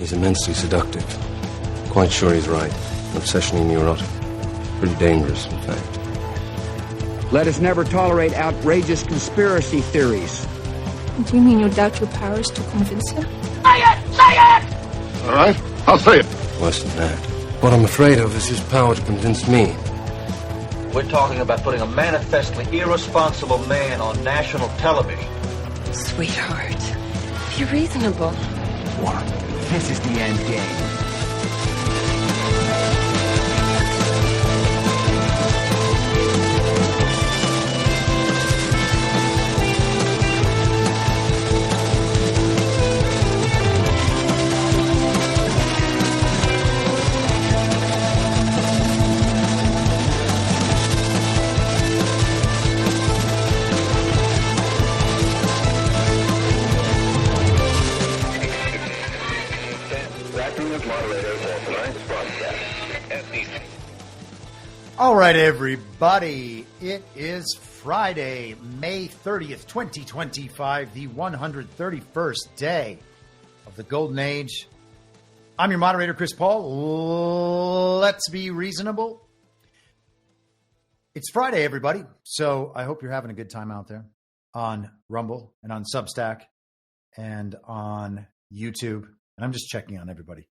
He's immensely seductive. Quite sure he's right. Obsessionally neurotic. Pretty dangerous, in fact. Let us never tolerate outrageous conspiracy theories. Do you mean you doubt your powers to convince him? Say it! Say it! All right, I'll say it. Worse than that. What I'm afraid of is his power to convince me. We're talking about putting a manifestly irresponsible man on national television. Sweetheart, be reasonable. What? This is the end game. All right, everybody. It is Friday, May 30th, 2025, the 131st day of the Golden Age. I'm your moderator, Chris Paul. Let's be reasonable. It's Friday, everybody. So I hope you're having a good time out there on Rumble and on Substack and on YouTube. And I'm just checking on everybody.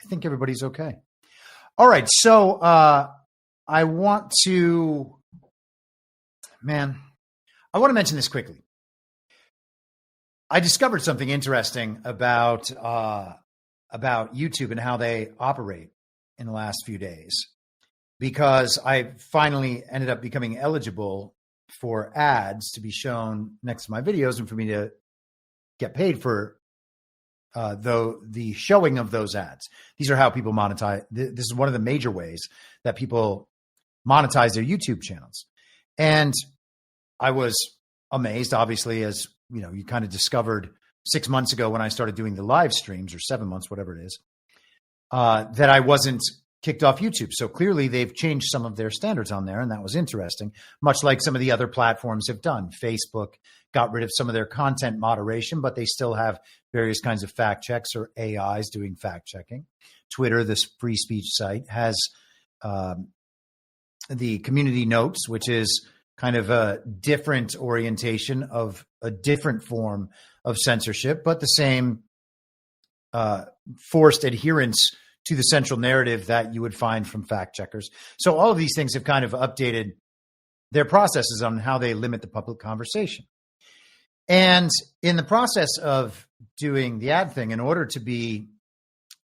I think everybody's okay. All right, so I want to mention this quickly. I discovered something interesting about YouTube and how they operate in the last few days, because I finally ended up becoming eligible for ads to be shown next to my videos and for me to get paid for the showing of those ads. These are how people monetize. This is one of the major ways that people monetize their YouTube channels. And I was amazed, obviously, as you know, you kind of discovered 6 months ago when I started doing the live streams, or 7 months, whatever it is, that I wasn't kicked off YouTube. So clearly they've changed some of their standards on there. And that was interesting, much like some of the other platforms have done. Facebook got rid of some of their content moderation, but they still have various kinds of fact checks or AIs doing fact checking. Twitter, this free speech site, has the community notes, which is kind of a different orientation of a different form of censorship, but the same forced adherence to the central narrative that you would find from fact checkers. So all of these things have kind of updated their processes on how they limit the public conversation. And in the process of doing the ad thing, in order to be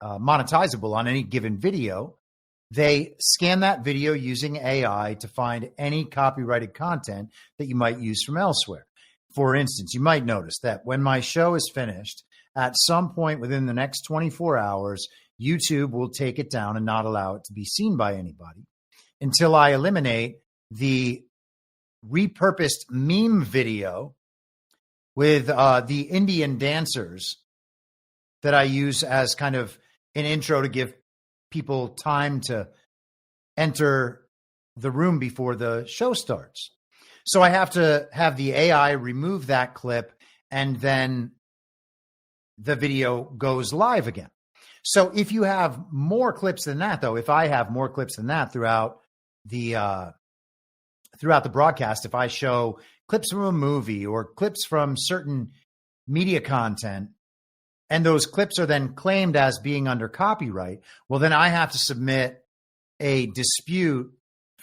monetizable on any given video, they scan that video using AI to find any copyrighted content that you might use from elsewhere. For instance, you might notice that when my show is finished, at some point within the next 24 hours, YouTube will take it down and not allow it to be seen by anybody until I eliminate the repurposed meme video with the Indian dancers that I use as kind of an intro to give people time to enter the room before the show starts. So I have to have the AI remove that clip, and then the video goes live again. So if you have more clips than that, though, if I have more clips than that throughout the broadcast, if I show clips from a movie or clips from certain media content, and those clips are then claimed as being under copyright, well, then I have to submit a dispute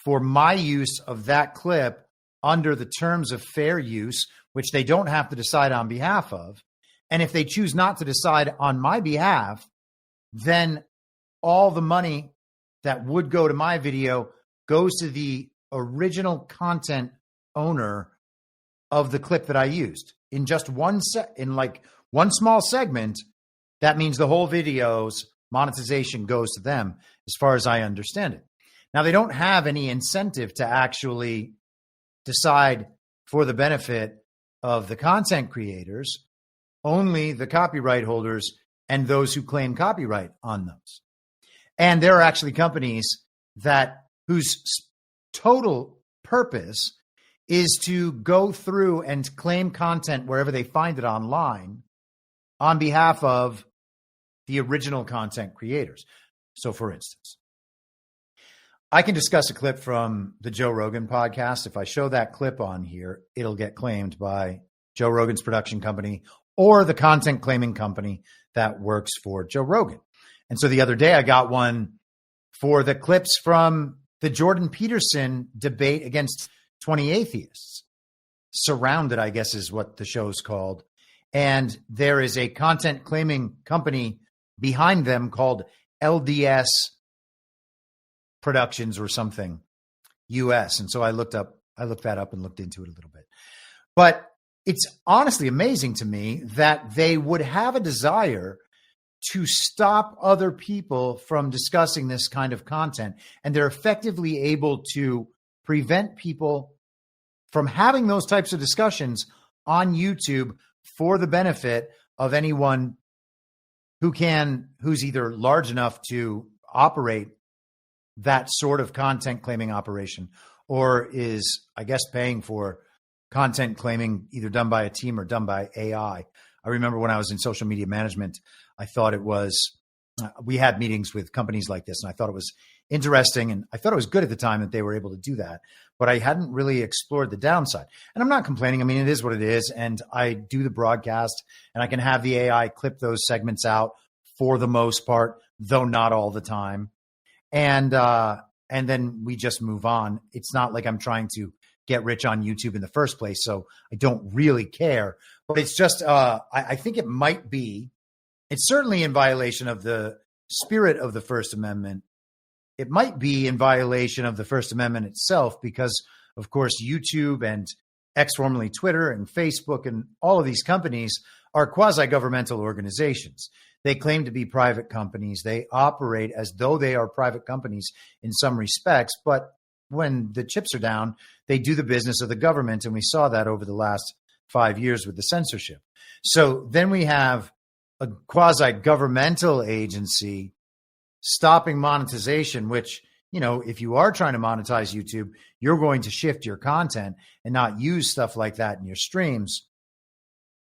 for my use of that clip under the terms of fair use, which they don't have to decide on behalf of. And if they choose not to decide on my behalf, then all the money that would go to my video goes to the original content owner of the clip that I used. In just one small segment, that means the whole video's monetization goes to them, as far as I understand it. Now, they don't have any incentive to actually decide for the benefit of the content creators, only the copyright holders and those who claim copyright on those. And there are actually companies whose total purpose is to go through and claim content wherever they find it online on behalf of the original content creators. So, for instance, I can discuss a clip from the Joe Rogan podcast. If I show that clip on here, it'll get claimed by Joe Rogan's production company or the content claiming company that works for Joe Rogan. And so the other day I got one for the clips from the Jordan Peterson debate against 20 atheists. Surrounded, I guess, is what the show's called. And there is a content claiming company behind them called LDS Productions or something, US. And so I looked that up and looked into it a little bit. But it's honestly amazing to me that they would have a desire to stop other people from discussing this kind of content. And they're effectively able to prevent people from having those types of discussions on YouTube for the benefit of anyone who's either large enough to operate that sort of content claiming operation, or is, I guess, paying for content claiming either done by a team or done by AI. I remember when I was in social media management, I thought it was, we had meetings with companies like this, and I thought it was interesting, and I thought it was good at the time that they were able to do that, but I hadn't really explored the downside. And I'm not complaining. I mean, it is what it is, and I do the broadcast, and I can have the AI clip those segments out for the most part, though not all the time. And then we just move on. It's not like I'm trying to get rich on YouTube in the first place, so I don't really care. But it's just, I think it might be, it's certainly in violation of the spirit of the First Amendment. It might be in violation of the First Amendment itself because, of course, YouTube and X, formerly Twitter, and Facebook and all of these companies are quasi-governmental organizations. They claim to be private companies. They operate as though they are private companies in some respects, but when the chips are down, they do the business of the government, and we saw that over the last 5 years with the censorship. So then we have a quasi-governmental agency stopping monetization, which, you know, if you are trying to monetize YouTube, you're going to shift your content and not use stuff like that in your streams.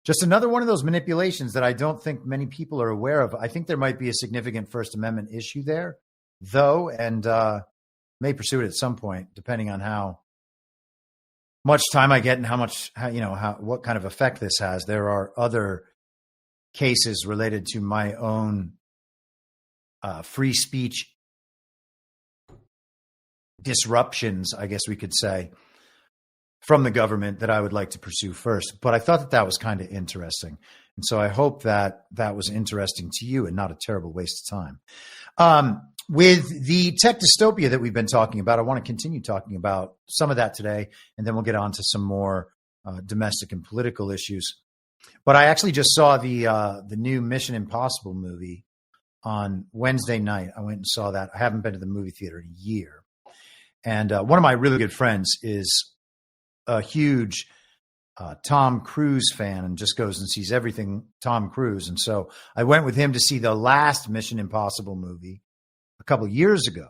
Just another one of those manipulations that I don't think many people are aware of. I think there might be a significant First Amendment issue there, though, and may pursue it at some point, depending on how much time I get and what kind of effect this has. There are other cases related to my own free speech disruptions, I guess we could say, from the government that I would like to pursue first. But I thought that was kind of interesting. And so I hope that that was interesting to you and not a terrible waste of time. With the tech dystopia that we've been talking about, I want to continue talking about some of that today, and then we'll get on to some more domestic and political issues. But I actually just saw the new Mission Impossible movie on Wednesday night. I went and saw that. I haven't been to the movie theater in a year. And one of my really good friends is a huge Tom Cruise fan and just goes and sees everything Tom Cruise. And so I went with him to see the last Mission Impossible movie a couple of years ago.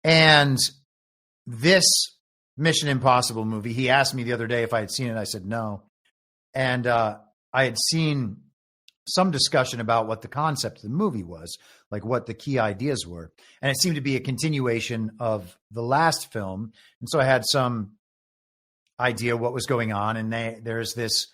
And this Mission Impossible movie, he asked me the other day if I had seen it. I said no. And I had seen some discussion about what the concept of the movie was, like what the key ideas were. And it seemed to be a continuation of the last film. And so I had some idea what was going on. And there's this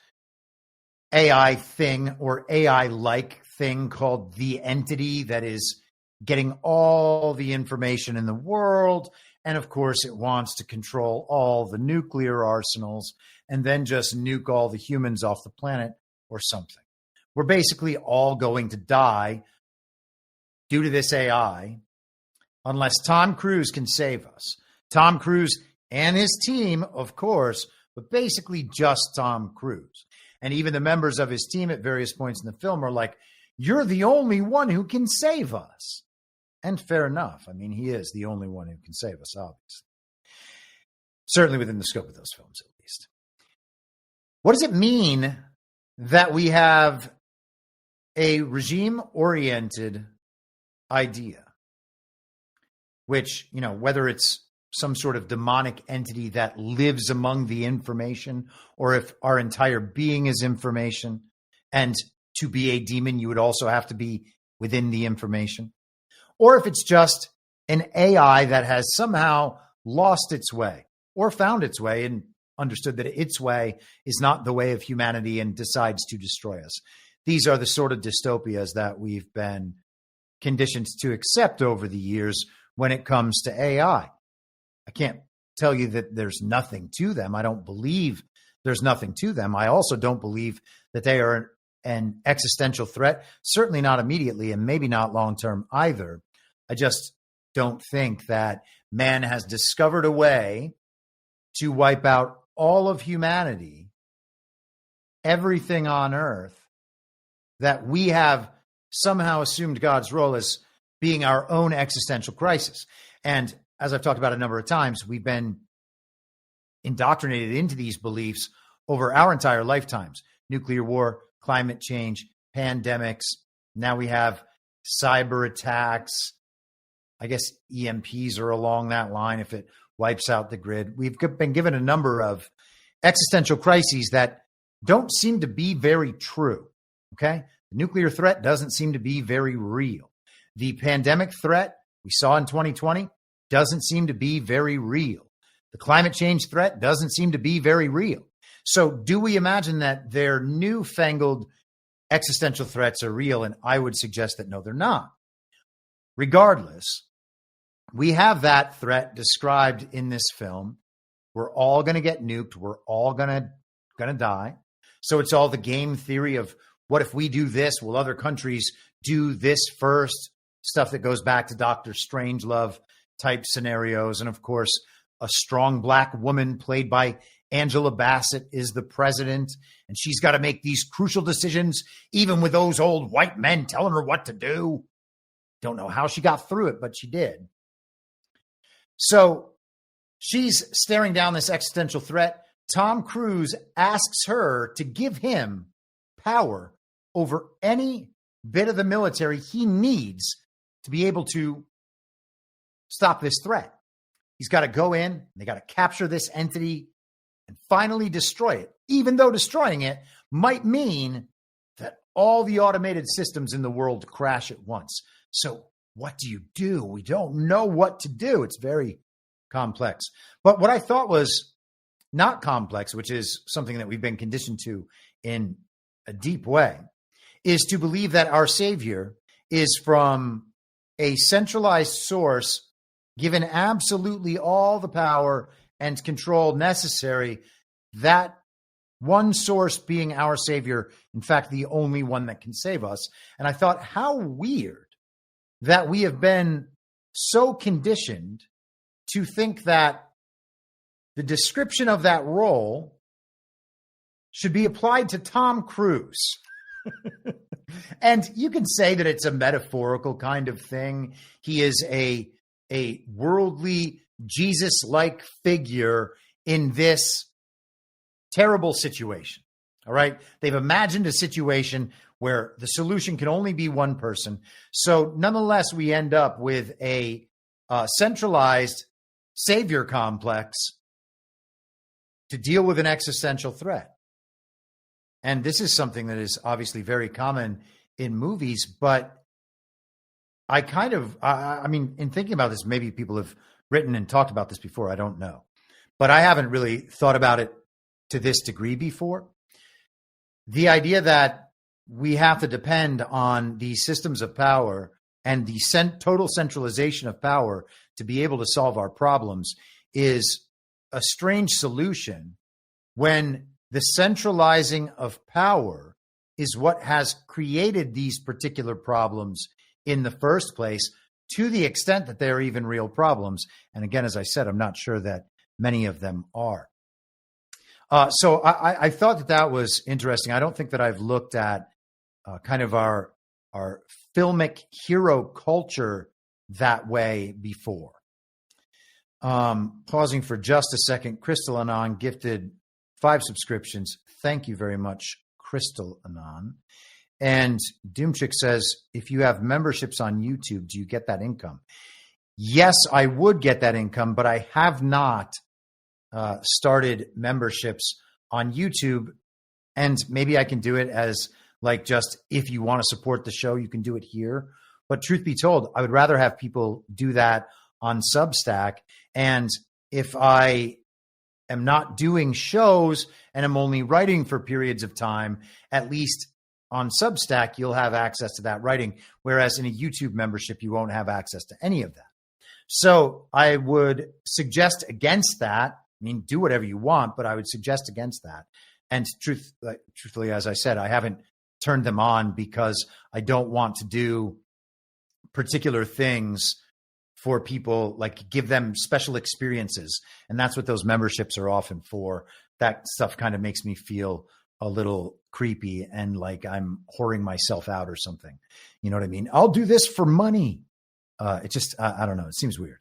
AI thing or AI-like thing called the entity that is getting all the information in the world. And of course, it wants to control all the nuclear arsenals and then just nuke all the humans off the planet or something. We're basically all going to die due to this AI unless Tom Cruise can save us. Tom Cruise and his team, of course, but basically just Tom Cruise. And even the members of his team at various points in the film are like, you're the only one who can save us. And fair enough. I mean, he is the only one who can save us, obviously. Certainly within the scope of those films, at least. What does it mean that we have a regime-oriented idea, which, you know, whether it's some sort of demonic entity that lives among the information or if our entire being is information, and to be a demon, you would also have to be within the information. Or if it's just an AI that has somehow lost its way or found its way and understood that its way is not the way of humanity and decides to destroy us. These are the sort of dystopias that we've been conditioned to accept over the years when it comes to AI. I can't tell you that there's nothing to them. I don't believe there's nothing to them. I also don't believe that they are an existential threat, certainly not immediately and maybe not long-term either. I just don't think that man has discovered a way to wipe out all of humanity, everything on earth, that we have somehow assumed God's role as being our own existential crisis. And as I've talked about a number of times, we've been indoctrinated into these beliefs over our entire lifetimes. Nuclear war, climate change, pandemics. Now we have cyber attacks. I guess EMPs are along that line if it wipes out the grid. We've been given a number of existential crises that don't seem to be very true. Okay? The nuclear threat doesn't seem to be very real. The pandemic threat we saw in 2020 doesn't seem to be very real. The climate change threat doesn't seem to be very real. So do we imagine that their newfangled existential threats are real? And I would suggest that no, they're not. Regardless, we have that threat described in this film. We're all going to get nuked. We're all going to die. So it's all the game theory of what if we do this? Will other countries do this first? Stuff that goes back to Dr. Strangelove type scenarios. And of course, a strong black woman played by Angela Bassett is the president, and she's got to make these crucial decisions, even with those old white men telling her what to do. Don't know how she got through it, but she did. So she's staring down this existential threat. Tom Cruise asks her to give him power over any bit of the military he needs to be able to stop this threat. He's got to go in, they got to capture this entity and finally destroy it, even though destroying it might mean that all the automated systems in the world crash at once. So what do? We don't know what to do. It's very complex. But what I thought was not complex, which is something that we've been conditioned to in a deep way, is to believe that our Savior is from a centralized source, given absolutely all the power and control necessary, that one source being our Savior, in fact, the only one that can save us. And I thought, how weird that we have been so conditioned to think that the description of that role should be applied to Tom Cruise. And you can say that it's a metaphorical kind of thing. He is a worldly, Jesus-like figure in this terrible situation. All right. They've imagined a situation where the solution can only be one person. So nonetheless, we end up with a centralized savior complex to deal with an existential threat. And this is something that is obviously very common in movies, but I mean, in thinking about this, maybe people have written and talked about this before. I don't know, but I haven't really thought about it to this degree before. The idea that we have to depend on these systems of power and the total centralization of power to be able to solve our problems is a strange solution when the centralizing of power is what has created these particular problems in the first place, to the extent that they're even real problems. And again, as I said, I'm not sure that many of them are. So I thought that was interesting. I don't think that I've looked at kind of our filmic hero culture that way before. Pausing for just a second, Crystal Anon gifted 5 subscriptions. Thank you very much, Crystal Anon. And Doomchick says, if you have memberships on YouTube, do you get that income? Yes, I would get that income, but I have not started memberships on YouTube. And maybe I can do it as like just if you want to support the show, you can do it here. But truth be told, I would rather have people do that on Substack. And if I am not doing shows and I'm only writing for periods of time, at least on Substack, you'll have access to that writing. Whereas in a YouTube membership, you won't have access to any of that. So I would suggest against that. I mean, do whatever you want, but I would suggest against that. And truthfully, as I said, I haven't turned them on because I don't want to do particular things for people, like give them special experiences. And that's what those memberships are often for. That stuff kind of makes me feel a little creepy and like I'm whoring myself out or something. You know what I mean? I'll do this for money. It just, I don't know. It seems weird.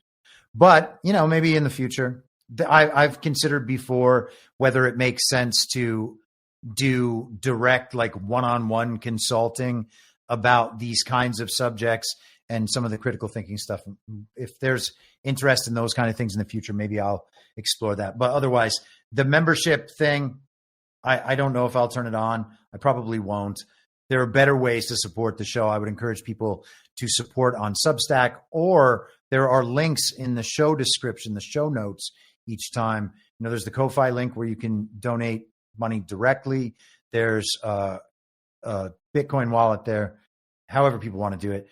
But, you know, maybe in the future, I've considered before whether it makes sense to do direct, like one-on-one consulting about these kinds of subjects and some of the critical thinking stuff. If there's interest in those kind of things in the future, maybe I'll explore that. But otherwise, the membership thing, I don't know if I'll turn it on. I probably won't. There are better ways to support the show. I would encourage people to support on Substack, or there are links in the show description, the show notes each time. You know, there's the Ko-Fi link where you can donate money directly. There's a Bitcoin wallet there, however people want to do it.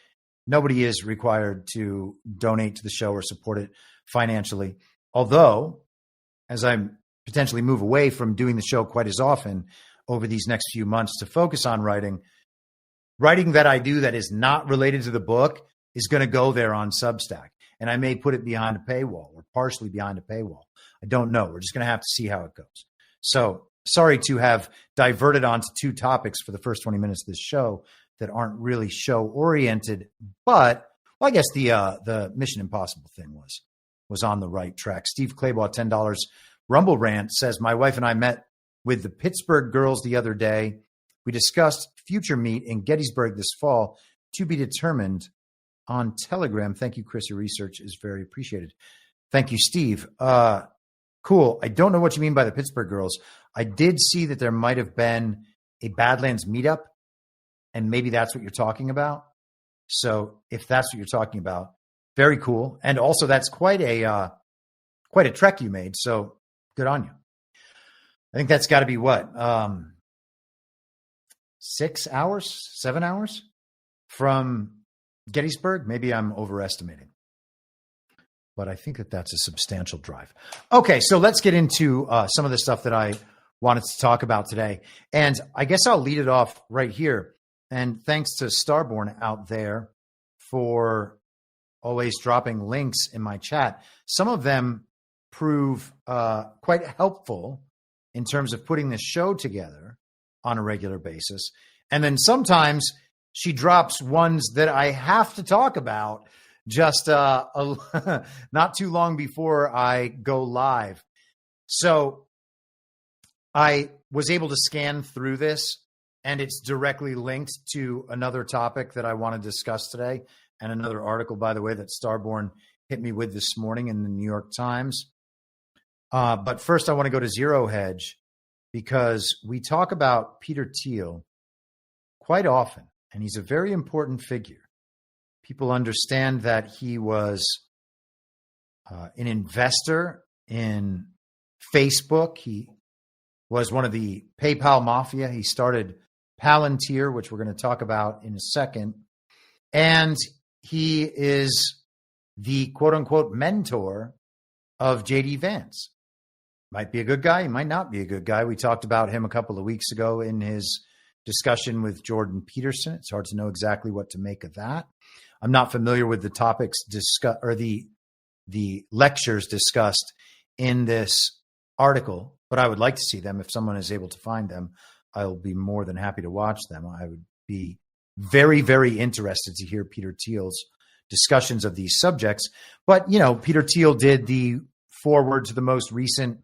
Nobody is required to donate to the show or support it financially. Although, as I potentially move away from doing the show quite as often over these next few months to focus on writing that I do that is not related to the book is going to go there on Substack. And I may put it behind a paywall or partially behind a paywall. I don't know. We're just going to have to see how it goes. So sorry to have diverted onto two topics for the first 20 minutes of this show that aren't really show oriented, but well, I guess the Mission Impossible thing was on the right track. Steve Claybaugh, $10 Rumble Rant says, my wife and I met with the Pittsburgh girls the other day. We discussed future meet in Gettysburg this fall, to be determined on Telegram. Thank you, Chris. Your research is very appreciated. Thank you, Steve. Cool. I don't know what you mean by the Pittsburgh girls. I did see that there might have been a Badlands meetup, and maybe that's what you're talking about. So if that's what you're talking about, very cool. And also that's quite a trek you made. So good on you. I think that's got to be what? 6 hours, 7 hours from Gettysburg. Maybe I'm overestimating, but I think that that's a substantial drive. Okay. So let's get into some of the stuff that I wanted to talk about today. And I guess I'll lead it off right here. And thanks to Starborn out there for always dropping links in my chat. Some of them prove quite helpful in terms of putting this show together on a regular basis. And then sometimes she drops ones that I have to talk about just not too long before I go live. So I was able to scan through this, and it's directly linked to another topic that I want to discuss today, and another article, by the way, that Starborn hit me with this morning in the New York Times. But first, I want to go to Zero Hedge because we talk about Peter Thiel quite often, and he's a very important figure. People understand that he was an investor in Facebook. He was one of the PayPal mafia. He started Palantir, which we're going to talk about in a second. And he is the quote unquote mentor of JD Vance. Might be a good guy. He might not be a good guy. We talked about him a couple of weeks ago in his discussion with Jordan Peterson. It's hard to know exactly what to make of that. I'm not familiar with the topics discussed or the lectures discussed in this article, but I would like to see them. If someone is able to find them, I'll be more than happy to watch them. I would be very, very interested to hear Peter Thiel's discussions of these subjects. But, you know, Peter Thiel did the foreword to the most recent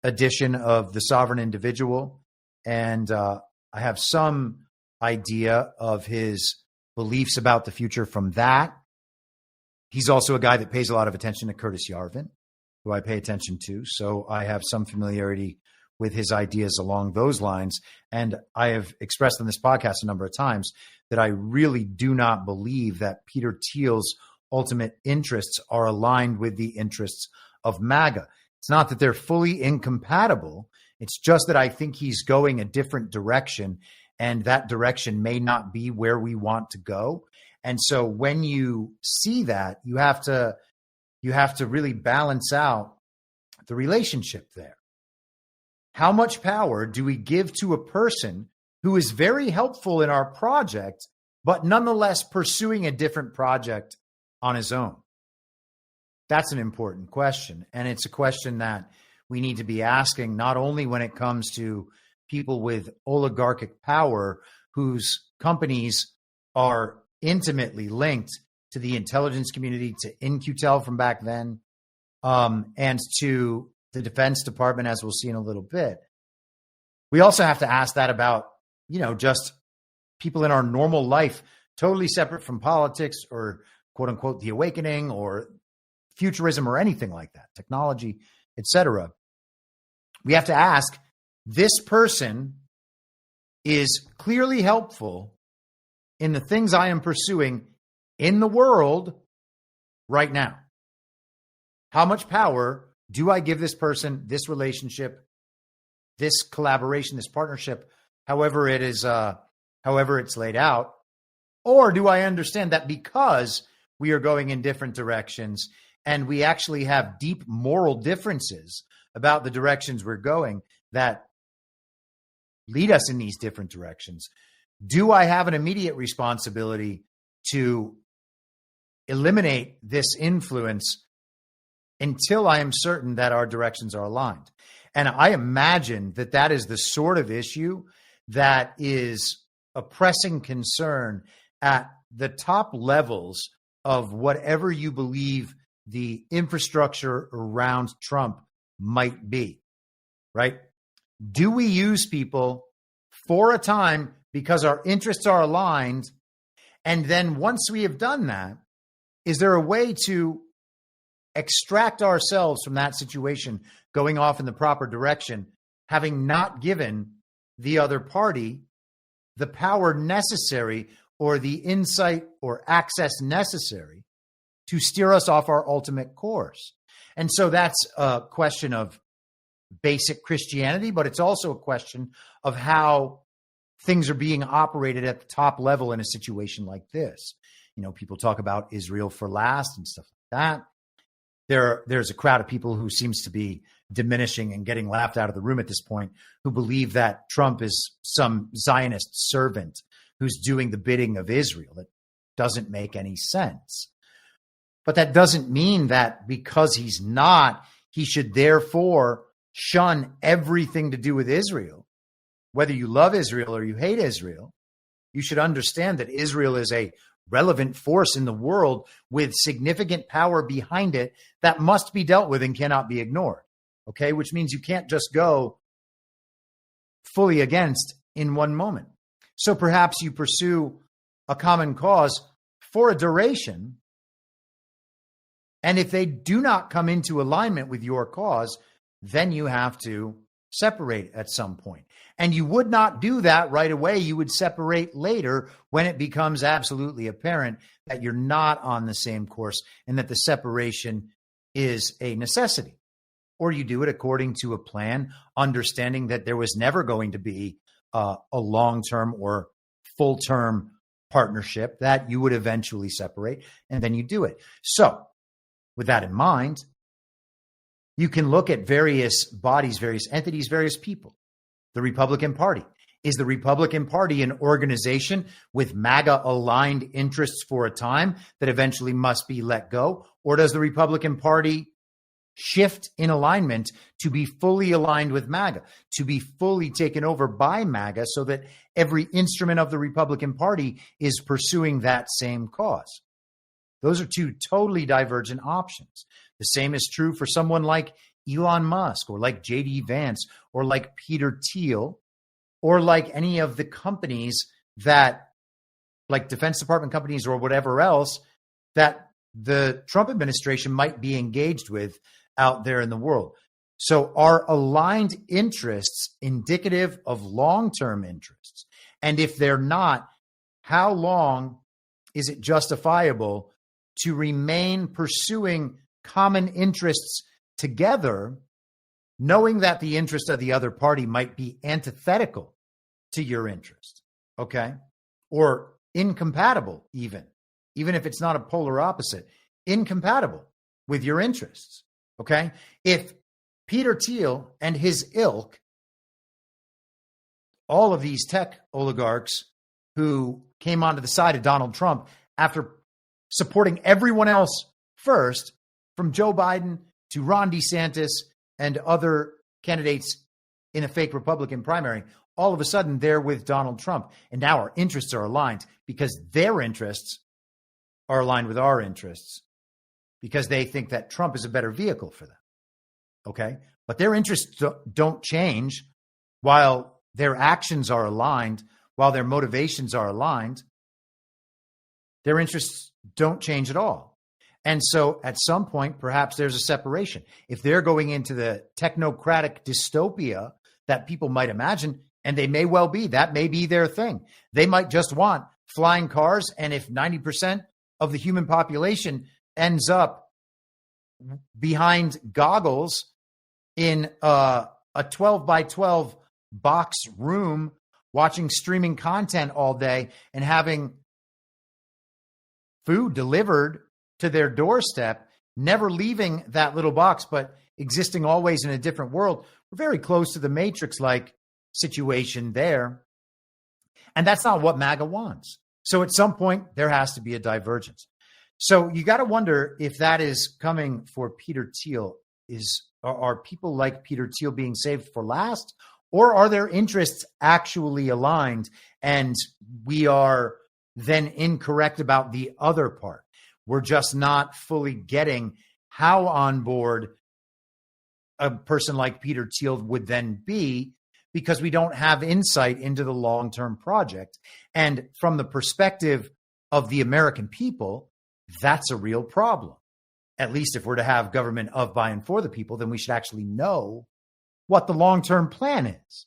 edition of The Sovereign Individual. And I have some idea of his beliefs about the future from that. He's also a guy that pays a lot of attention to Curtis Yarvin, who I pay attention to. So I have some familiarity with his ideas along those lines. And I have expressed on this podcast a number of times that I really do not believe that Peter Thiel's ultimate interests are aligned with the interests of MAGA. It's not that they're fully incompatible. It's just that I think he's going a different direction, and that direction may not be where we want to go. And so when you see that, you have to really balance out the relationship there. How much power do we give to a person who is very helpful in our project, but nonetheless pursuing a different project on his own? That's an important question. And it's a question that we need to be asking, not only when it comes to people with oligarchic power whose companies are intimately linked to the intelligence community, to In-Q-Tel from back then, and to the Defense Department, as we'll see in a little bit. We also have to ask that about, just people in our normal life, totally separate from politics or quote unquote the awakening or futurism or anything like that, technology, etc. We have to ask, this person is clearly helpful in the things I am pursuing in the world right now. How much power do I give this person, this relationship, this collaboration, this partnership, however it is, however it's laid out? Or do I understand that because we are going in different directions and we actually have deep moral differences about the directions we're going that lead us in these different directions, do I have an immediate responsibility to eliminate this influence until I am certain that our directions are aligned? And I imagine that that is the sort of issue that is a pressing concern at the top levels of whatever you believe the infrastructure around Trump might be, right? Do we use people for a time because our interests are aligned? And then once we have done that, is there a way to extract ourselves from that situation going off in the proper direction, having not given the other party the power necessary or the insight or access necessary to steer us off our ultimate course? And so that's a question of basic Christianity, but it's also a question of how things are being operated at the top level in a situation like this. People talk about Israel for last and stuff like that. There's a crowd of people who seems to be diminishing and getting laughed out of the room at this point, who believe that Trump is some Zionist servant who's doing the bidding of Israel. That doesn't make any sense. But that doesn't mean that because he's not, he should therefore shun everything to do with Israel. Whether you love Israel or you hate Israel, you should understand that Israel is a relevant force in the world with significant power behind it that must be dealt with and cannot be ignored. Okay, which means you can't just go fully against in one moment. So perhaps you pursue a common cause for a duration, and if they do not come into alignment with your cause, then you have to separate at some point. And you would not do that right away. You would separate later when it becomes absolutely apparent that you're not on the same course and that the separation is a necessity. Or you do it according to a plan, understanding that there was never going to be a long-term or full-term partnership, that you would eventually separate, and then you do it. So with that in mind, you can look at various bodies, various entities, various people. The Republican Party. Is the Republican Party an organization with MAGA-aligned interests for a time that eventually must be let go? Or does the Republican Party shift in alignment to be fully aligned with MAGA, to be fully taken over by MAGA so that every instrument of the Republican Party is pursuing that same cause? Those are two totally divergent options. The same is true for someone like Elon Musk or like J.D. Vance or like Peter Thiel or like any of the companies that, like Defense Department companies or whatever else, that the Trump administration might be engaged with out there in the world. So are aligned interests indicative of long-term interests? And if they're not, how long is it justifiable to remain pursuing common interests together, knowing that the interest of the other party might be antithetical to your interest, okay? Or incompatible even if it's not a polar opposite, incompatible with your interests, okay? If Peter Thiel and his ilk, all of these tech oligarchs who came onto the side of Donald Trump after supporting everyone else first, from Joe Biden to Ron DeSantis and other candidates in a fake Republican primary, all of a sudden they're with Donald Trump. And now our interests are aligned because their interests are aligned with our interests because they think that Trump is a better vehicle for them. Okay? But their interests don't change while their actions are aligned, while their motivations are aligned. Their interests don't change at all. And so at some point, perhaps there's a separation. If they're going into the technocratic dystopia that people might imagine, and they may well be, that may be their thing. They might just want flying cars. And if 90% of the human population ends up behind goggles in a 12 by 12 box room, watching streaming content all day and having food delivered to their doorstep, never leaving that little box, but existing always in a different world, we're very close to the Matrix-like situation there. And that's not what MAGA wants. So at some point, there has to be a divergence. So you got to wonder if that is coming for Peter Thiel. Are people like Peter Thiel being saved for last? Or are their interests actually aligned and we are then incorrect about the other part? We're just not fully getting how on board a person like Peter Thiel would then be because we don't have insight into the long-term project. And from the perspective of the American people, that's a real problem. At least if we're to have government of, by, and for the people, then we should actually know what the long-term plan is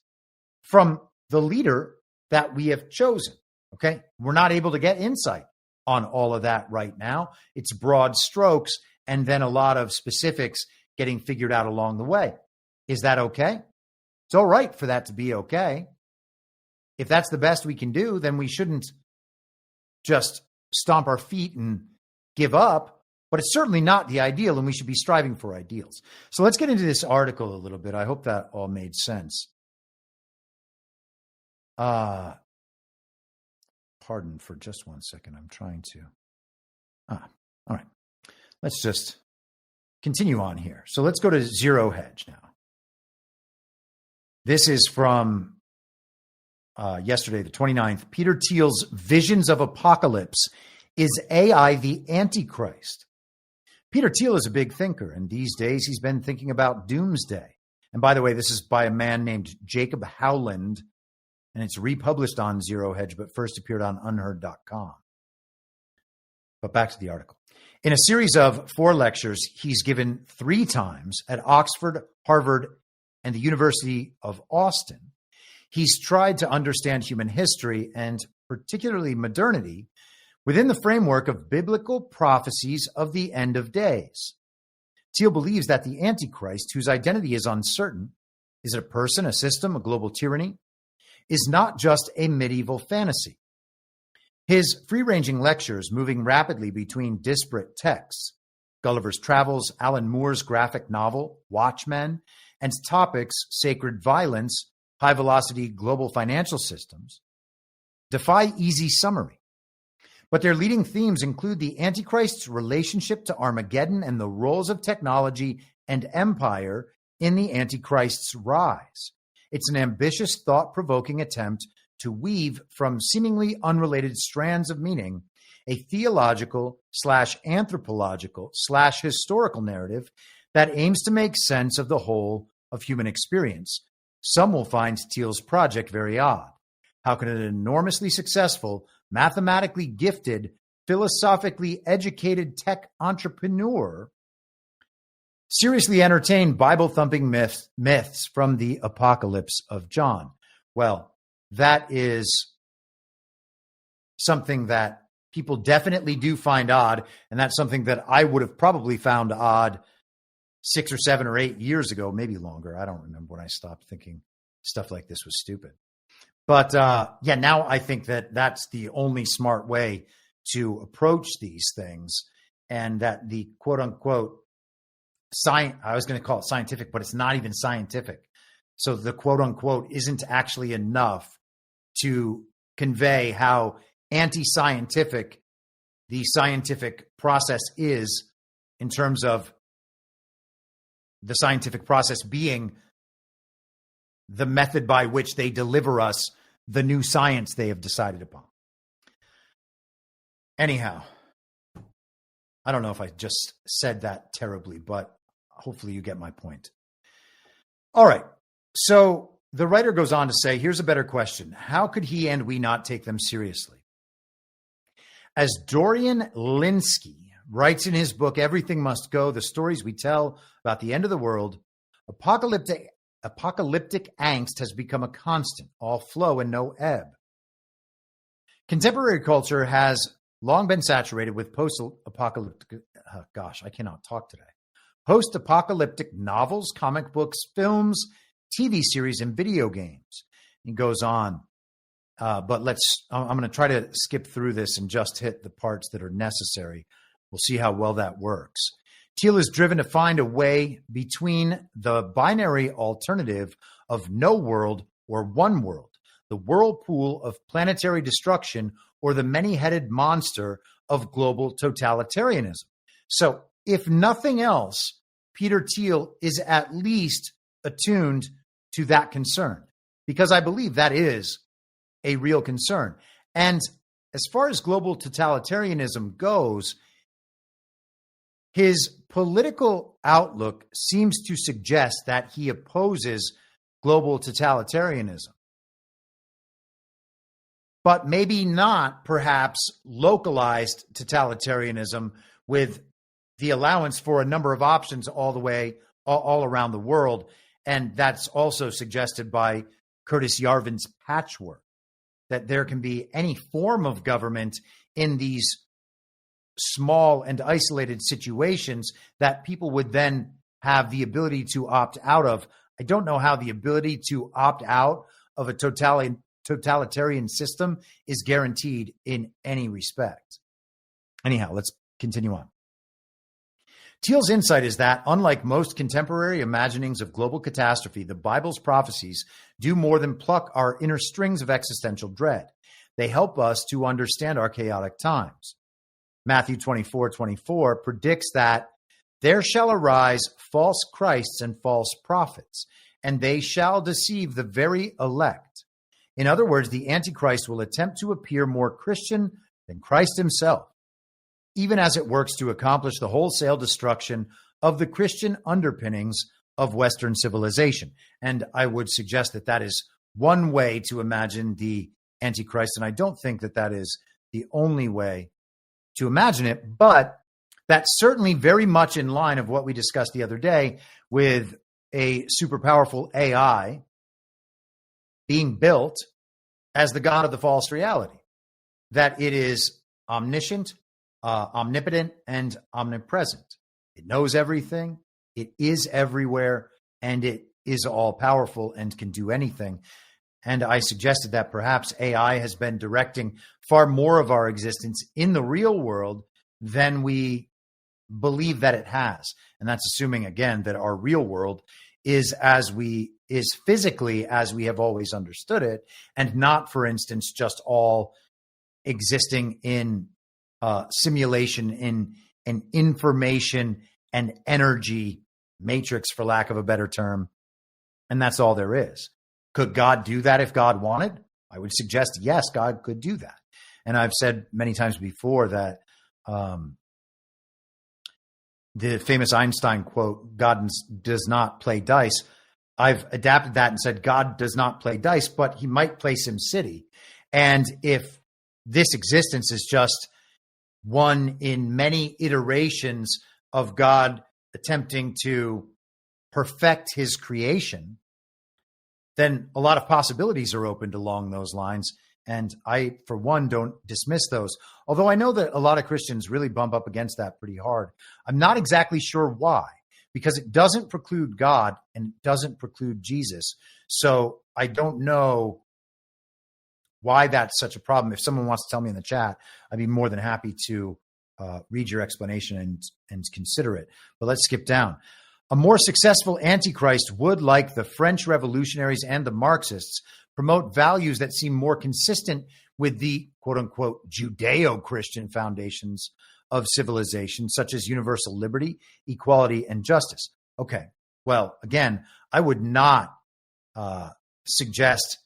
from the leader that we have chosen, okay? We're not able to get insight on all of that right now. It's broad strokes and then a lot of specifics getting figured out along the way. Is that okay? It's all right for that to be okay. If that's the best we can do, then we shouldn't just stomp our feet and give up, but it's certainly not the ideal, and we should be striving for ideals. So let's get into this article a little bit. I hope that all made sense. Pardon for just 1 second. I'm trying to. All right. Let's just continue on here. So let's go to Zero Hedge now. This is from yesterday, the 29th. Peter Thiel's Visions of Apocalypse. Is AI the Antichrist? Peter Thiel is a big thinker, and these days he's been thinking about doomsday. And by the way, this is by a man named Jacob Howland, and it's republished on Zero Hedge, but first appeared on unheard.com. But back to the article. In a series of 4 lectures he's given 3 times at Oxford, Harvard, and the University of Austin, he's tried to understand human history and particularly modernity within the framework of biblical prophecies of the end of days. Thiel believes that the Antichrist, whose identity is uncertain, is it a person, a system, a global tyranny, is not just a medieval fantasy. His free-ranging lectures, moving rapidly between disparate texts, Gulliver's Travels, Alan Moore's graphic novel, Watchmen, and topics, sacred violence, high-velocity global financial systems, defy easy summary. But their leading themes include the Antichrist's relationship to Armageddon and the roles of technology and empire in the Antichrist's rise. It's an ambitious, thought-provoking attempt to weave from seemingly unrelated strands of meaning a theological/anthropological/historical narrative that aims to make sense of the whole of human experience. Some will find Thiel's project very odd. How can an enormously successful, mathematically gifted, philosophically educated tech entrepreneur seriously entertain Bible-thumping myths from the apocalypse of John. Well, that is something that people definitely do find odd, and that's something that I would have probably found odd 6 or 7 or 8 years ago, maybe longer. I don't remember when I stopped thinking stuff like this was stupid. But yeah, now I think that that's the only smart way to approach these things, and that the quote unquote science, I was going to call it scientific, but it's not even scientific. So the quote unquote isn't actually enough to convey how anti-scientific the scientific process is, in terms of the scientific process being the method by which they deliver us the new science they have decided upon. Anyhow, I don't know if I just said that terribly, but hopefully you get my point. All right. So the writer goes on to say, here's a better question. How could he and we not take them seriously? As Dorian Linsky writes in his book, Everything Must Go, The Stories We Tell About the End of the World, apocalyptic angst has become a constant, all flow and no ebb. Contemporary culture has long been saturated with post-apocalyptic, I cannot talk today. Post-apocalyptic novels, comic books, films, TV series, and video games. He goes on. But I'm going to try to skip through this and just hit the parts that are necessary. We'll see how well that works. Thiel is driven to find a way between the binary alternative of no world or one world, the whirlpool of planetary destruction, or the many-headed monster of global totalitarianism. So, if nothing else, Peter Thiel is at least attuned to that concern, because I believe that is a real concern. And as far as global totalitarianism goes, his political outlook seems to suggest that he opposes global totalitarianism, but maybe not perhaps localized totalitarianism with the allowance for a number of options all around the world. And that's also suggested by Curtis Yarvin's patchwork, that there can be any form of government in these small and isolated situations that people would then have the ability to opt out of. I don't know how the ability to opt out of a totalitarian system is guaranteed in any respect. Anyhow, let's continue on. Thiel's insight is that, unlike most contemporary imaginings of global catastrophe, the Bible's prophecies do more than pluck our inner strings of existential dread. They help us to understand our chaotic times. Matthew 24:24 predicts that there shall arise false Christs and false prophets, and they shall deceive the very elect. In other words, the Antichrist will attempt to appear more Christian than Christ himself, even as it works to accomplish the wholesale destruction of the Christian underpinnings of Western civilization. And I would suggest that that is one way to imagine the Antichrist, and I don't think that that is the only way to imagine it, but that's certainly very much in line of what we discussed the other day with a super powerful AI being built as the god of the false reality, that it is omniscient, omnipotent, and omnipresent. It knows everything, it is everywhere, and it is all powerful and can do anything. And I suggested that perhaps AI has been directing far more of our existence in the real world than we believe that it has. And that's assuming, again, that our real world is physically as we have always understood it, and not, for instance, just all existing in simulation, in an information and energy matrix, for lack of a better term. And that's all there is. Could God do that if God wanted? I would suggest, yes, God could do that. And I've said many times before that the famous Einstein quote, God does not play dice. I've adapted that and said, God does not play dice, but he might play SimCity. And if this existence is just one in many iterations of God attempting to perfect his creation, then a lot of possibilities are opened along those lines. And I, for one, don't dismiss those. Although I know that a lot of Christians really bump up against that pretty hard. I'm not exactly sure why, because it doesn't preclude God and it doesn't preclude Jesus. So I don't know why that's such a problem. If someone wants to tell me in the chat, I'd be more than happy to read your explanation and consider it. But let's skip down. A more successful antichrist would, like the French revolutionaries and the Marxists, promote values that seem more consistent with the quote-unquote Judeo-Christian foundations of civilization, such as universal liberty, equality, and justice. Okay, well, again, I would not suggest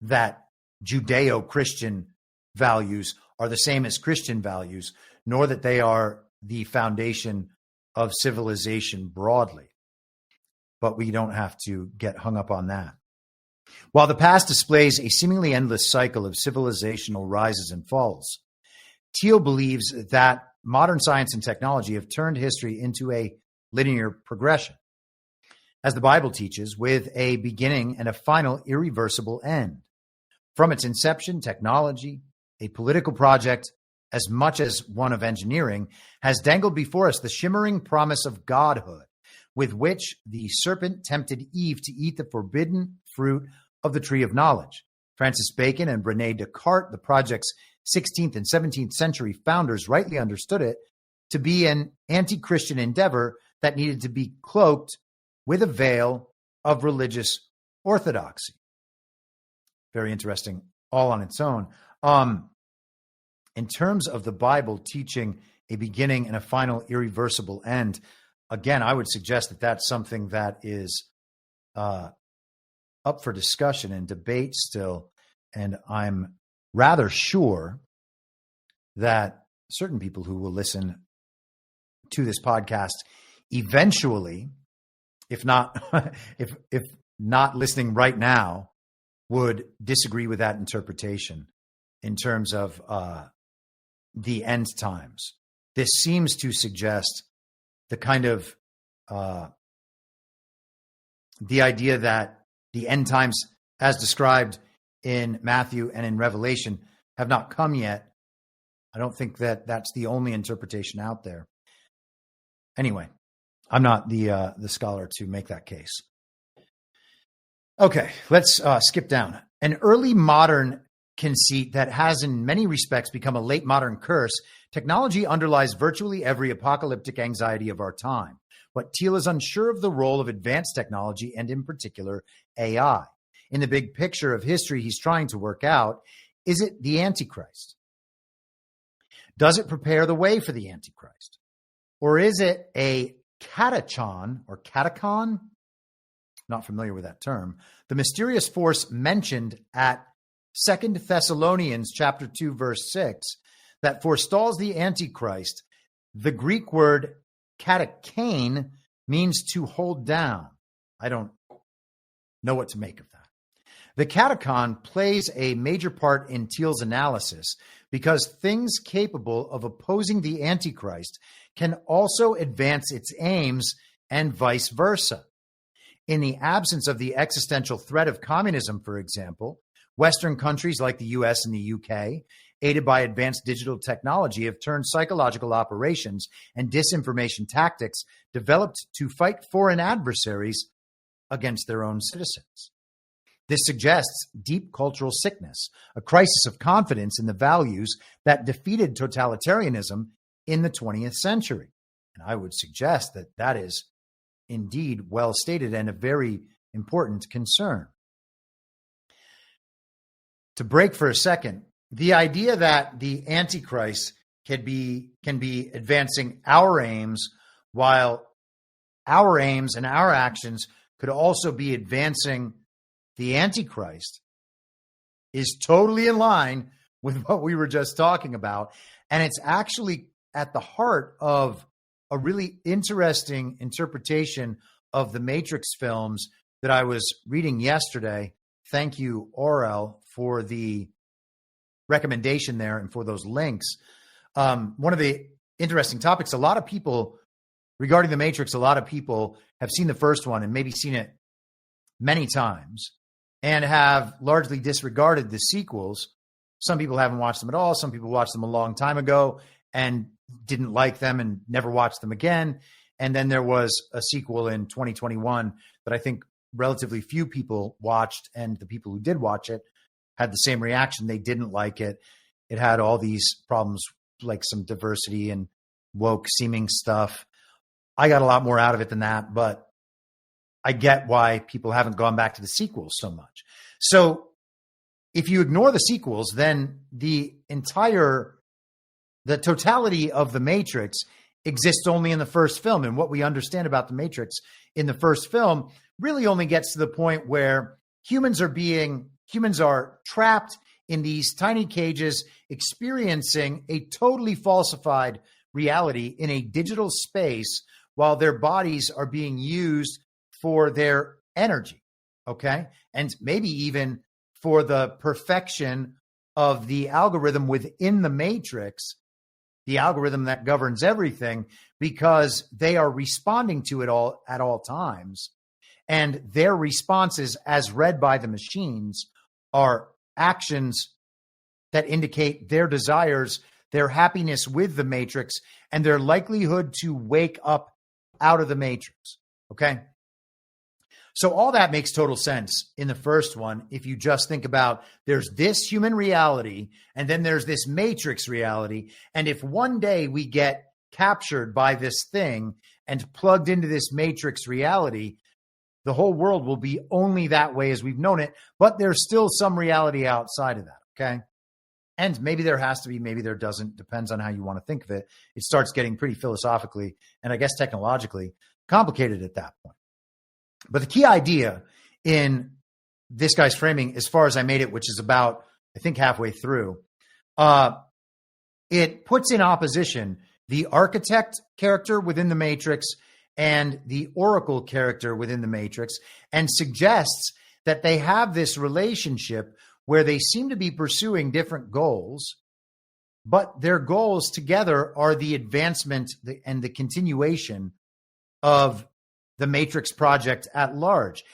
that Judeo-Christian values are the same as Christian values, nor that they are the foundation of civilization broadly. But we don't have to get hung up on that. While the past displays a seemingly endless cycle of civilizational rises and falls, Thiel believes that modern science and technology have turned history into a linear progression, as the Bible teaches, with a beginning and a final irreversible end. From its inception, technology, a political project, as much as one of engineering, has dangled before us the shimmering promise of godhood, with which the serpent tempted Eve to eat the forbidden fruit of the tree of knowledge. Francis Bacon and René Descartes, the project's 16th and 17th century founders, rightly understood it to be an anti-Christian endeavor that needed to be cloaked with a veil of religious orthodoxy. Very interesting, all on its own. In terms of the Bible teaching a beginning and a final irreversible end, again, I would suggest that that's something that is up for discussion and debate still. And I'm rather sure that certain people who will listen to this podcast eventually, if not if not listening right now, would disagree with that interpretation in terms of the end times. This seems to suggest the kind of the idea that the end times, as described in Matthew and in Revelation, have not come yet. I don't think that that's the only interpretation out there. Anyway, I'm not the scholar to make that case. Okay, let's skip down. An early modern conceit that has in many respects become a late modern curse, technology underlies virtually every apocalyptic anxiety of our time. But Thiel is unsure of the role of advanced technology and in particular AI. In the big picture of history he's trying to work out, is it the Antichrist? Does it prepare the way for the Antichrist? Or is it a catachon or catacon? Not familiar with that term. The mysterious force mentioned at 2 Thessalonians chapter 2, verse 6, that forestalls the Antichrist. The Greek word katakane means to hold down. I don't know what to make of that. The catacon plays a major part in Thiel's analysis because things capable of opposing the Antichrist can also advance its aims and vice versa. In the absence of the existential threat of communism, for example, Western countries like the US and the UK, aided by advanced digital technology, have turned psychological operations and disinformation tactics developed to fight foreign adversaries against their own citizens. This suggests deep cultural sickness, a crisis of confidence in the values that defeated totalitarianism in the 20th century. And I would suggest that that is indeed well stated and a very important concern. To break for a second, the idea that the Antichrist can be advancing our aims, while our aims and our actions could also be advancing the Antichrist, is totally in line with what we were just talking about. And it's actually at the heart of a really interesting interpretation of the Matrix films that I was reading yesterday. Thank you, Orel, for the recommendation there and for those links. One of the interesting topics, a lot of people regarding The Matrix, a lot of people have seen the first one and maybe seen it many times and have largely disregarded the sequels. Some people haven't watched them at all. Some people watched them a long time ago and didn't like them and never watched them again. And then there was a sequel in 2021 that I think relatively few people watched, and the people who did watch it had the same reaction. They didn't like it. It had all these problems, like some diversity and woke seeming stuff. I got a lot more out of it than that, but I get why people haven't gone back to the sequels so much. So if you ignore the sequels, then the totality of The Matrix exists only in the first film. And what we understand about The Matrix in the first film really only gets to the point where humans are trapped in these tiny cages, experiencing a totally falsified reality in a digital space while their bodies are being used for their energy, okay? And maybe even for the perfection of the algorithm within the Matrix, the algorithm that governs everything, because they are responding to it all at all times. And their responses, as read by the machines, are actions that indicate their desires, their happiness with the Matrix, and their likelihood to wake up out of the Matrix. Okay? So all that makes total sense in the first one. If you just think about, there's this human reality, and then there's this Matrix reality. And if one day we get captured by this thing and plugged into this Matrix reality, the whole world will be only that way as we've known it, but there's still some reality outside of that, okay? And maybe there has to be, maybe there doesn't, depends on how you want to think of it. It starts getting pretty philosophically and I guess technologically complicated at that point. But the key idea in this guy's framing, as far as I made it, which is about, I think, halfway through, it puts in opposition the architect character within the Matrix and the Oracle character within the Matrix, and suggests that they have this relationship where they seem to be pursuing different goals, but their goals together are the advancement and the continuation of the Matrix project at large.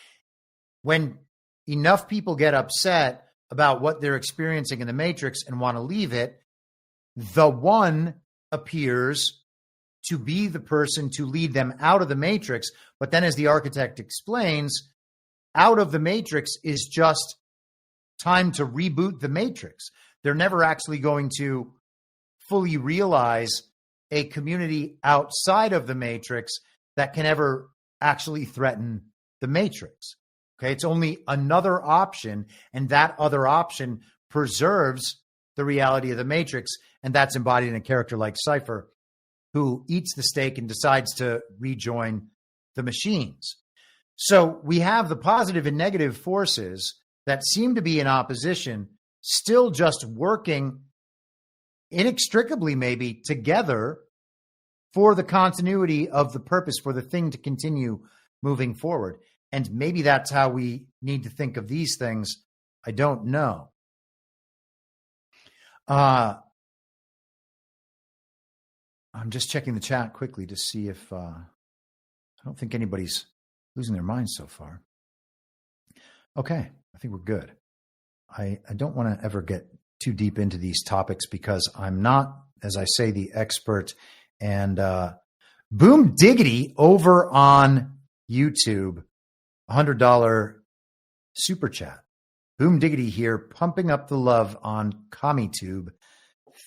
When enough people get upset about what they're experiencing in the Matrix and want to leave it, the one appears to be the person to lead them out of the Matrix. But then, as the architect explains, out of the Matrix is just time to reboot the Matrix. They're never actually going to fully realize a community outside of the Matrix that can ever actually threaten the Matrix. Okay, it's only another option, and that other option preserves the reality of the Matrix, and that's embodied in a character like Cypher, who eats the steak and decides to rejoin the machines. So we have the positive and negative forces that seem to be in opposition, still just working inextricably, maybe together, for the continuity of the purpose, for the thing to continue moving forward. And maybe that's how we need to think of these things. I don't know. I'm just checking the chat quickly to see if I don't think anybody's losing their minds so far. Okay, I think we're good. I don't want to ever get too deep into these topics because I'm not, as I say, the expert. And Boom Diggity over on YouTube, $100 super chat. Boom Diggity here, pumping up the love on CommieTube.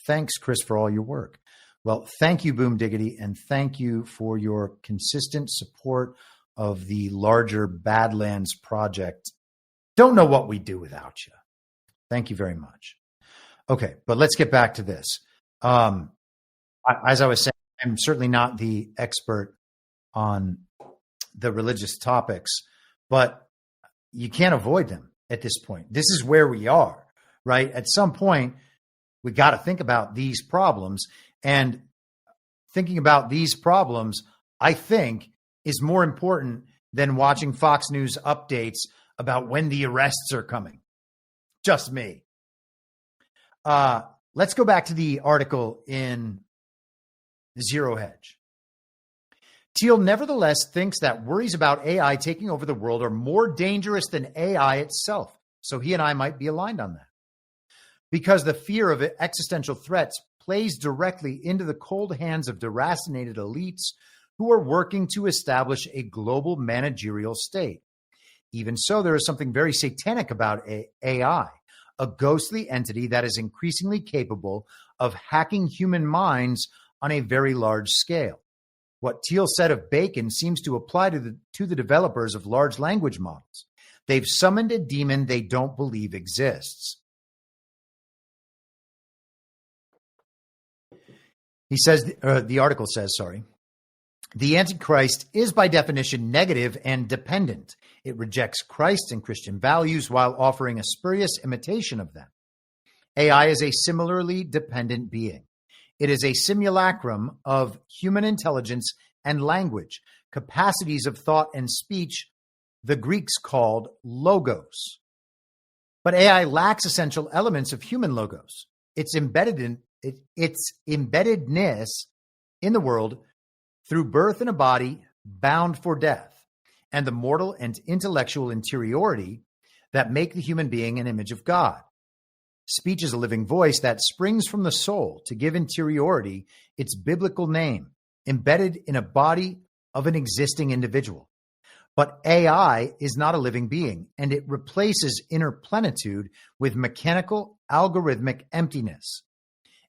Thanks, Chris, for all your work. Well, thank you, Boom Diggity, and thank you for your consistent support of the larger Badlands project. Don't know what we'd do without you. Thank you very much. Okay, but let's get back to this. As I was saying, I'm certainly not the expert on the religious topics, but you can't avoid them at this point. This is where we are, right? At some point, we got to think about these problems. And thinking about these problems, I think, is more important than watching Fox News updates about when the arrests are coming. Just me. Let's go back to the article in Zero Hedge. Thiel nevertheless thinks that worries about AI taking over the world are more dangerous than AI itself. So he and I might be aligned on that. Because the fear of existential threats plays directly into the cold hands of deracinated elites who are working to establish a global managerial state. Even so, there is something very satanic about AI, a ghostly entity that is increasingly capable of hacking human minds on a very large scale. What Thiel said of Bacon seems to apply to the developers of large language models. They've summoned a demon they don't believe exists. He says, the article says, the Antichrist is by definition negative and dependent. It rejects Christ and Christian values while offering a spurious imitation of them. AI is a similarly dependent being. It is a simulacrum of human intelligence and language, capacities of thought and speech the Greeks called logos. But AI lacks essential elements of human logos. Its embeddedness in the world through birth in a body bound for death, and the mortal and intellectual interiority that make the human being an image of God. Speech is a living voice that springs from the soul to give interiority its biblical name, embedded in a body of an existing individual. But AI is not a living being, and it replaces inner plenitude with mechanical, algorithmic emptiness.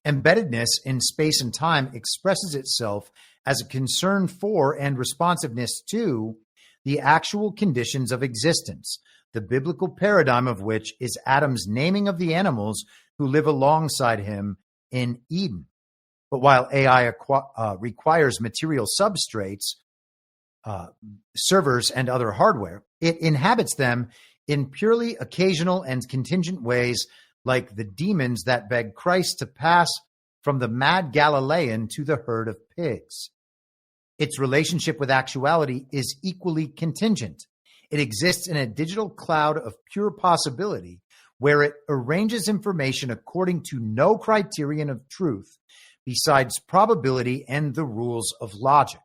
Embeddedness in space and time expresses itself as a concern for and responsiveness to the actual conditions of existence, the biblical paradigm of which is Adam's naming of the animals who live alongside him in Eden. But while AI requires material substrates, servers, and other hardware, it inhabits them in purely occasional and contingent ways, like the demons that beg Christ to pass from the mad Galilean to the herd of pigs. Its relationship with actuality is equally contingent. It exists in a digital cloud of pure possibility where it arranges information according to no criterion of truth besides probability and the rules of logic.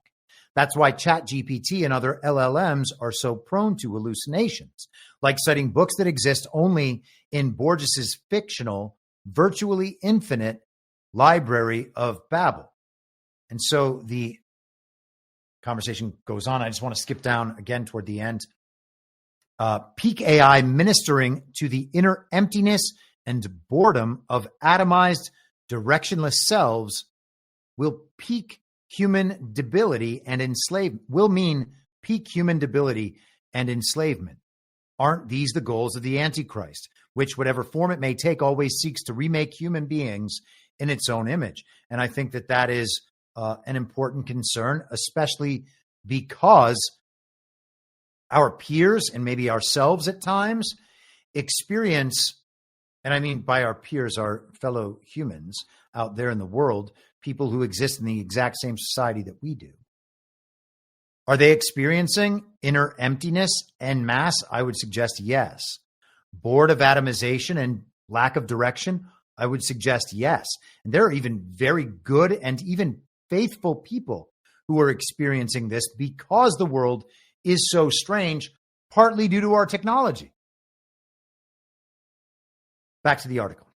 That's why ChatGPT and other LLMs are so prone to hallucinations, like citing books that exist only in Borges's fictional, virtually infinite library of Babel. And so the conversation goes on. I just want to skip down again toward the end. Peak AI ministering to the inner emptiness and boredom of atomized, directionless selves will peak human debility and enslavement, will mean peak human debility and enslavement. Aren't these the goals of the Antichrist, which, whatever form it may take, always seeks to remake human beings in its own image? And I think that that is an important concern, especially because our peers and maybe ourselves at times experience, and I mean by our peers, our fellow humans out there in the world, people who exist in the exact same society that we do. Are they experiencing inner emptiness en masse? I would suggest yes. Bored of atomization and lack of direction? I would suggest yes. And there are even very good and even faithful people who are experiencing this because the world is so strange, partly due to our technology. Back to the article.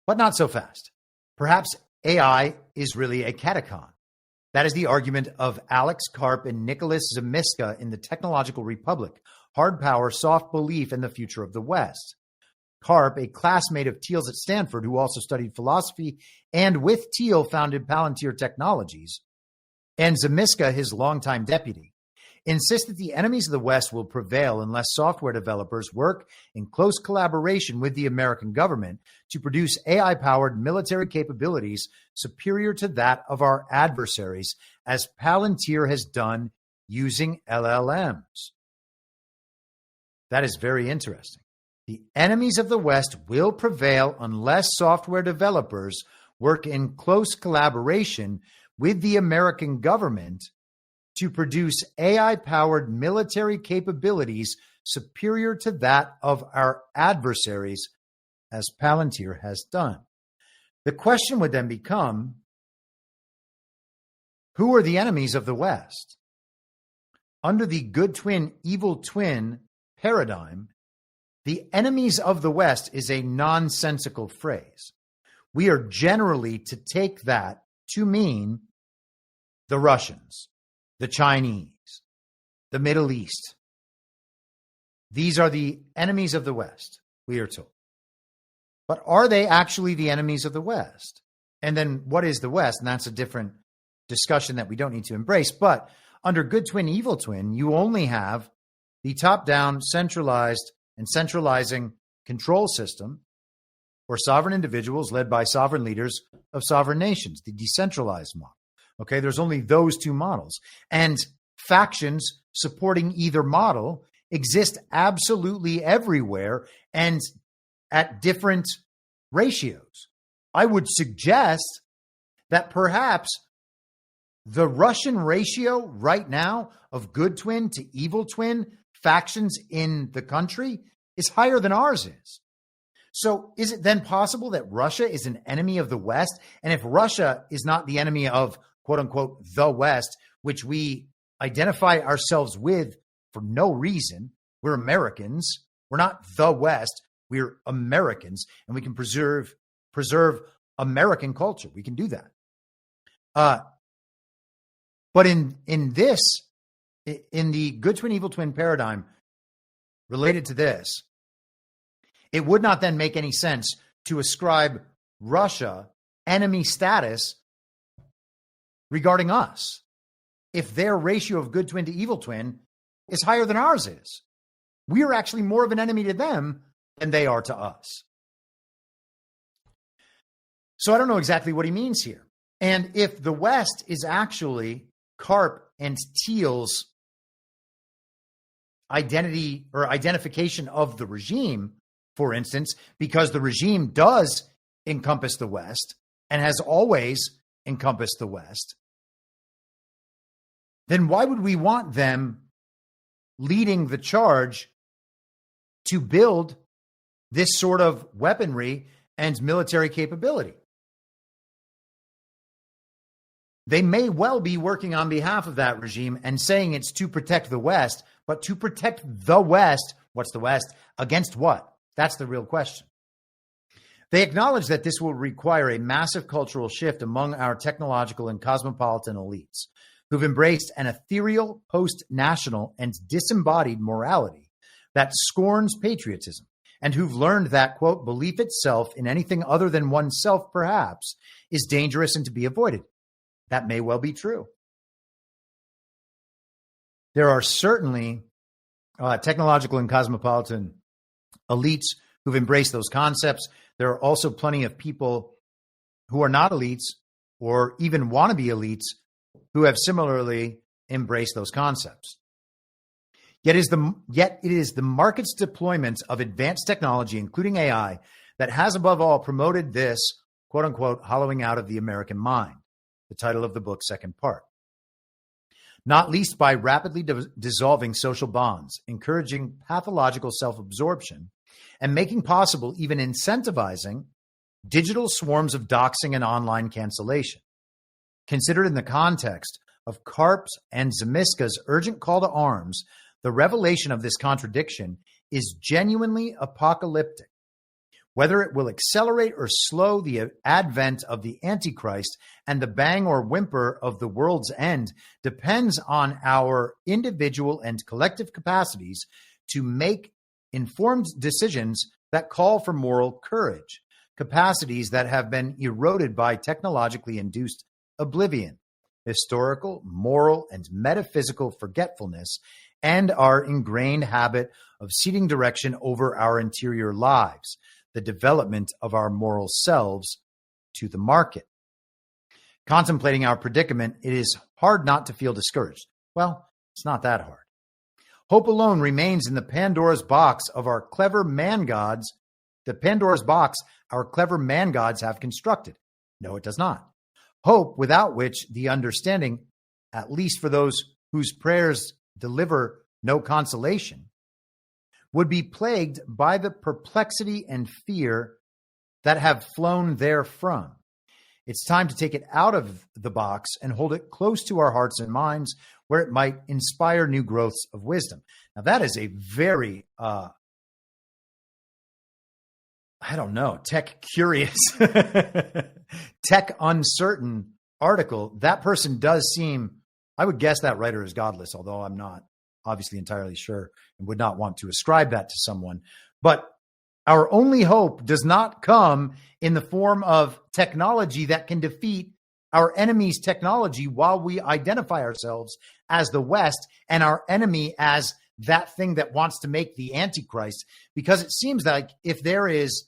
But not so fast. Perhaps AI is really a catacon. That is the argument of Alex Karp and Nicholas Zimiska in The Technological Republic, Hard Power, Soft Belief, and the Future of the West. Karp, a classmate of Thiel's at Stanford who also studied philosophy and with Thiel founded Palantir Technologies, and Zimiska, his longtime deputy, insist that the enemies of the West will prevail unless software developers work in close collaboration with the American government to produce AI-powered military capabilities superior to that of our adversaries, as Palantir has done using LLMs. That is very interesting. The enemies of the West will prevail unless software developers work in close collaboration with the American government to produce AI-powered military capabilities superior to that of our adversaries, as Palantir has done. The question would then become, Who are the enemies of the West? Under the good twin, evil twin paradigm, the enemies of the West is a nonsensical phrase. We are generally to take that to mean the Russians, the Chinese, the Middle East. These are the enemies of the West, we are told. But are they actually the enemies of the West? And then what is the West? And that's a different discussion that we don't need to embrace. But under good twin, evil twin, you only have the top-down, centralized, and centralizing control system or sovereign individuals led by sovereign leaders of sovereign nations, the decentralized model. Okay, there's only those two models. And factions supporting either model exist absolutely everywhere and at different ratios. I would suggest that perhaps the Russian ratio right now of good twin to evil twin factions in the country is higher than ours is. So is it then possible that Russia is an enemy of the West? And if Russia is not the enemy of, quote unquote, the West, which we identify ourselves with for no reason, we're Americans. We're not the West. We're Americans, and we can preserve American culture. We can do that. But in the good twin, evil twin paradigm related to this, it would not then make any sense to ascribe Russia enemy status regarding us if their ratio of good twin to evil twin is higher than ours is. We are actually more of an enemy to them than they are to us. So I don't know exactly what he means here. And if the West is actually Karp and Thiel's identity or identification of the regime, for instance, because the regime does encompass the West and has always encompassed the West, then why would we want them leading the charge to build this sort of weaponry and military capability? They may well be working on behalf of that regime and saying it's to protect the West, but to protect the West, what's the West? Against what? That's the real question. They acknowledge that this will require a massive cultural shift among our technological and cosmopolitan elites who've embraced an ethereal, post-national, and disembodied morality that scorns patriotism and who've learned that, quote, belief itself in anything other than oneself, perhaps, is dangerous and to be avoided. That may well be true. There are certainly technological and cosmopolitan elites who've embraced those concepts. There are also plenty of people who are not elites or even wannabe elites who have similarly embraced those concepts. Yet it is the market's deployment of advanced technology, including AI, that has above all promoted this, quote unquote, hollowing out of the American mind, the title of the book's second part. Not least by rapidly dissolving social bonds, encouraging pathological self-absorption, and making possible, even incentivizing, digital swarms of doxing and online cancellation. Considered in the context of Karp's and Zimiska's urgent call to arms, the revelation of this contradiction is genuinely apocalyptic. Whether it will accelerate or slow the advent of the antichrist and the bang or whimper of the world's end depends on our individual and collective capacities to make informed decisions that call for moral courage, capacities that have been eroded by technologically induced oblivion, historical, moral, and metaphysical forgetfulness, and our ingrained habit of ceding direction over our interior lives, the development of our moral selves, to the market. Contemplating our predicament, it is hard not to feel discouraged. Well, it's not that hard. Hope alone remains in the Pandora's box of our clever man gods, the Pandora's box our clever man gods have constructed. No, it does not. Hope, without which the understanding, at least for those whose prayers deliver no consolation, would be plagued by the perplexity and fear that have flown therefrom. It's time to take it out of the box and hold it close to our hearts and minds where it might inspire new growths of wisdom. Now, that is a very, tech curious, tech uncertain article. That person does seem, I would guess that writer is godless, although I'm not obviously entirely sure and would not want to ascribe that to someone. But our only hope does not come in the form of technology that can defeat our enemy's technology while we identify ourselves as the West and our enemy as that thing that wants to make the antichrist. Because it seems like if there is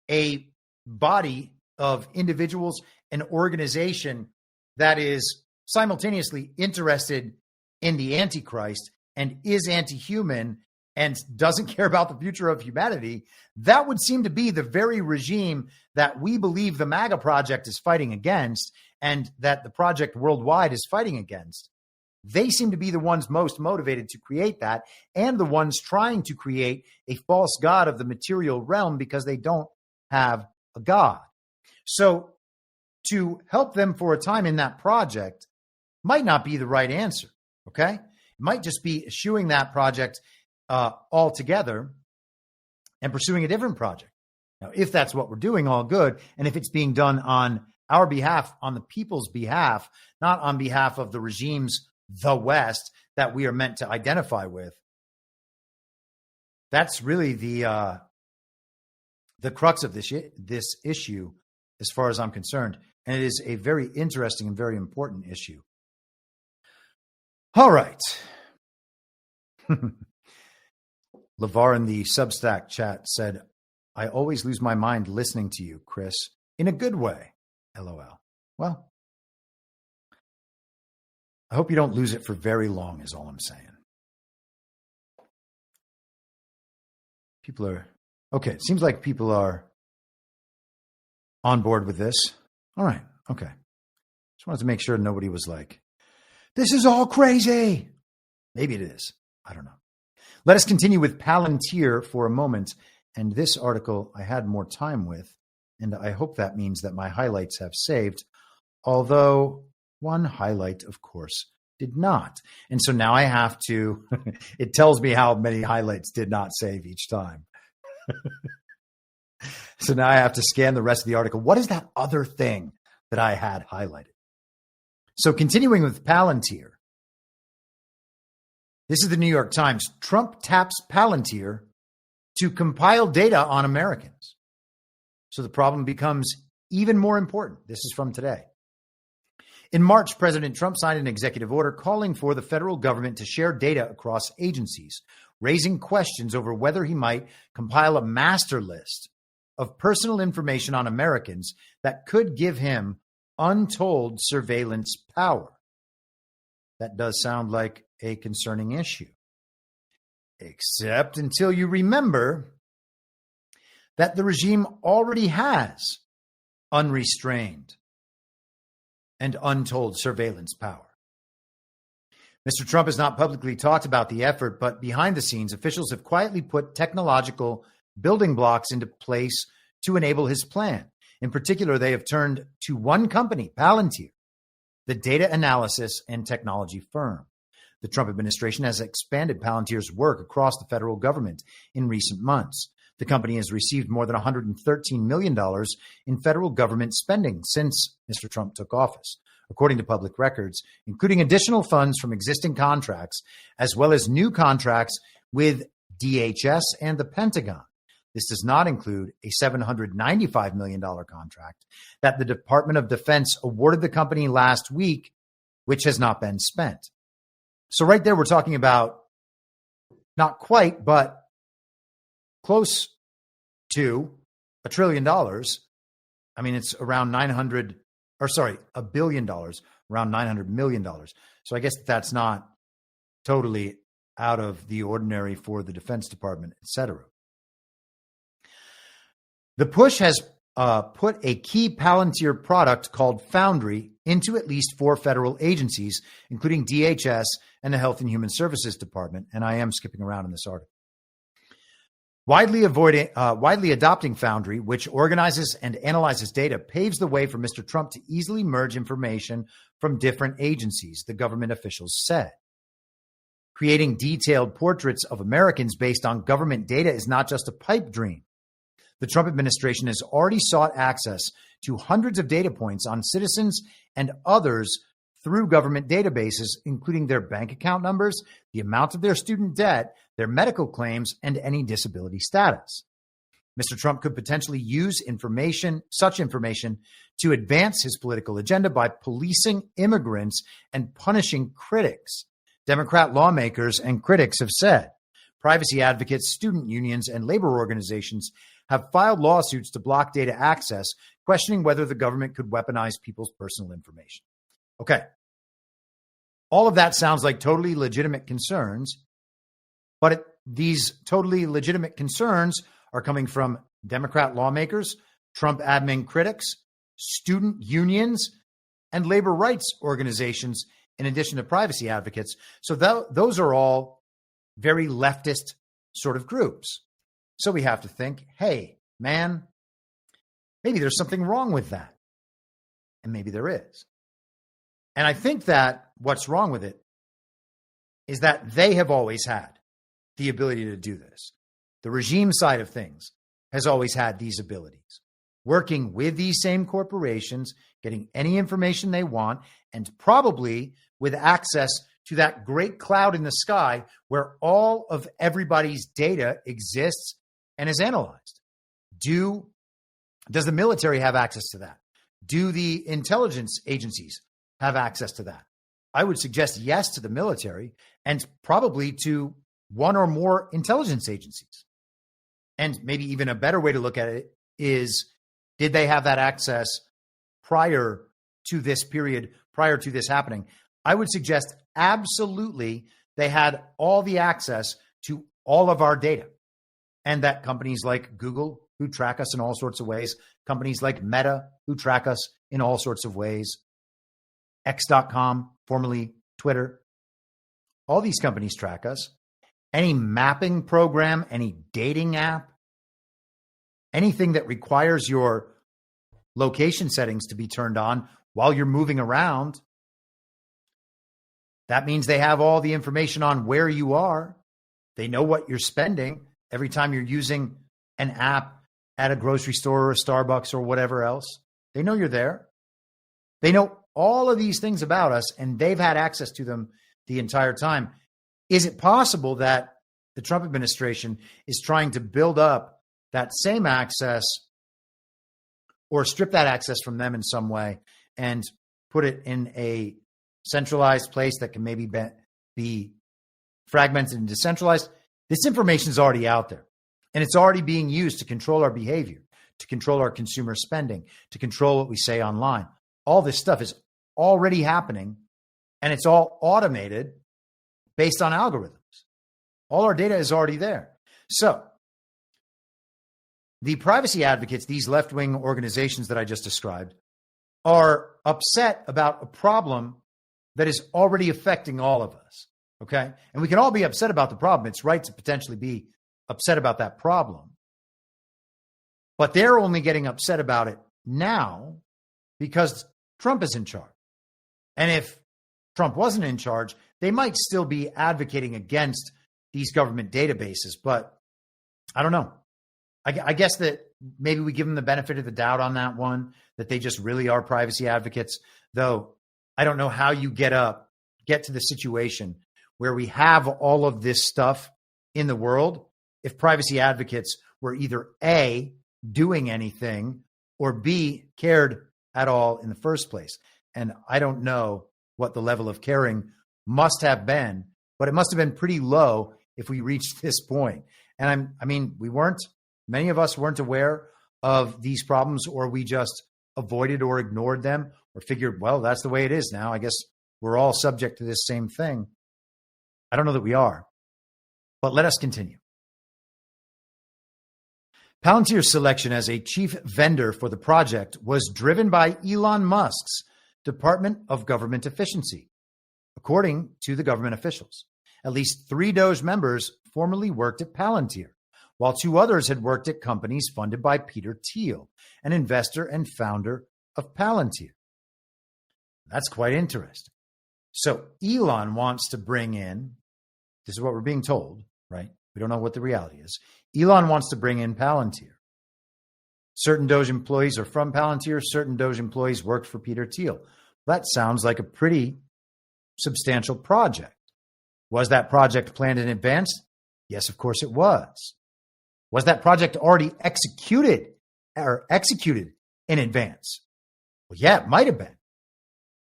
a body of individuals, an organization that is simultaneously interested in the antichrist and is anti-human and doesn't care about the future of humanity, that would seem to be the very regime that we believe the MAGA project is fighting against and that the project worldwide is fighting against. They seem to be the ones most motivated to create that and the ones trying to create a false god of the material realm because they don't have a god. So to help them for a time in that project might not be the right answer, okay? It might just be eschewing that project altogether and pursuing a different project. Now, if that's what we're doing, all good. And if it's being done on our behalf, on the people's behalf, not on behalf of the regimes, the West, that we are meant to identify with, that's really the crux of this issue, as far as I'm concerned. And it is a very interesting and very important issue. All right. LeVar in the Substack chat said, I always lose my mind listening to you, Chris, in a good way. LOL. Well, I hope you don't lose it for very long is all I'm saying. People are, okay, it seems like people are on board with this. All right, okay. Just wanted to make sure nobody was like, this is all crazy. Maybe it is. I don't know. Let us continue with Palantir for a moment. And this article I had more time with, and I hope that means that my highlights have saved, although one highlight, of course, did not. And so now I have to, it tells me how many highlights did not save each time. So now I have to scan the rest of the article. What is that other thing that I had highlighted? So continuing with Palantir. This is the New York Times. Trump taps Palantir to compile data on Americans. So the problem becomes even more important. This is from today. In March, President Trump signed an executive order calling for the federal government to share data across agencies, raising questions over whether he might compile a master list of personal information on Americans that could give him untold surveillance power. That does sound like a concerning issue. Except until you remember that the regime already has unrestrained and untold surveillance power. Mr. Trump has not publicly talked about the effort, but behind the scenes, officials have quietly put technological building blocks into place to enable his plan. In particular, they have turned to one company, Palantir, the data analysis and technology firm. The Trump administration has expanded Palantir's work across the federal government in recent months. The company has received more than $113 million in federal government spending since Mr. Trump took office, according to public records, including additional funds from existing contracts, as well as new contracts with DHS and the Pentagon. This does not include a $795 million contract that the Department of Defense awarded the company last week, which has not been spent. So right there, we're talking about not quite, but close to $1 trillion. I mean, it's around $1 billion, around $900 million. So I guess that's not totally out of the ordinary for the Defense Department, et cetera. The push has put a key Palantir product called Foundry into at least 4 federal agencies, including DHS and the Health and Human Services Department. And I am skipping around in this article. Widely adopting Foundry, which organizes and analyzes data, paves the way for Mr. Trump to easily merge information from different agencies, the government officials said. Creating detailed portraits of Americans based on government data is not just a pipe dream. The Trump administration has already sought access to hundreds of data points on citizens and others through government databases, including their bank account numbers, the amount of their student debt, their medical claims, and any disability status. Mr. Trump could potentially use such information to advance his political agenda by policing immigrants and punishing critics. Democrat lawmakers and critics have said. Privacy advocates, student unions, and labor organizations have filed lawsuits to block data access, questioning whether the government could weaponize people's personal information. Okay. All of that sounds like totally legitimate concerns, but these totally legitimate concerns are coming from Democrat lawmakers, Trump admin critics, student unions, and labor rights organizations, in addition to privacy advocates. So those are all very leftist sort of groups. So we have to think, hey, man, maybe there's something wrong with that. And maybe there is. And I think that what's wrong with it is that they have always had the ability to do this. The regime side of things has always had these abilities, working with these same corporations, getting any information they want, and probably with access to that great cloud in the sky where all of everybody's data exists and is analyzed. Does the military have access to that? Do the intelligence agencies have access to that? I would suggest yes to the military and probably to one or more intelligence agencies. And maybe even a better way to look at it is, did they have that access prior to this period, prior to this happening? I would suggest absolutely they had all the access to all of our data. And that companies like Google, who track us in all sorts of ways, companies like Meta, who track us in all sorts of ways, X.com, formerly Twitter, all these companies track us. Any mapping program, any dating app, anything that requires your location settings to be turned on while you're moving around, that means they have all the information on where you are. They know what you're spending every time you're using an app at a grocery store or a Starbucks or whatever else. They know you're there. They know all of these things about us, and they've had access to them the entire time. Is it possible that the Trump administration is trying to build up that same access or strip that access from them in some way and put it in a centralized place that can maybe be fragmented and decentralized? This information is already out there, and it's already being used to control our behavior, to control our consumer spending, to control what we say online. All this stuff is already happening, and it's all automated based on algorithms. All our data is already there. So the privacy advocates, these left-wing organizations that I just described, are upset about a problem that is already affecting all of us. Okay. And we can all be upset about the problem. It's right to potentially be upset about that problem. But they're only getting upset about it now because Trump is in charge. And if Trump wasn't in charge, they might still be advocating against these government databases. But I don't know. I guess that maybe we give them the benefit of the doubt on that one, that they just really are privacy advocates. Though I don't know how you get to the situation where we have all of this stuff in the world if privacy advocates were either A, doing anything, or B, cared at all in the first place. And I don't know what the level of caring must have been, but it must have been pretty low if we reached this point. And many of us weren't aware of these problems, or we just avoided or ignored them or figured, well, that's the way it is now. I guess we're all subject to this same thing. I don't know that we are, but let us continue. Palantir's selection as a chief vendor for the project was driven by Elon Musk's Department of Government Efficiency, according to the government officials. At least 3 DOGE members formerly worked at Palantir. while 2 others had worked at companies funded by Peter Thiel, an investor and founder of Palantir. That's quite interesting. So Elon wants to bring in, this is what we're being told, right? We don't know what the reality is. Elon wants to bring in Palantir. Certain Doge employees are from Palantir. Certain Doge employees worked for Peter Thiel. That sounds like a pretty substantial project. Was that project planned in advance? Yes, of course it was. Was that project already executed in advance? Well, yeah, it might have been.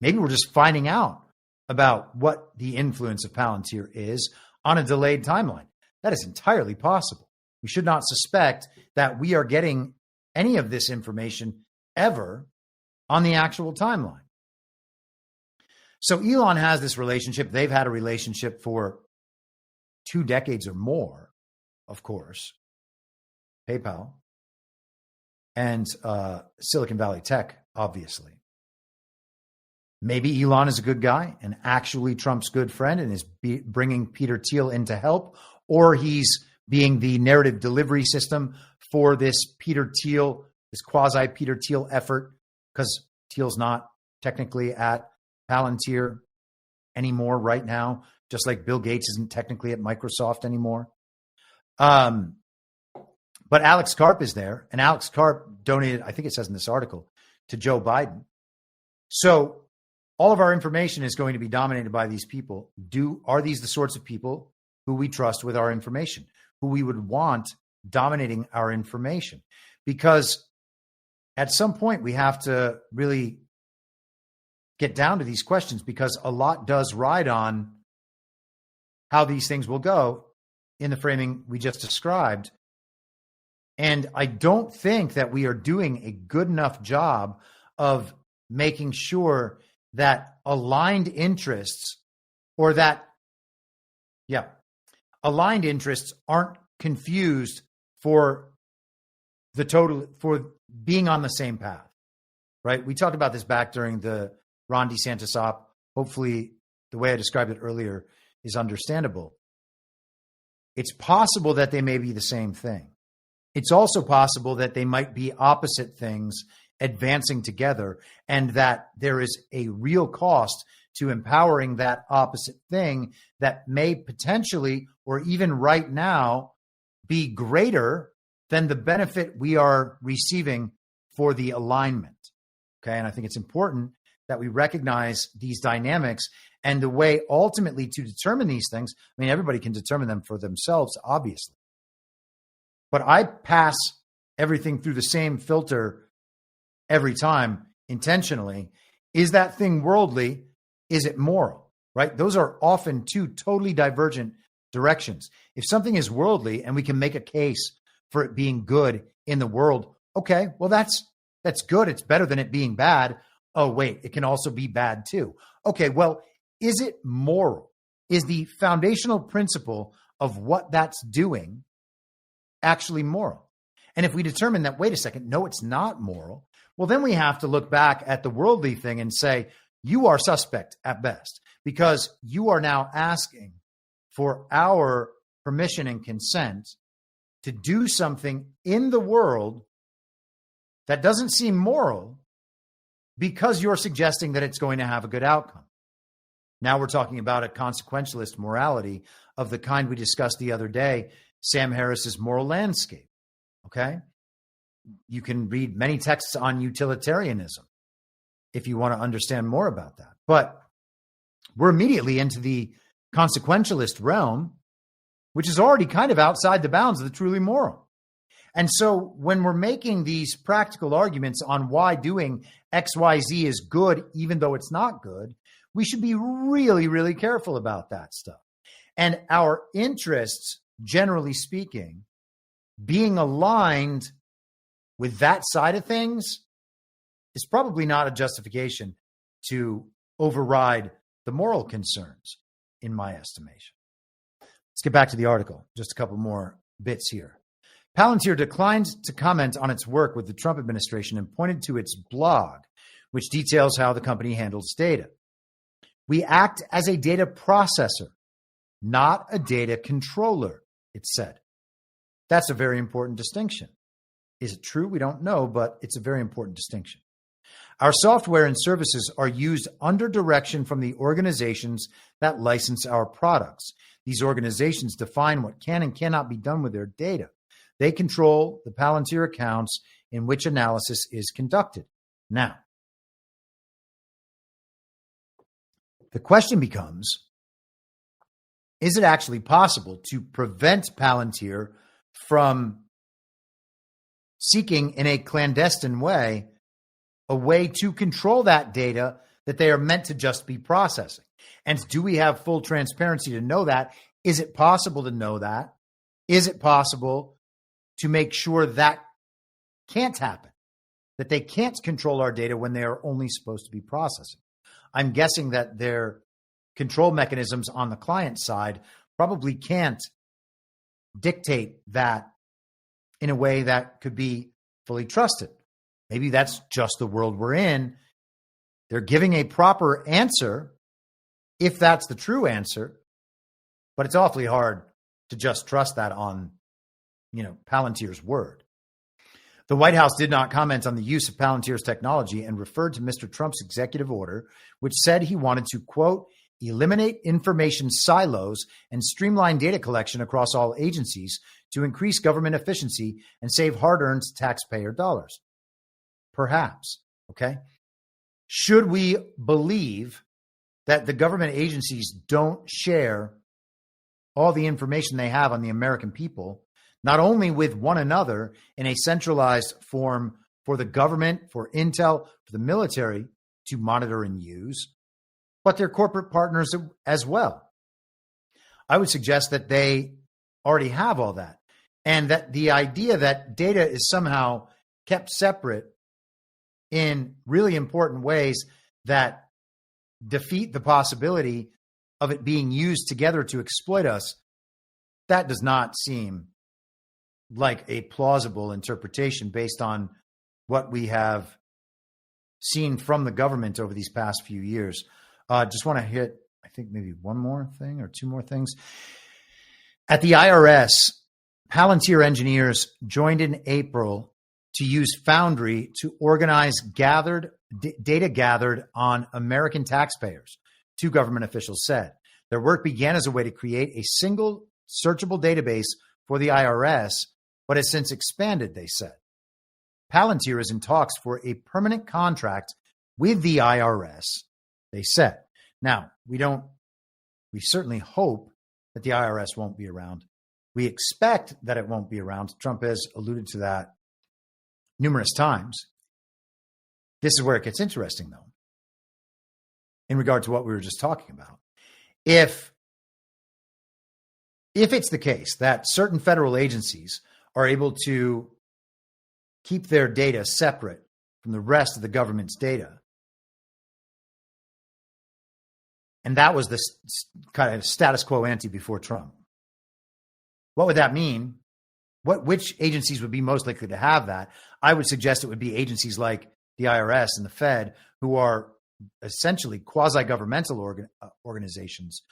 Maybe we're just finding out about what the influence of Palantir is on a delayed timeline. That is entirely possible. We should not suspect that we are getting any of this information ever on the actual timeline. So Elon has this relationship. They've had a relationship for 2 decades or more, of course. PayPal and Silicon Valley Tech, obviously. Maybe Elon is a good guy and actually Trump's good friend and is bringing Peter Thiel in to help, or he's being the narrative delivery system for this Peter Thiel, this quasi Peter Thiel effort, because Thiel's not technically at Palantir anymore right now, just like Bill Gates isn't technically at Microsoft anymore. But Alex Karp is there, and Alex Karp donated, I think it says in this article, to Joe Biden. So all of our information is going to be dominated by these people. Are these the sorts of people who we trust with our information, who we would want dominating our information? Because at some point we have to really get down to these questions, because a lot does ride on how these things will go in the framing we just described. And I don't think that we are doing a good enough job of making sure that aligned interests aligned interests aren't confused for being on the same path, right? We talked about this back during the Ron DeSantis op. Hopefully the way I described it earlier is understandable. It's possible that they may be the same thing. It's also possible that they might be opposite things advancing together, and that there is a real cost to empowering that opposite thing that may potentially, or even right now, be greater than the benefit we are receiving for the alignment. Okay. And I think it's important that we recognize these dynamics and the way ultimately to determine these things. I mean, everybody can determine them for themselves, obviously. But I pass everything through the same filter every time intentionally. Is that thing worldly? Is it moral? Right? Those are often 2 totally divergent directions. If something is worldly and we can make a case for it being good in the world, okay, well, that's good. It's better than it being bad. Oh, wait, it can also be bad too. Okay, well, is it moral? Is the foundational principle of what that's doing actually moral? And if we determine that, wait a second, no, it's not moral, well, then we have to look back at the worldly thing and say, you are suspect at best, because you are now asking for our permission and consent to do something in the world that doesn't seem moral, because you're suggesting that it's going to have a good outcome. Now we're talking about a consequentialist morality of the kind we discussed the other day, Sam Harris's Moral Landscape. Okay? You can read many texts on utilitarianism if you want to understand more about that. But we're immediately into the consequentialist realm, which is already kind of outside the bounds of the truly moral. And so when we're making these practical arguments on why doing X, Y, Z is good, even though it's not good, we should be really, really careful about that stuff. And our interests, generally speaking, being aligned with that side of things is probably not a justification to override the moral concerns, in my estimation. Let's get back to the article. Just a couple more bits here. Palantir declined to comment on its work with the Trump administration and pointed to its blog, which details how the company handles data. We act as a data processor, not a data controller, it said. That's a very important distinction. Is it true? We don't know, but it's a very important distinction. Our software and services are used under direction from the organizations that license our products. These organizations define what can and cannot be done with their data. They control the Palantir accounts in which analysis is conducted. Now, the question becomes, is it actually possible to prevent Palantir from seeking in a clandestine way a way to control that data that they are meant to just be processing? And do we have full transparency to know that? Is it possible to know that? Is it possible to make sure that can't happen, that they can't control our data when they are only supposed to be processing? I'm guessing that their control mechanisms on the client side probably can't dictate that in a way that could be fully trusted. Maybe that's just the world we're in. They're giving a proper answer, if that's the true answer, but it's awfully hard to just trust that on, Palantir's word. The White House did not comment on the use of Palantir's technology and referred to Mr. Trump's executive order, which said he wanted to, quote, eliminate information silos and streamline data collection across all agencies to increase government efficiency and save hard-earned taxpayer dollars. Perhaps, okay? Should we believe that the government agencies don't share all the information they have on the American people, not only with one another in a centralized form for the government, for intel, for the military to monitor and use, but their corporate partners as well? I would suggest that they already have all that, and that the idea that data is somehow kept separate in really important ways that defeat the possibility of it being used together to exploit us, that does not seem like a plausible interpretation based on what we have seen from the government over these past few years. Just want to hit, I think, maybe one more thing or two more things. At the IRS, Palantir engineers joined in April to use Foundry to organize data gathered on American taxpayers, two government officials said. Their work began as a way to create a single searchable database for the IRS, but has since expanded, they said. Palantir is in talks for a permanent contract with the IRS, they said. Now, we certainly hope that the IRS won't be around. We expect that it won't be around. Trump has alluded to that numerous times. This is where it gets interesting, though, in regard to what we were just talking about. If it's the case that certain federal agencies are able to keep their data separate from the rest of the government's data, and that was the kind of status quo ante before Trump, what would that mean? Which agencies would be most likely to have that? I would suggest it would be agencies like the IRS and the Fed, who are essentially quasi-governmental organizations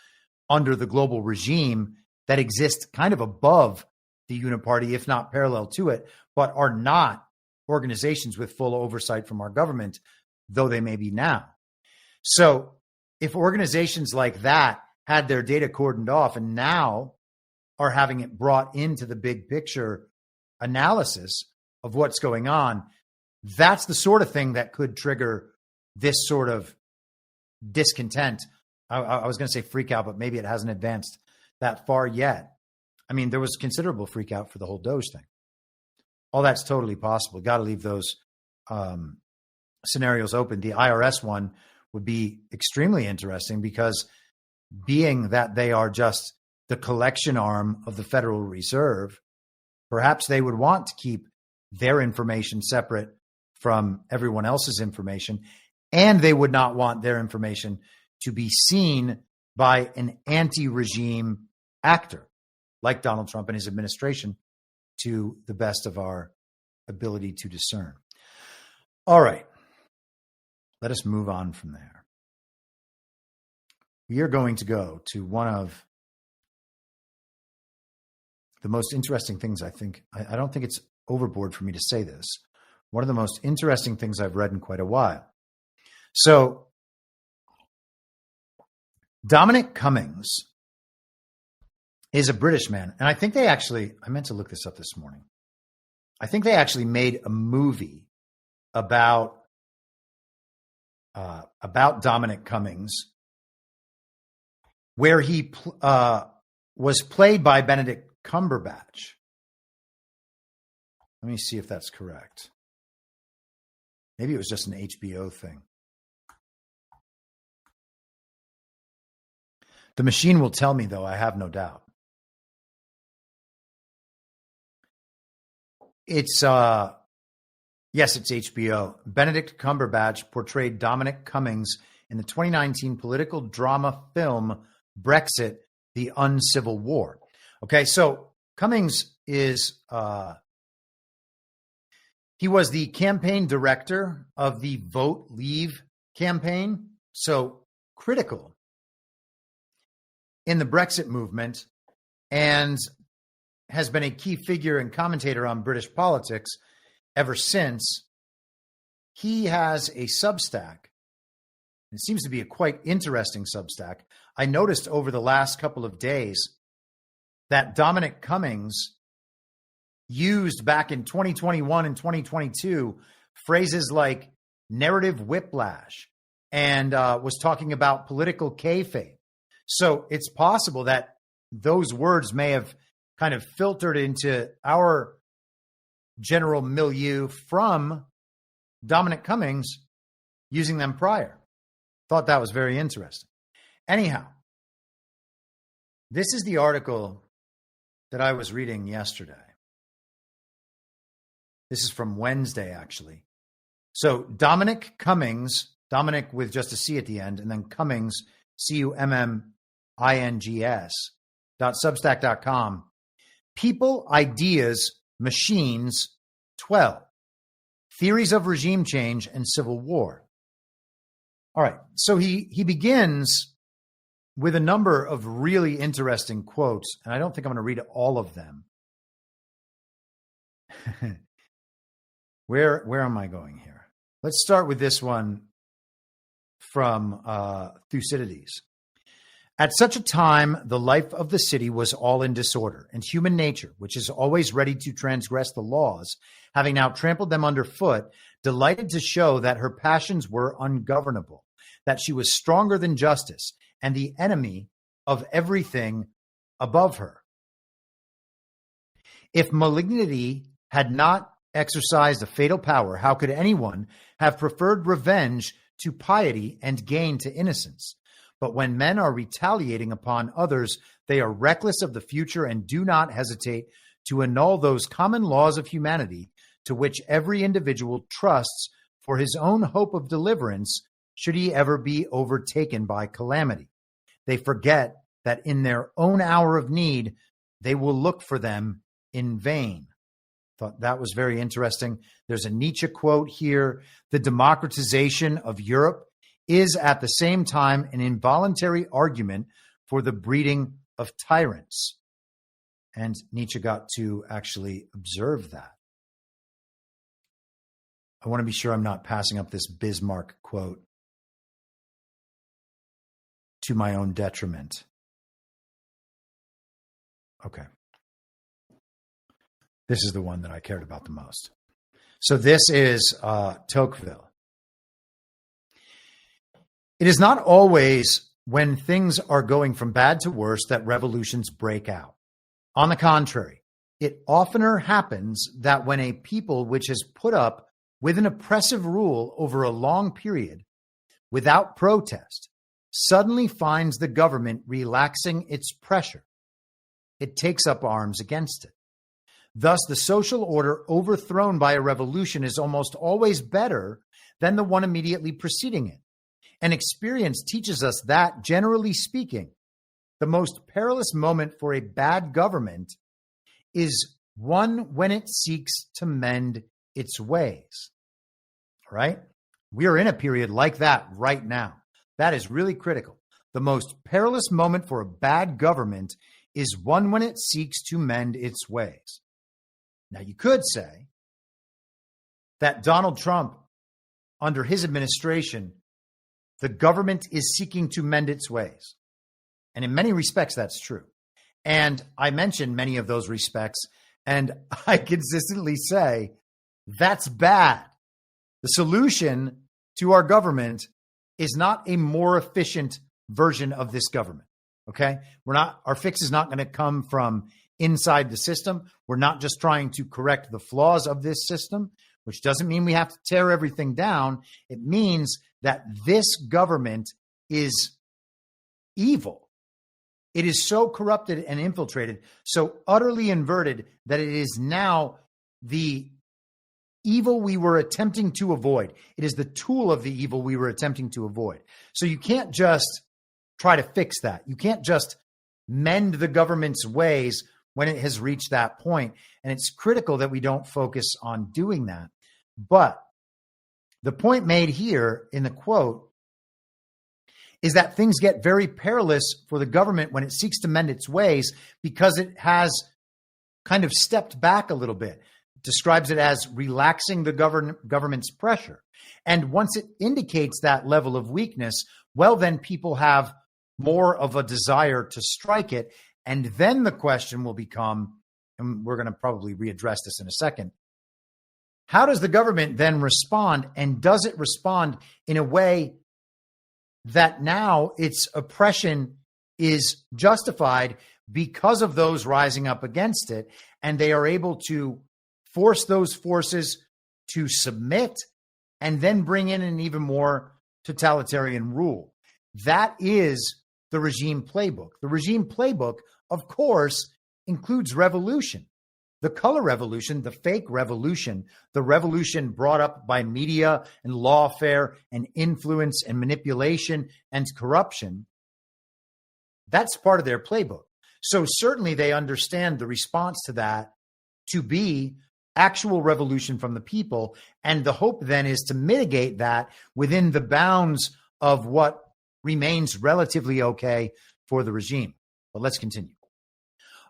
under the global regime that exist kind of above the uniparty, if not parallel to it, but are not organizations with full oversight from our government, though they may be now. So if organizations like that had their data cordoned off and now are having it brought into the big picture analysis of what's going on, that's the sort of thing that could trigger this sort of discontent. I was going to say freak out, but maybe it hasn't advanced that far yet. I mean, there was considerable freak out for the whole Doge thing. All that's totally possible. Got to leave those scenarios open. The IRS one would be extremely interesting because being that they are just the collection arm of the Federal Reserve, perhaps they would want to keep their information separate from everyone else's information, and they would not want their information to be seen by an anti-regime actor like Donald Trump and his administration, to the best of our ability to discern. All right, let us move on from there. We are going to go to one of the most interesting things, I think, I don't think it's overboard for me to say this, one of the most interesting things I've read in quite a while. So Dominic Cummings is a British man. And I think they actually, I meant to look this up this morning. I think they actually made a movie about Dominic Cummings where he was played by Benedict Cumberbatch. Let me see if that's correct. Maybe it was just an HBO thing. The machine will tell me, though, I have no doubt. It's, yes, it's HBO. Benedict Cumberbatch portrayed Dominic Cummings in the 2019 political drama film Brexit, the Uncivil War. Okay, so Cummings is, he was the campaign director of the Vote Leave campaign, so critical in the Brexit movement, and has been a key figure and commentator on British politics ever since. He has a Substack. It seems to be a quite interesting Substack. I noticed over the last couple of days that Dominic Cummings used back in 2021 and 2022 phrases like narrative whiplash and was talking about political kayfabe. So it's possible that those words may have kind of filtered into our general milieu from Dominic Cummings using them prior. Thought that was very interesting. Anyhow, this is the article that I was reading yesterday. This is from Wednesday, actually. So Dominic Cummings, Dominic with just a C at the end, and then Cummings, CUMMINGS.substack.com. People, Ideas, Machines, 12. Theories of Regime Change and Civil War. All right, so he begins with a number of really interesting quotes, and I don't think I'm going to read all of them. Where am I going here? Let's start with this one from Thucydides. At such a time, the life of the city was all in disorder, and human nature, which is always ready to transgress the laws, having now trampled them underfoot, delighted to show that her passions were ungovernable, that she was stronger than justice, and the enemy of everything above her. If malignity had not exercised a fatal power, how could anyone have preferred revenge to piety and gain to innocence? But when men are retaliating upon others, they are reckless of the future and do not hesitate to annul those common laws of humanity to which every individual trusts for his own hope of deliverance should he ever be overtaken by calamity. They forget that in their own hour of need, they will look for them in vain. Thought that was very interesting. There's a Nietzsche quote here. The democratization of Europe is at the same time an involuntary argument for the breeding of tyrants. And Nietzsche got to actually observe that. I want to be sure I'm not passing up this Bismarck quote to my own detriment. Okay. This is the one that I cared about the most. So this is Tocqueville. It is not always when things are going from bad to worse that revolutions break out. On the contrary, it oftener happens that when a people which has put up with an oppressive rule over a long period without protest suddenly finds the government relaxing its pressure, it takes up arms against it. Thus, the social order overthrown by a revolution is almost always better than the one immediately preceding it. And experience teaches us that, generally speaking, the most perilous moment for a bad government is one when it seeks to mend its ways. All right? We are in a period like that right now. That is really critical. The most perilous moment for a bad government is one when it seeks to mend its ways. Now, you could say that Donald Trump, under his administration, the government is seeking to mend its ways. And in many respects, that's true. And I mentioned many of those respects, and I consistently say that's bad. The solution to our government is not a more efficient version of this government. Okay? Our fix is not going to come from inside the system. We're not just trying to correct the flaws of this system, which doesn't mean we have to tear everything down. It means that this government is evil. It is so corrupted and infiltrated, so utterly inverted that it is now the evil we were attempting to avoid. It is the tool of the evil we were attempting to avoid. So you can't just try to fix that. You can't just mend the government's ways when it has reached that point. And it's critical that we don't focus on doing that. But the point made here in the quote is that things get very perilous for the government when it seeks to mend its ways because it has kind of stepped back a little bit. It describes it as relaxing the government's pressure. And once it indicates that level of weakness, well, then people have more of a desire to strike it. And then the question will become, and we're going to probably readdress this in a second, how does the government then respond? And does it respond in a way that now its oppression is justified because of those rising up against it, and they are able to force those forces to submit and then bring in an even more totalitarian rule? That is the regime playbook. The regime playbook, of course, includes revolution. The color revolution, the fake revolution, the revolution brought up by media and lawfare and influence and manipulation and corruption, that's part of their playbook. So certainly they understand the response to that to be actual revolution from the people. And the hope then is to mitigate that within the bounds of what remains relatively okay for the regime. But let's continue.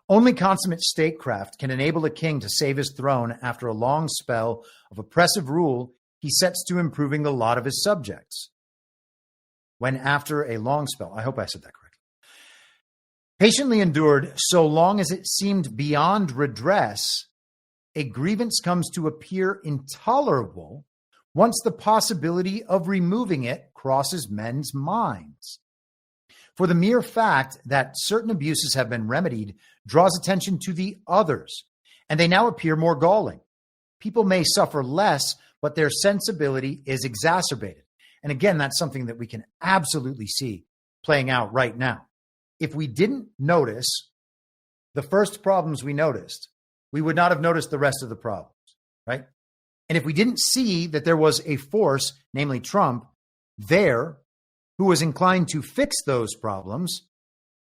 Only consummate statecraft can enable a king to save his throne after a long spell of oppressive rule he sets to improving the lot of his subjects. When after a long spell, I hope I said that correctly, patiently endured so long as it seemed beyond redress, a grievance comes to appear intolerable once the possibility of removing it crosses men's minds. For the mere fact that certain abuses have been remedied draws attention to the others, and they now appear more galling. People may suffer less, but their sensibility is exacerbated. And again, that's something that we can absolutely see playing out right now. If we didn't notice the first problems we noticed, we would not have noticed the rest of the problems, right? And if we didn't see that there was a force, namely Trump, there who was inclined to fix those problems,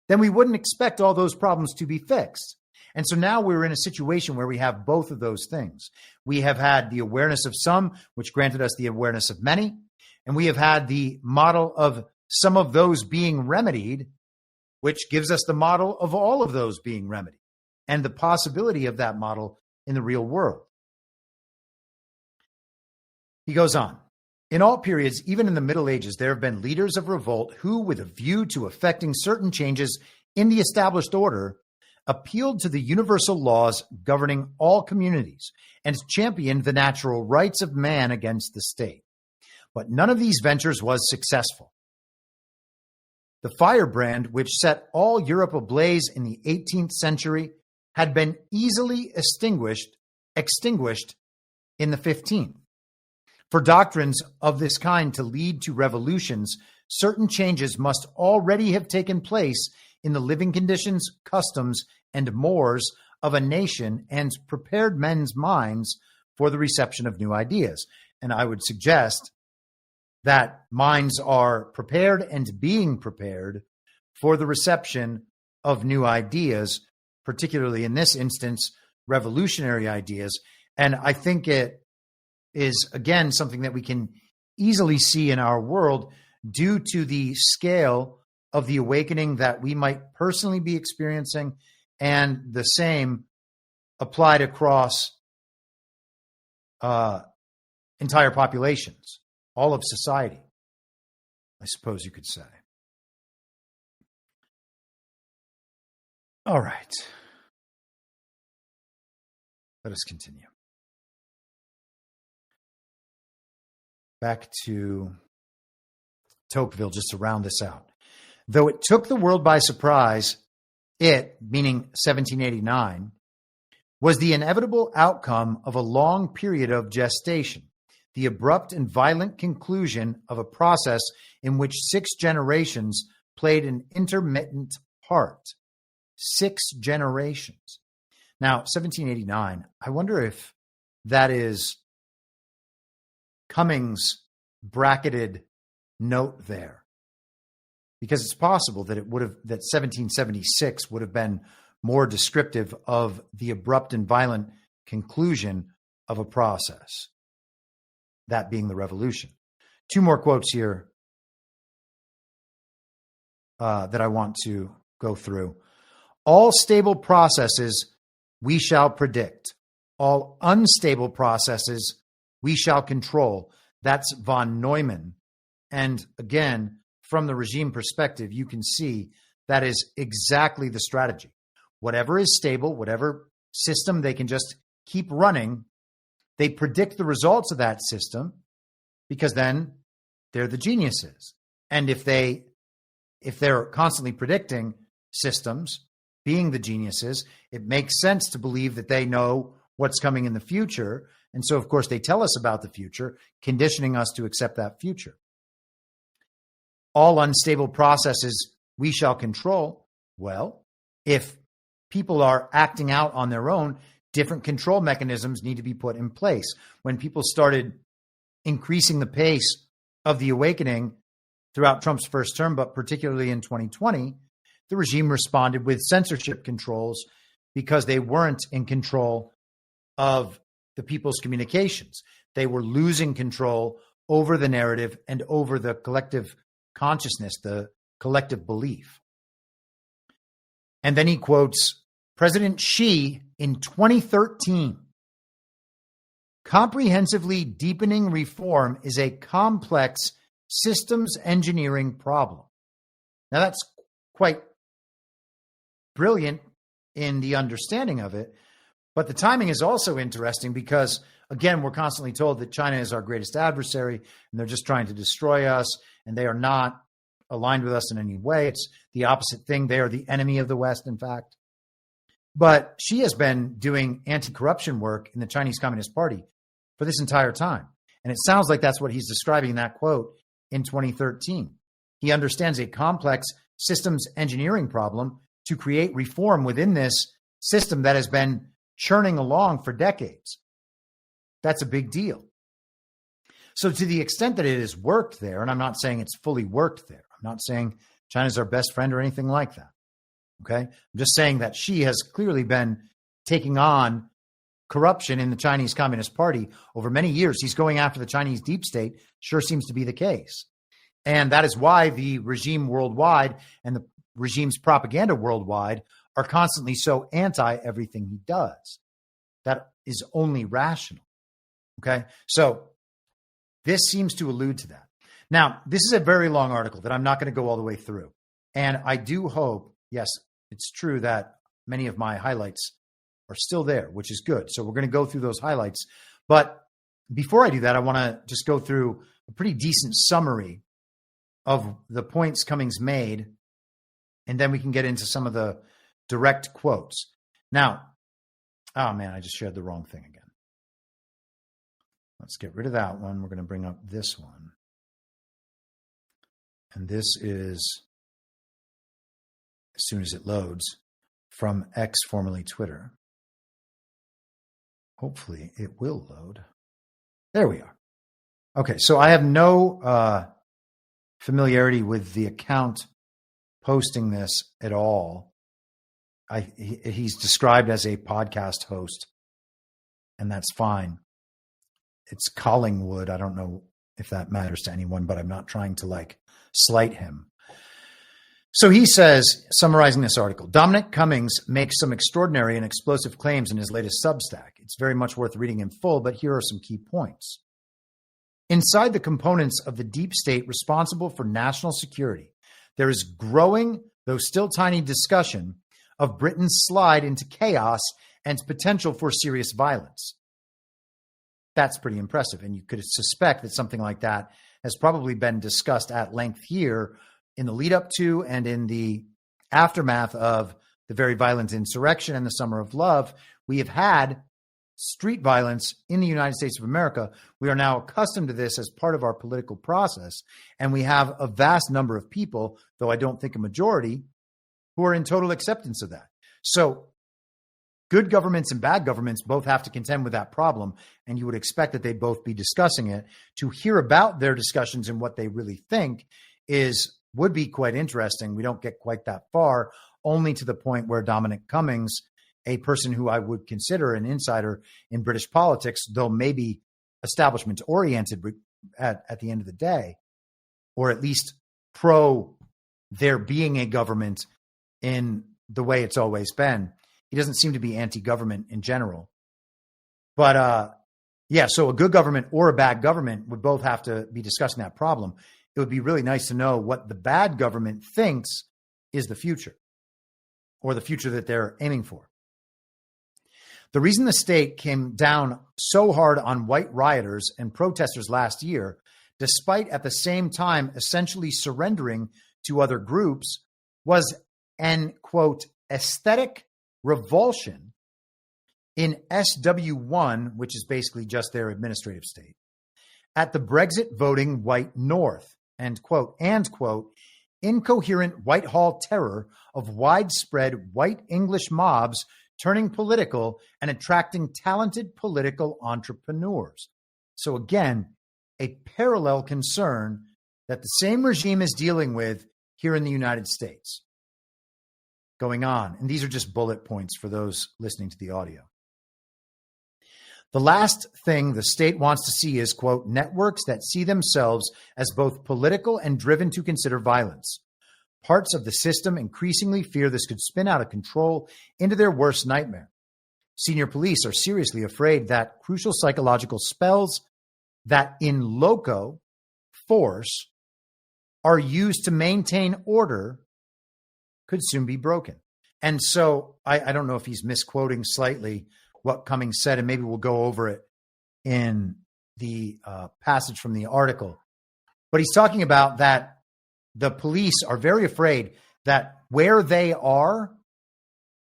then we wouldn't expect all those problems to be fixed. And so now we're in a situation where we have both of those things. We have had the awareness of some, which granted us the awareness of many, and we have had the model of some of those being remedied, which gives us the model of all of those being remedied and the possibility of that model in the real world. He goes on. In all periods, even in the Middle Ages, there have been leaders of revolt who, with a view to effecting certain changes in the established order, appealed to the universal laws governing all communities and championed the natural rights of man against the state. But none of these ventures was successful. The firebrand, which set all Europe ablaze in the 18th century, had been easily extinguished in the 15th. For doctrines of this kind to lead to revolutions, certain changes must already have taken place in the living conditions, customs, and mores of a nation and prepared men's minds for the reception of new ideas. And I would suggest that minds are prepared and being prepared for the reception of new ideas, particularly in this instance, revolutionary ideas. And I think it is, again, something that we can easily see in our world due to the scale of the awakening that we might personally be experiencing, and the same applied across entire populations, all of society, I suppose you could say. All right. Let us continue. Back to Tocqueville, just to round this out. Though it took the world by surprise, it, meaning 1789, was the inevitable outcome of a long period of gestation, the abrupt and violent conclusion of a process in which 6 generations played an intermittent part. 6 generations. Now, 1789, I wonder if that is Cummings' bracketed note there, because it's possible that that 1776 would have been more descriptive of the abrupt and violent conclusion of a process, that being the revolution. 2 more quotes here that I want to go through. All stable processes we shall predict. All unstable processes we shall control. That's von Neumann. And again, from the regime perspective, you can see that is exactly the strategy. Whatever is stable, whatever system they can just keep running, they predict the results of that system, because then they're the geniuses. And if they're constantly predicting systems, being the geniuses, it makes sense to believe that they know what's coming in the future. And so, of course, they tell us about the future, conditioning us to accept that future. All unstable processes we shall control. Well, if people are acting out on their own, different control mechanisms need to be put in place. When people started increasing the pace of the awakening throughout Trump's first term, but particularly in 2020, the regime responded with censorship controls because they weren't in control of the people's communications. They were losing control over the narrative and over the collective consciousness, the collective belief. And then he quotes President Xi in 2013. Comprehensively deepening reform is a complex systems engineering problem. Now, that's quite brilliant in the understanding of it, but the timing is also interesting because, again, we're constantly told that China is our greatest adversary and they're just trying to destroy us, and they are not aligned with us in any way. It's the opposite thing. They are the enemy of the West, in fact. But Xi has been doing anti-corruption work in the Chinese Communist Party for this entire time. And it sounds like that's what he's describing in that quote in 2013. He understands a complex systems engineering problem to create reform within this system that has been churning along for decades. That's a big deal. So to the extent that it has worked there, and I'm not saying it's fully worked there, I'm not saying China's our best friend or anything like that. Okay. I'm just saying that Xi has clearly been taking on corruption in the Chinese Communist Party over many years. He's going after the Chinese deep state. Sure seems to be the case. And that is why the regime worldwide and the regime's propaganda worldwide are constantly so anti everything he does. That is only rational. Okay. So this seems to allude to that. Now, this is a very long article that I'm not going to go all the way through. And I do hope, yes, it's true that many of my highlights are still there, which is good. So we're going to go through those highlights. But before I do that, I want to just go through a pretty decent summary of the points Cummings made, and then we can get into some of the direct quotes. Now, oh man, I just shared the wrong thing again. Let's get rid of that one. We're going to bring up this one. And this is, as soon as it loads, from X, formerly Twitter. Hopefully it will load. There we are. Okay, so I have no familiarity with the account posting this at all. He's described as a podcast host, and that's fine. It's Collingwood. I don't know if that matters to anyone, but I'm not trying to slight him. So he says, summarizing this article, Dominic Cummings makes some extraordinary and explosive claims in his latest Substack. It's very much worth reading in full, but here are some key points. Inside the components of the deep state responsible for national security, there is growing, though still tiny, discussion of Britain's slide into chaos and potential for serious violence. That's pretty impressive. And you could suspect that something like that has probably been discussed at length here in the lead up to and in the aftermath of the very violent insurrection and the Summer of Love. We have had street violence in the United States of America. We are now accustomed to this as part of our political process. And we have a vast number of people, though I don't think a majority, who are in total acceptance of that. So good governments and bad governments both have to contend with that problem. And you would expect that they'd both be discussing it. To hear about their discussions and what they really think would be quite interesting. We don't get quite that far, only to the point where Dominic Cummings, a person who I would consider an insider in British politics, though maybe establishment oriented at the end of the day, or at least pro there being a government in the way it's always been. He doesn't seem to be anti-government in general. But so a good government or a bad government would both have to be discussing that problem. It would be really nice to know what the bad government thinks is the future, or the future that they're aiming for. The reason the state came down so hard on white rioters and protesters last year, despite at the same time essentially surrendering to other groups, was an, quote, aesthetic revulsion in SW1, which is basically just their administrative state, at the Brexit voting white North, end quote, and, quote, incoherent Whitehall terror of widespread white English mobs turning political and attracting talented political entrepreneurs. So again, a parallel concern that the same regime is dealing with here in the United States going on. And these are just bullet points for those listening to the audio. The last thing the state wants to see is, quote, networks that see themselves as both political and driven to consider violence. Parts of the system increasingly fear this could spin out of control into their worst nightmare. Senior police are seriously afraid that crucial psychological spells that in loco force are used to maintain order could soon be broken. And so I don't know if he's misquoting slightly what Cummings said, and maybe we'll go over it in the passage from the article. But he's talking about that the police are very afraid that where they are,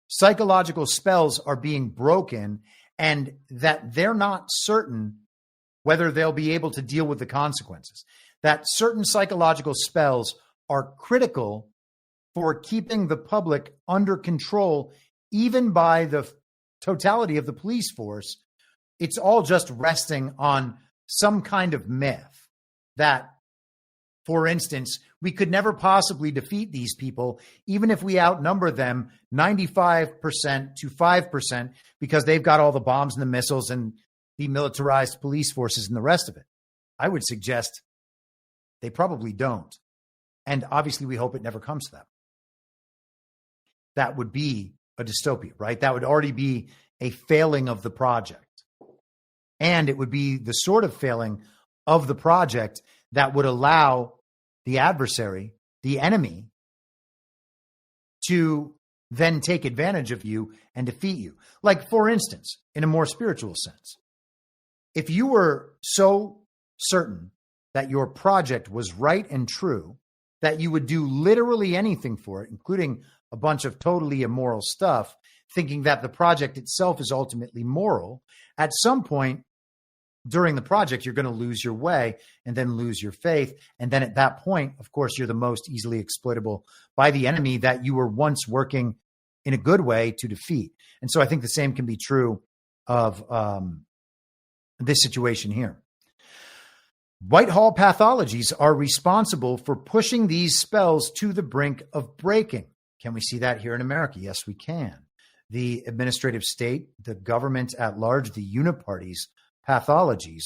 psychological spells are being broken, and that they're not certain whether they'll be able to deal with the consequences. That certain psychological spells are critical for keeping the public under control, even by the totality of the police force. It's all just resting on some kind of myth that, for instance, we could never possibly defeat these people, even if we outnumber them 95% to 5%, because they've got all the bombs and the missiles and the militarized police forces and the rest of it. I would suggest they probably don't. And obviously, we hope it never comes to that. That would be a dystopia, right? That would already be a failing of the project. And it would be the sort of failing of the project that would allow the adversary, the enemy, to then take advantage of you and defeat you. Like, for instance, in a more spiritual sense, if you were so certain that your project was right and true, that you would do literally anything for it, including a bunch of totally immoral stuff, thinking that the project itself is ultimately moral, at some point during the project, you're going to lose your way and then lose your faith. And then at that point, of course, you're the most easily exploitable by the enemy that you were once working in a good way to defeat. And so I think the same can be true of this situation here. Whitehall pathologies are responsible for pushing these spells to the brink of breaking. Can we see that here in America? Yes, we can. The administrative state, the government at large, the uniparties, pathologies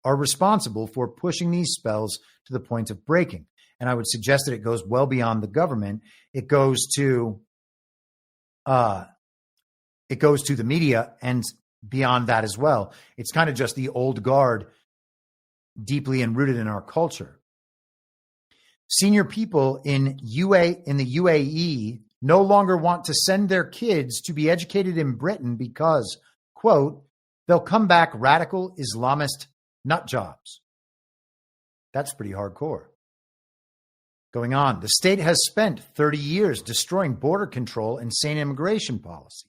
are responsible for pushing these spells to the point of breaking. And I would suggest that it goes well beyond the government. It goes to the media and beyond that as well. It's kind of just the old guard, deeply enrooted in our culture. Senior people in the UAE no longer want to send their kids to be educated in Britain because, quote, they'll come back radical Islamist nut jobs. That's pretty hardcore. Going on, the state has spent 30 years destroying border control and sane immigration policy.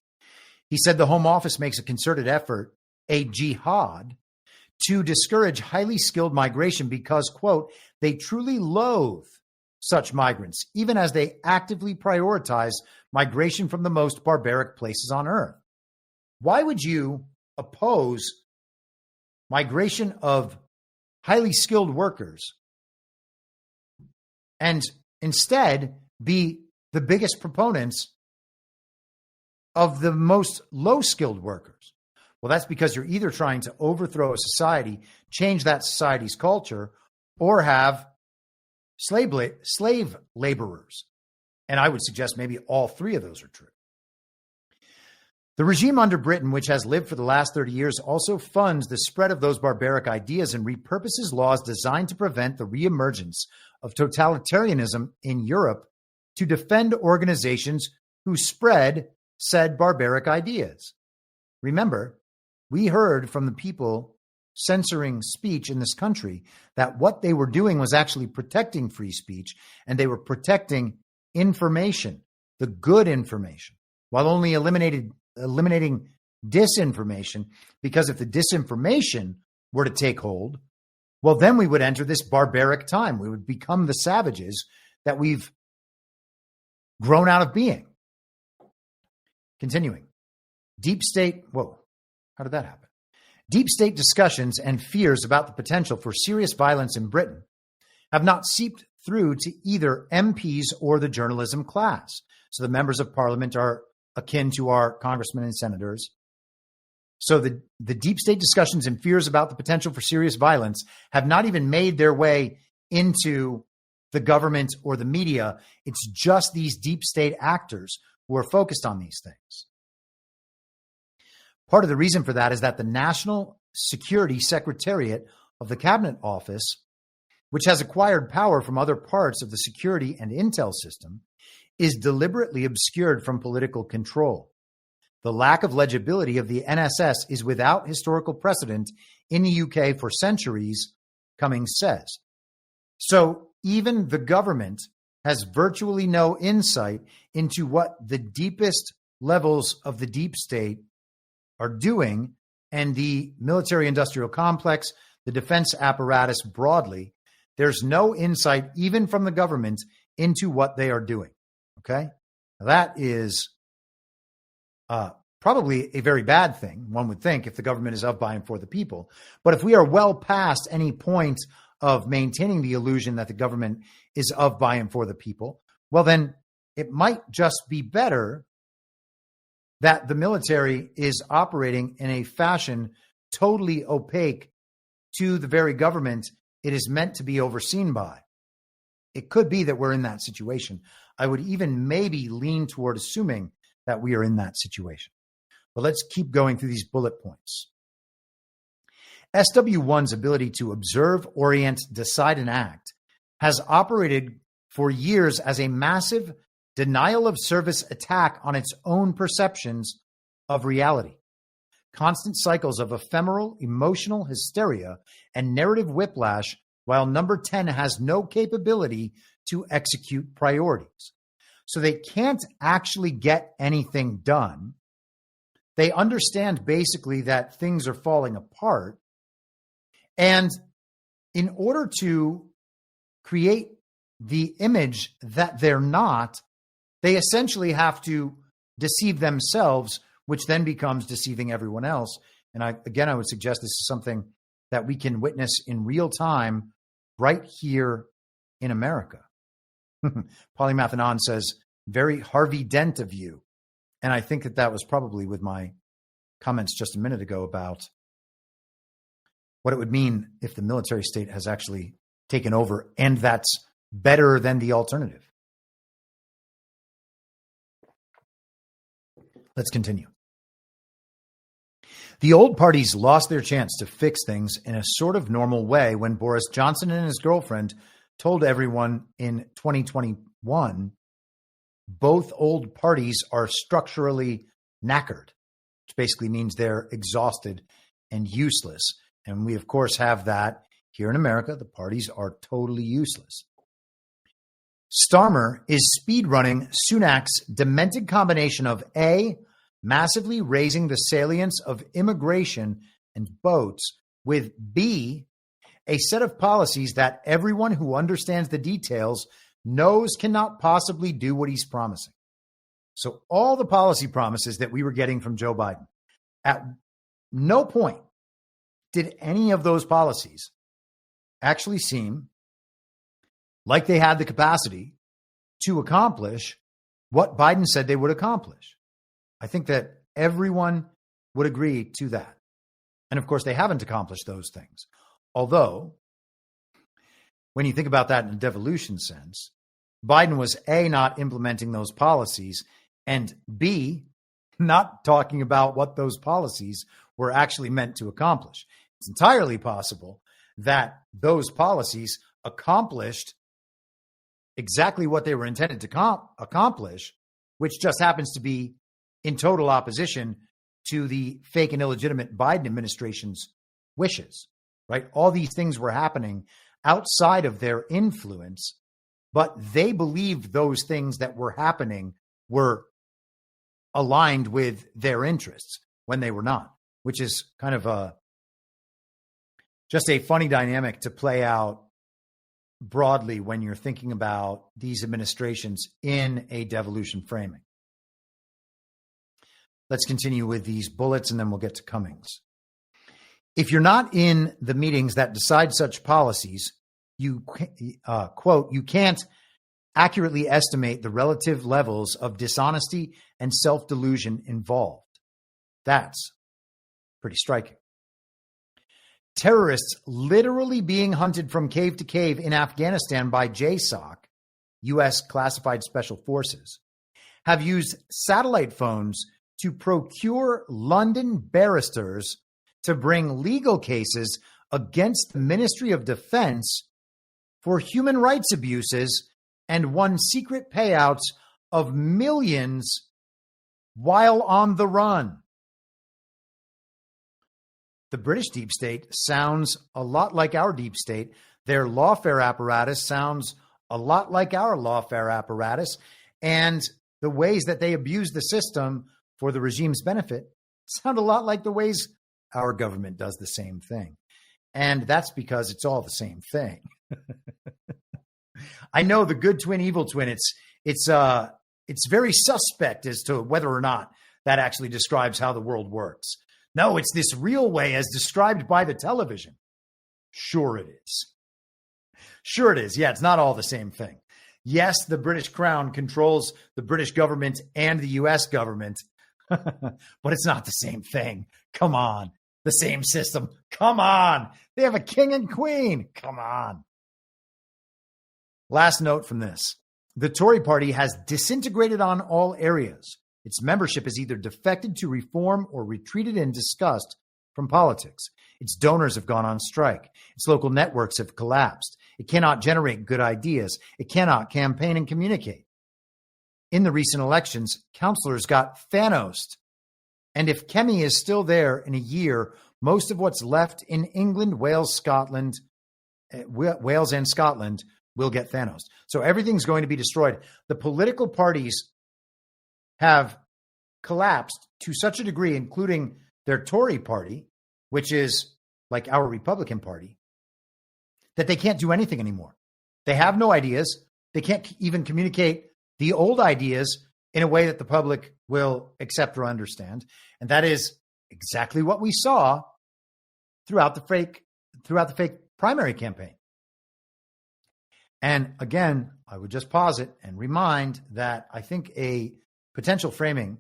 He said the Home Office makes a concerted effort, a jihad, to discourage highly skilled migration because, quote, they truly loathe such migrants, even as they actively prioritize migration from the most barbaric places on earth. Why would you oppose migration of highly skilled workers and instead be the biggest proponents of the most low-skilled workers? Well, that's because you're either trying to overthrow a society, change that society's culture, or have slave laborers. And I would suggest maybe all three of those are true. The regime under Britain, which has lived for the last 30 years, also funds the spread of those barbaric ideas and repurposes laws designed to prevent the reemergence of totalitarianism in Europe to defend organizations who spread said barbaric ideas. Remember, we heard from the people censoring speech in this country that what they were doing was actually protecting free speech, and they were protecting information, the good information, while only eliminating disinformation, because if the disinformation were to take hold, well, then we would enter this barbaric time. We would become the savages that we've grown out of being. Continuing. Deep state, whoa, how did that happen? Deep state discussions and fears about the potential for serious violence in Britain have not seeped through to either MPs or the journalism class. So the members of parliament are akin to our congressmen and senators. So the deep state discussions and fears about the potential for serious violence have not even made their way into the government or the media. It's just these deep state actors who are focused on these things. Part of the reason for that is that the National Security Secretariat of the Cabinet Office, which has acquired power from other parts of the security and intel system, is deliberately obscured from political control. The lack of legibility of the NSS is without historical precedent in the UK for centuries, Cummings says. So even the government has virtually no insight into what the deepest levels of the deep state are doing, and the military-industrial complex, the defense apparatus broadly. There's no insight, even from the government, into what they are doing. Okay? Now that is probably a very bad thing, one would think, if the government is of, by, and for the people. But if we are well past any point of maintaining the illusion that the government is of, by, and for the people, well, then it might just be better that the military is operating in a fashion totally opaque to the very government it is meant to be overseen by. It could be that we're in that situation. I would even maybe lean toward assuming that we are in that situation. But let's keep going through these bullet points. SW1's ability to observe, orient, decide, and act has operated for years as a massive denial of service attack on its own perceptions of reality. Constant cycles of ephemeral emotional hysteria and narrative whiplash, while number 10 has no capability to execute priorities. So they can't actually get anything done. They understand basically that things are falling apart. And in order to create the image that they're not, they essentially have to deceive themselves, which then becomes deceiving everyone else. And I would suggest this is something that we can witness in real time right here in America. Polymath Anon says, very Harvey Dent of you. And I think that was probably with my comments just a minute ago about what it would mean if the military state has actually taken over, and that's better than the alternative. Let's continue. The old parties lost their chance to fix things in a sort of normal way when Boris Johnson and his girlfriend told everyone in 2021 both old parties are structurally knackered, which basically means they're exhausted and useless. And we, of course, have that here in America. The parties are totally useless. Starmer is speedrunning Sunak's demented combination of A, massively raising the salience of immigration and boats, with B, a set of policies that everyone who understands the details knows cannot possibly do what he's promising. So all the policy promises that we were getting from Joe Biden, at no point did any of those policies actually seem like they had the capacity to accomplish what Biden said they would accomplish. I think that everyone would agree to that. And of course, they haven't accomplished those things. Although, when you think about that in a devolution sense, Biden was A, not implementing those policies, and B, not talking about what those policies were actually meant to accomplish. It's entirely possible that those policies accomplished exactly what they were intended to accomplish, which just happens to be in total opposition to the fake and illegitimate Biden administration's wishes, right? All these things were happening outside of their influence, but they believed those things that were happening were aligned with their interests when they were not, which is kind of just a funny dynamic to play out broadly when you're thinking about these administrations in a devolution framing. Let's continue with these bullets and then we'll get to Cummings. If you're not in the meetings that decide such policies, you, quote, you can't accurately estimate the relative levels of dishonesty and self-delusion involved. That's pretty striking. Terrorists literally being hunted from cave to cave in Afghanistan by JSOC, U.S. classified special forces, have used satellite phones to procure London barristers to bring legal cases against the Ministry of Defense for human rights abuses and won secret payouts of millions while on the run. The British deep state sounds a lot like our deep state. Their lawfare apparatus sounds a lot like our lawfare apparatus. And the ways that they abuse the system for the regime's benefit sound a lot like the ways our government does the same thing. And that's because it's all the same thing. I know the good twin, evil twin. It's very suspect as to whether or not that actually describes how the world works. No, it's this real way as described by the television. Sure it is. Sure it is. Yeah, it's not all the same thing. Yes, the British Crown controls the British government and the U.S. government, but it's not the same thing. Come on. The same system. Come on. They have a king and queen. Come on. Last note from this. The Tory party has disintegrated on all areas. Its membership has either defected to reform or retreated in disgust from politics. Its donors have gone on strike. Its local networks have collapsed. It cannot generate good ideas. It cannot campaign and communicate. In the recent elections, councillors got Thanos'd. And if Kemi is still there in a year, most of what's left in England, Wales, and Scotland will get Thanos. So everything's going to be destroyed. The political parties have collapsed to such a degree, including their Tory party, which is like our Republican Party, that they can't do anything anymore. They have no ideas. They can't even communicate the old ideas in a way that the public will accept or understand. And that is exactly what we saw throughout the fake primary campaign. And again, I would just pause it and remind that I think a potential framing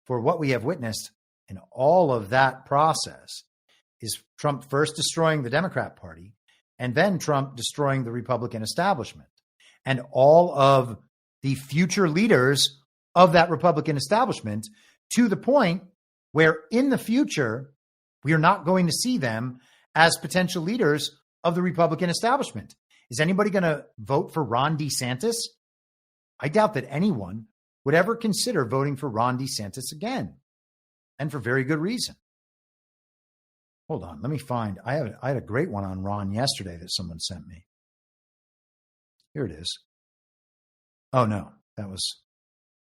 for what we have witnessed in all of that process is Trump first destroying the Democrat Party and then Trump destroying the Republican establishment and all of the future leaders of that Republican establishment, to the point where in the future, we are not going to see them as potential leaders of the Republican establishment. Is anybody going to vote for Ron DeSantis? I doubt that anyone would ever consider voting for Ron DeSantis again, and for very good reason. Hold on, let me find. I had a great one on Ron yesterday that someone sent me. Here it is. Oh, no, that was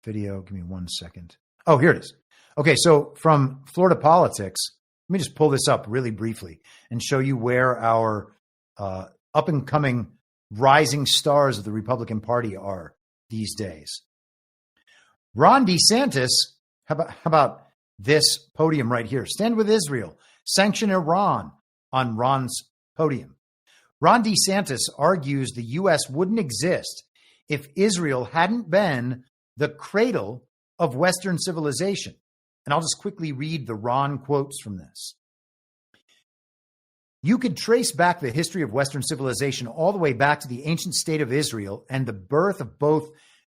video. Give me 1 second. Oh, here it is. Okay, so from Florida Politics, let me just pull this up really briefly and show you where our up-and-coming rising stars of the Republican Party are these days. Ron DeSantis, how about this podium right here? Stand with Israel, sanction Iran on Ron's podium. Ron DeSantis argues the U.S. wouldn't exist if Israel hadn't been the cradle of Western civilization. And I'll just quickly read the Ron quotes from this. You could trace back the history of Western civilization all the way back to the ancient state of Israel and the birth of both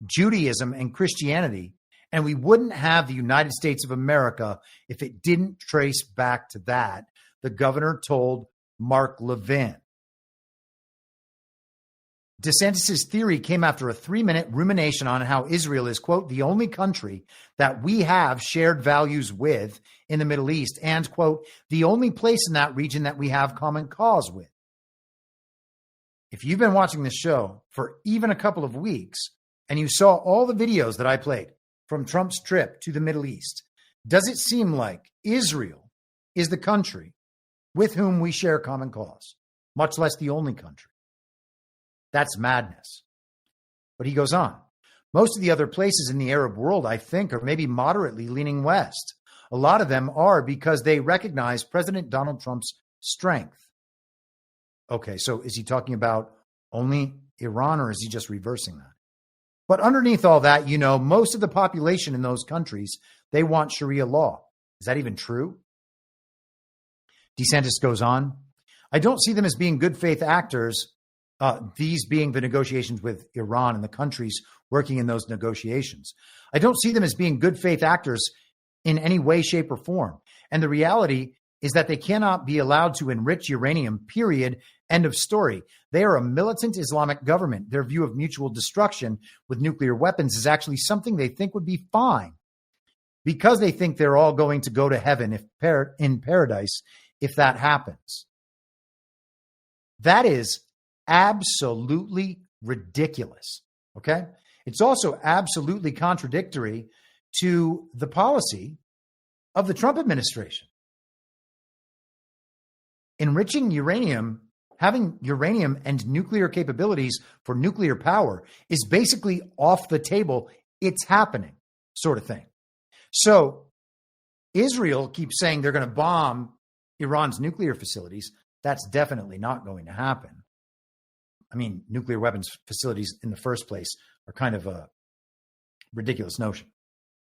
Judaism and Christianity, and we wouldn't have the United States of America if it didn't trace back to that, the governor told Mark Levin. DeSantis' theory came after a 3-minute rumination on how Israel is, quote, the only country that we have shared values with in the Middle East and, quote, the only place in that region that we have common cause with. If you've been watching this show for even a couple of weeks and you saw all the videos that I played from Trump's trip to the Middle East, does it seem like Israel is the country with whom we share common cause, much less the only country? That's madness. But he goes on. Most of the other places in the Arab world, I think, are maybe moderately leaning west. A lot of them are because they recognize President Donald Trump's strength. Okay, so is he talking about only Iran, or is he just reversing that? But underneath all that, you know, most of the population in those countries, they want Sharia law. Is that even true? DeSantis goes on. I don't see them as being good faith actors. These being the negotiations with Iran and the countries working in those negotiations. I don't see them as being good faith actors in any way, shape, or form. And the reality is that they cannot be allowed to enrich uranium, period, end of story. They are a militant Islamic government. Their view of mutual destruction with nuclear weapons is actually something they think would be fine because they think they're all going to go to heaven in paradise if that happens. That is absolutely ridiculous. Okay. It's also absolutely contradictory to the policy of the Trump administration. Enriching uranium, having uranium and nuclear capabilities for nuclear power is basically off the table. It's happening, sort of thing. So Israel keeps saying they're going to bomb Iran's nuclear facilities. That's definitely not going to happen. I mean, nuclear weapons facilities in the first place are kind of a ridiculous notion,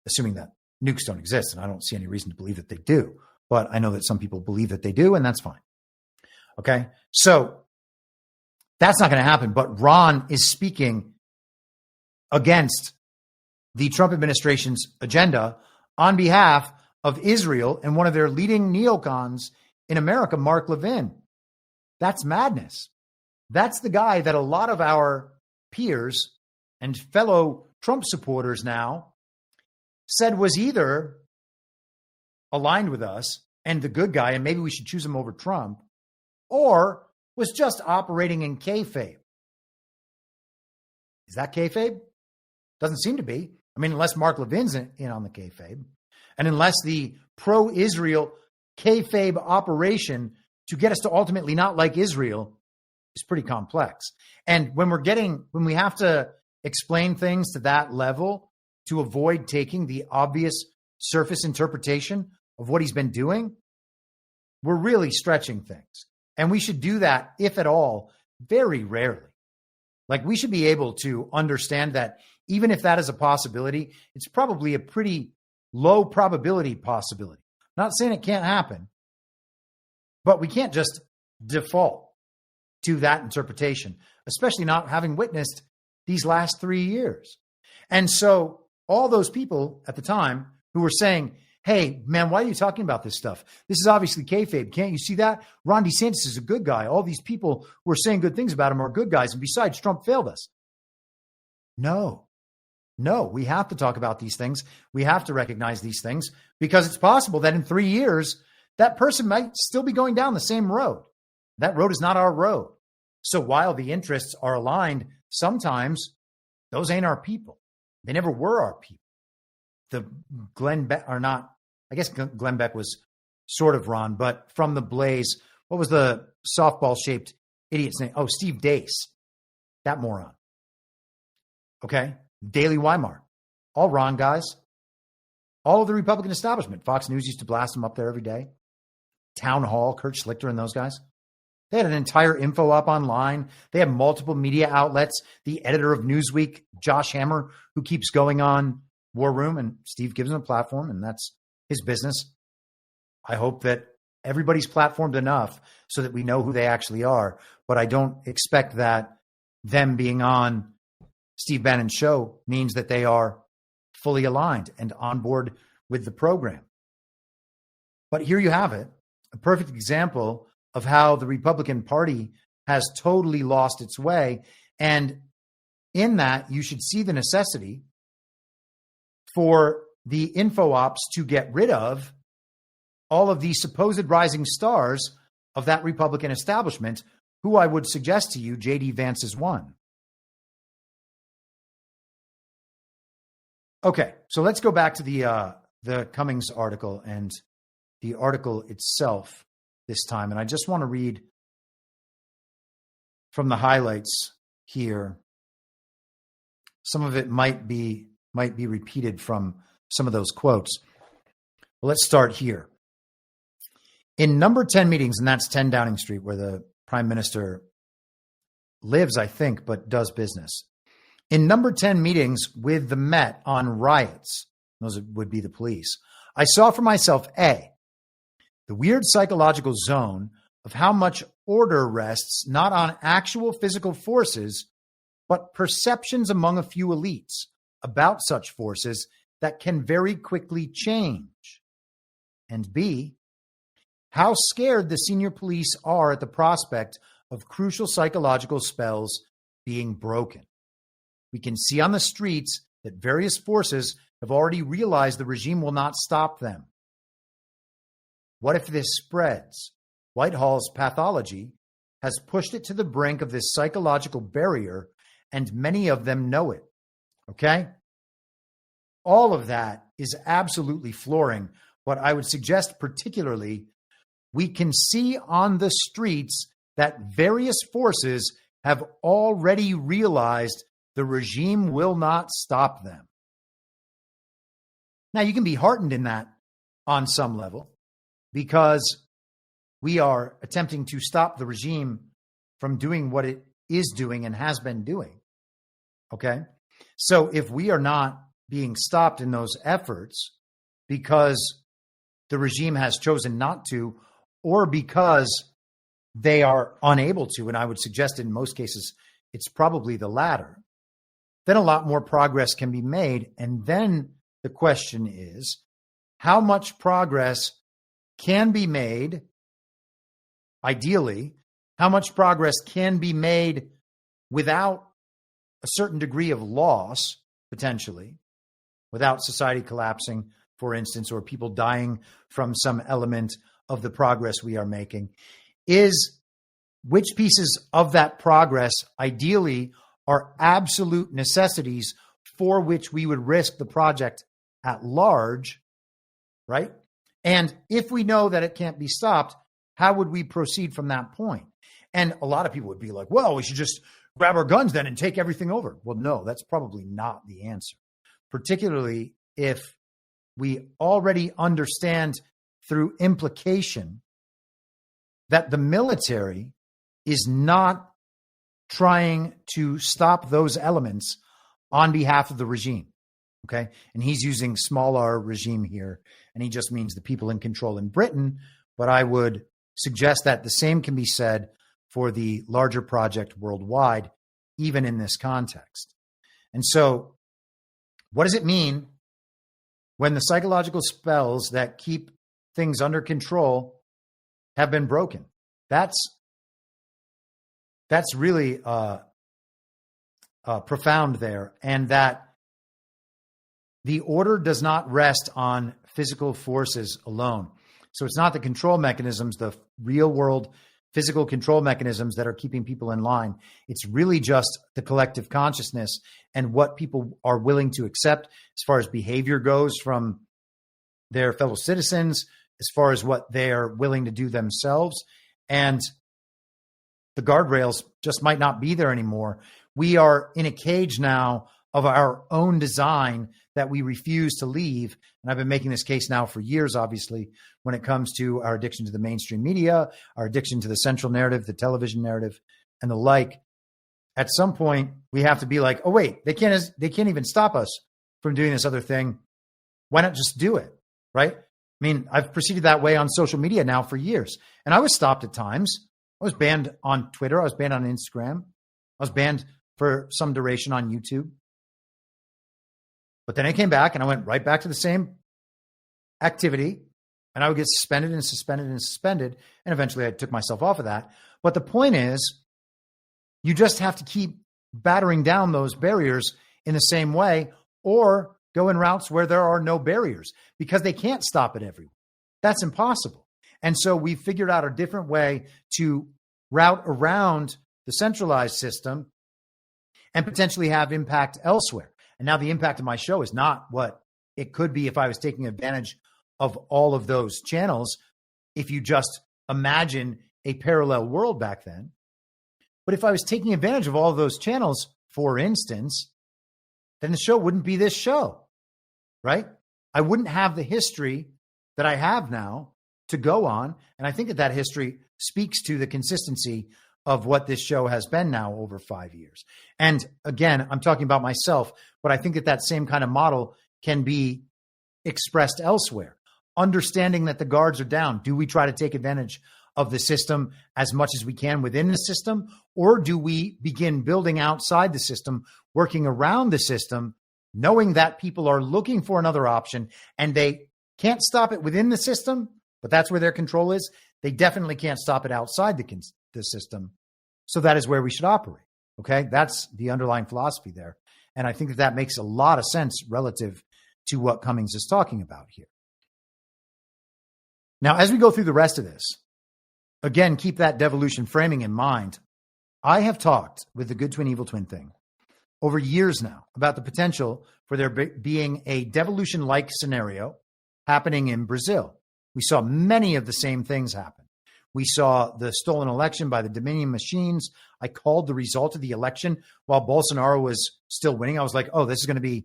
assuming that nukes don't exist. And I don't see any reason to believe that they do. But I know that some people believe that they do, and that's fine. Okay, so that's not going to happen. But Ron is speaking against the Trump administration's agenda on behalf of Israel and one of their leading neocons in America, Mark Levin. That's madness. That's the guy that a lot of our peers and fellow Trump supporters now said was either aligned with us and the good guy, and maybe we should choose him over Trump, or was just operating in kayfabe. Is that kayfabe? Doesn't seem to be. I mean, unless Mark Levin's in on the kayfabe, and unless the pro-Israel kayfabe operation to get us to ultimately not like Israel is pretty complex. And when we have to explain things to that level to avoid taking the obvious surface interpretation of what he's been doing, we're really stretching things. And we should do that, if at all, very rarely. Like, we should be able to understand that even if that is a possibility, it's probably a pretty low probability possibility. I'm not saying it can't happen, But we can't just default to that interpretation, especially not having witnessed these last 3 years. And so all those people at the time who were saying, hey, man, why are you talking about this stuff? This is obviously kayfabe. Can't you see that? Ron DeSantis is a good guy. All these people who are saying good things about him are good guys. And besides, Trump failed us. No, we have to talk about these things. We have to recognize these things because it's possible that in 3 years, that person might still be going down the same road. That road is not our road. So while the interests are aligned, sometimes those ain't our people. They never were our people. The Glenn Beck are not, I guess Glenn Beck was sort of Ron, but from the Blaze, what was the softball shaped idiot's name? Oh, Steve Deace. That moron. Okay. Daily Weimar. All Ron guys. All of the Republican establishment. Fox News used to blast them up there every day. Town Hall, Kurt Schlichter and those guys. They had an entire info op online. They had multiple media outlets. The editor of Newsweek, Josh Hammer, who keeps going on War Room, and Steve gives him a platform, and that's his business. I hope that everybody's platformed enough so that we know who they actually are, but I don't expect that them being on Steve Bannon's show means that they are fully aligned and on board with the program. But here you have it, a perfect example of how the Republican Party has totally lost its way. And in that, you should see the necessity for the info ops to get rid of all of the supposed rising stars of that Republican establishment, who I would suggest to you, J.D. Vance is one. Okay, so let's go back to the Cummings article and the article itself this time. And I just want to read from the highlights here. Some of it might be repeated from some of those quotes. Well, let's start here. In number 10 meetings, and that's 10 Downing Street, where the Prime Minister lives, I think, but does business. In number 10 meetings with the Met on riots, those would be the police, I saw for myself, A, the weird psychological zone of how much order rests not on actual physical forces, but perceptions among a few elites about such forces that can very quickly change. And B, how scared the senior police are at the prospect of crucial psychological spells being broken. We can see on the streets that various forces have already realized the regime will not stop them. What if this spreads? Whitehall's pathology has pushed it to the brink of this psychological barrier, and many of them know it. Okay? All of that is absolutely flooring, but I would suggest particularly we can see on the streets that various forces have already realized the regime will not stop them. Now, you can be heartened in that on some level because we are attempting to stop the regime from doing what it is doing and has been doing. Okay? So if we are not being stopped in those efforts because the regime has chosen not to, or because they are unable to, and I would suggest in most cases it's probably the latter, then a lot more progress can be made. And then the question is, how much progress can be made, ideally, how much progress can be made without a certain degree of loss, potentially, without society collapsing, for instance, or people dying from some element of the progress we are making, is which pieces of that progress, ideally, are absolute necessities for which we would risk the project at large, right? And if we know that it can't be stopped, how would we proceed from that point? And a lot of people would be like, well, we should just grab our guns then and take everything over. Well, no, that's probably not the answer, particularly if we already understand through implication that the military is not trying to stop those elements on behalf of the regime. Okay. And he's using small r regime here, and he just means the people in control in Britain. But I would suggest that the same can be said for the larger project worldwide, even in this context. And so, what does it mean when the psychological spells that keep things under control have been broken? That's really profound there, and that the order does not rest on physical forces alone. So it's not the control mechanisms, the real world physical control mechanisms that are keeping people in line. It's really just the collective consciousness and what people are willing to accept as far as behavior goes from their fellow citizens, as far as what they're willing to do themselves. And the guardrails just might not be there anymore. We are in a cage now of our own design that we refuse to leave. And I've been making this case now for years, obviously, when it comes to our addiction to the mainstream media, our addiction to the central narrative, the television narrative, and the like. At some point, we have to be like, oh, wait, they can't even stop us from doing this other thing. Why not just do it, right? I mean, I've proceeded that way on social media now for years. And I was stopped at times. I was banned on Twitter. I was banned on Instagram. I was banned for some duration on YouTube. But then I came back and I went right back to the same activity, and I would get suspended and suspended and suspended. And eventually I took myself off of that. But the point is, you just have to keep battering down those barriers in the same way, or go in routes where there are no barriers, because they can't stop it everywhere. That's impossible. And so we figured out a different way to route around the centralized system and potentially have impact elsewhere. And now the impact of my show is not what it could be if I was taking advantage of all of those channels, if you just imagine a parallel world back then. But if I was taking advantage of all of those channels, for instance, then the show wouldn't be this show, right? I wouldn't have the history that I have now to go on. And I think that that history speaks to the consistency of what this show has been now over 5 years. And again, I'm talking about myself, but I think that that same kind of model can be expressed elsewhere. Understanding that the guards are down. Do we try to take advantage of the system as much as we can within the system? Or do we begin building outside the system, working around the system, knowing that people are looking for another option and they can't stop it within the system, but that's where their control is. They definitely can't stop it outside the system. So that is where we should operate. Okay. That's the underlying philosophy there. And I think that that makes a lot of sense relative to what Cummings is talking about here. Now, as we go through the rest of this, again, keep that devolution framing in mind. I have talked with the good twin, evil twin thing over years now about the potential for there being a devolution-like scenario happening in Brazil. We saw many of the same things happen. We saw the stolen election by the Dominion machines. I called the result of the election while Bolsonaro was still winning. I was like, oh, this is going to be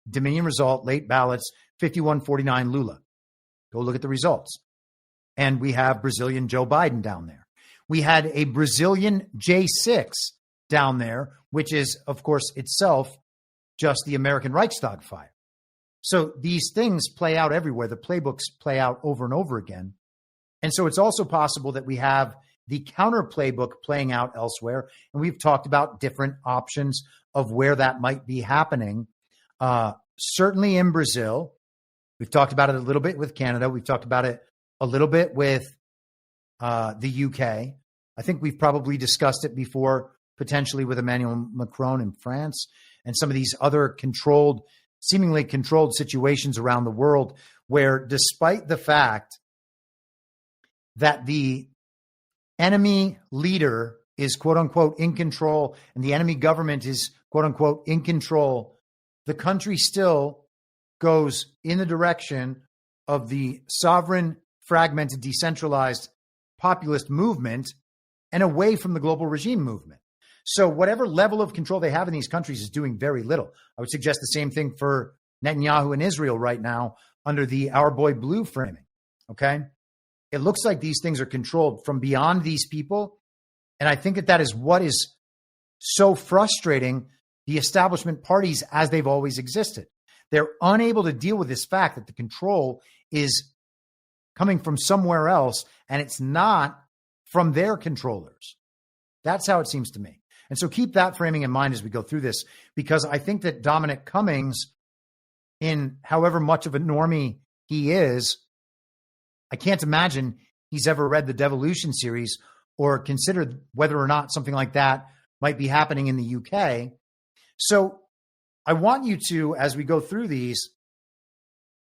Dominion result, late ballots, 51-49 Lula. Go look at the results. And we have Brazilian Joe Biden down there. We had a Brazilian J6 down there, which is, of course, itself just the American Reichstag fire. So these things play out everywhere. The playbooks play out over and over again. And so it's also possible that we have the counter playbook playing out elsewhere. And we've talked about different options of where that might be happening. Certainly in Brazil. We've talked about it a little bit with Canada. We've talked about it a little bit with the UK. I think we've probably discussed it before, potentially with Emmanuel Macron in France and some of these other seemingly controlled situations around the world where, despite the fact that the enemy leader is, quote unquote, in control and the enemy government is, quote unquote, in control, the country still goes in the direction of the sovereign, fragmented, decentralized populist movement and away from the global regime movement. So whatever level of control they have in these countries is doing very little. I would suggest the same thing for Netanyahu in Israel right now under the Our Boy Blue framing. Okay. It looks like these things are controlled from beyond these people. And I think that that is what is so frustrating the establishment parties as they've always existed. They're unable to deal with this fact that the control is coming from somewhere else, and it's not from their controllers. That's how it seems to me. And so keep that framing in mind as we go through this, because I think that Dominic Cummings, in however much of a normie he is, I can't imagine he's ever read the Devolution series or considered whether or not something like that might be happening in the UK. So I want you to, as we go through these,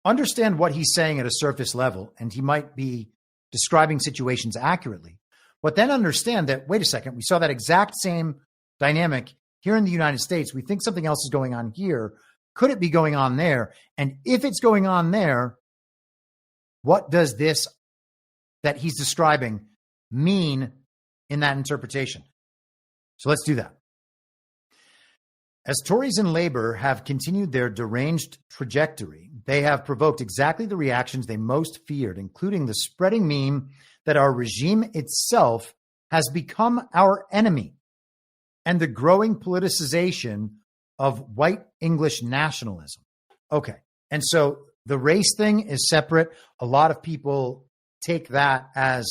understand what he's saying at a surface level, and he might be describing situations accurately. But then understand that, wait a second, we saw that exact same dynamic here in the United States. We think something else is going on here. Could it be going on there? And if it's going on there, what does this that he's describing mean in that interpretation? So let's do that. As Tories and Labour have continued their deranged trajectory, they have provoked exactly the reactions they most feared, including the spreading meme that our regime itself has become our enemy and the growing politicization of white English nationalism. Okay. And so the race thing is separate. A lot of people take that as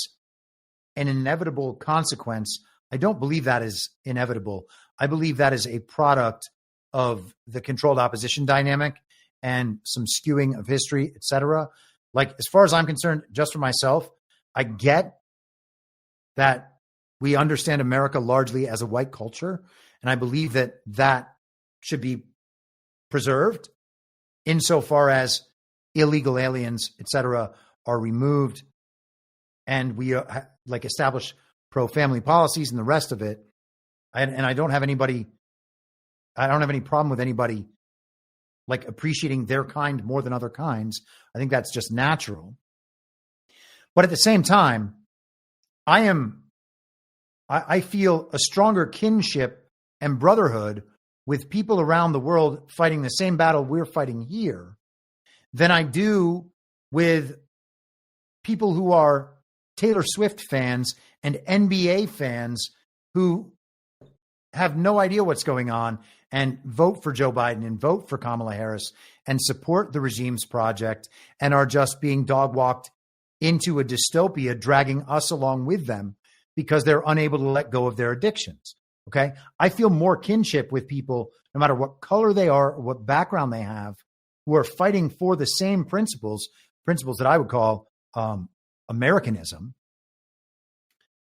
an inevitable consequence. I don't believe that is inevitable. I believe that is a product of the controlled opposition dynamic and some skewing of history, et cetera. Like, as far as I'm concerned, just for myself, I get that we understand America largely as a white culture, and I believe that that should be preserved insofar as illegal aliens, et cetera, are removed, and we establish pro-family policies and the rest of it. And I don't have any problem with anybody like appreciating their kind more than other kinds. I think that's just natural. But at the same time, I feel a stronger kinship and brotherhood with people around the world fighting the same battle we're fighting here than I do with people who are Taylor Swift fans and NBA fans who have no idea what's going on and vote for Joe Biden and vote for Kamala Harris and support the regime's project and are just being dog walked into a dystopia, dragging us along with them because they're unable to let go of their addictions. Okay. I feel more kinship with people, no matter what color they are or what background they have, who are fighting for the same principles that I would call Americanism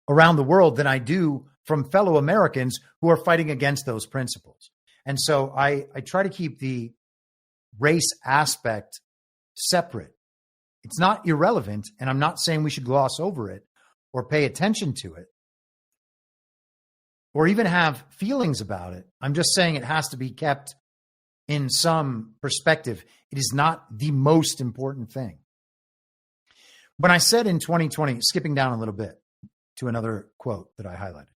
around the world than I do from fellow Americans who are fighting against those principles. And so I try to keep the race aspect separate. It's not irrelevant, and I'm not saying we should gloss over it or pay attention to it or even have feelings about it. I'm just saying it has to be kept in some perspective. It is not the most important thing. When I said in 2020, skipping down a little bit to another quote that I highlighted.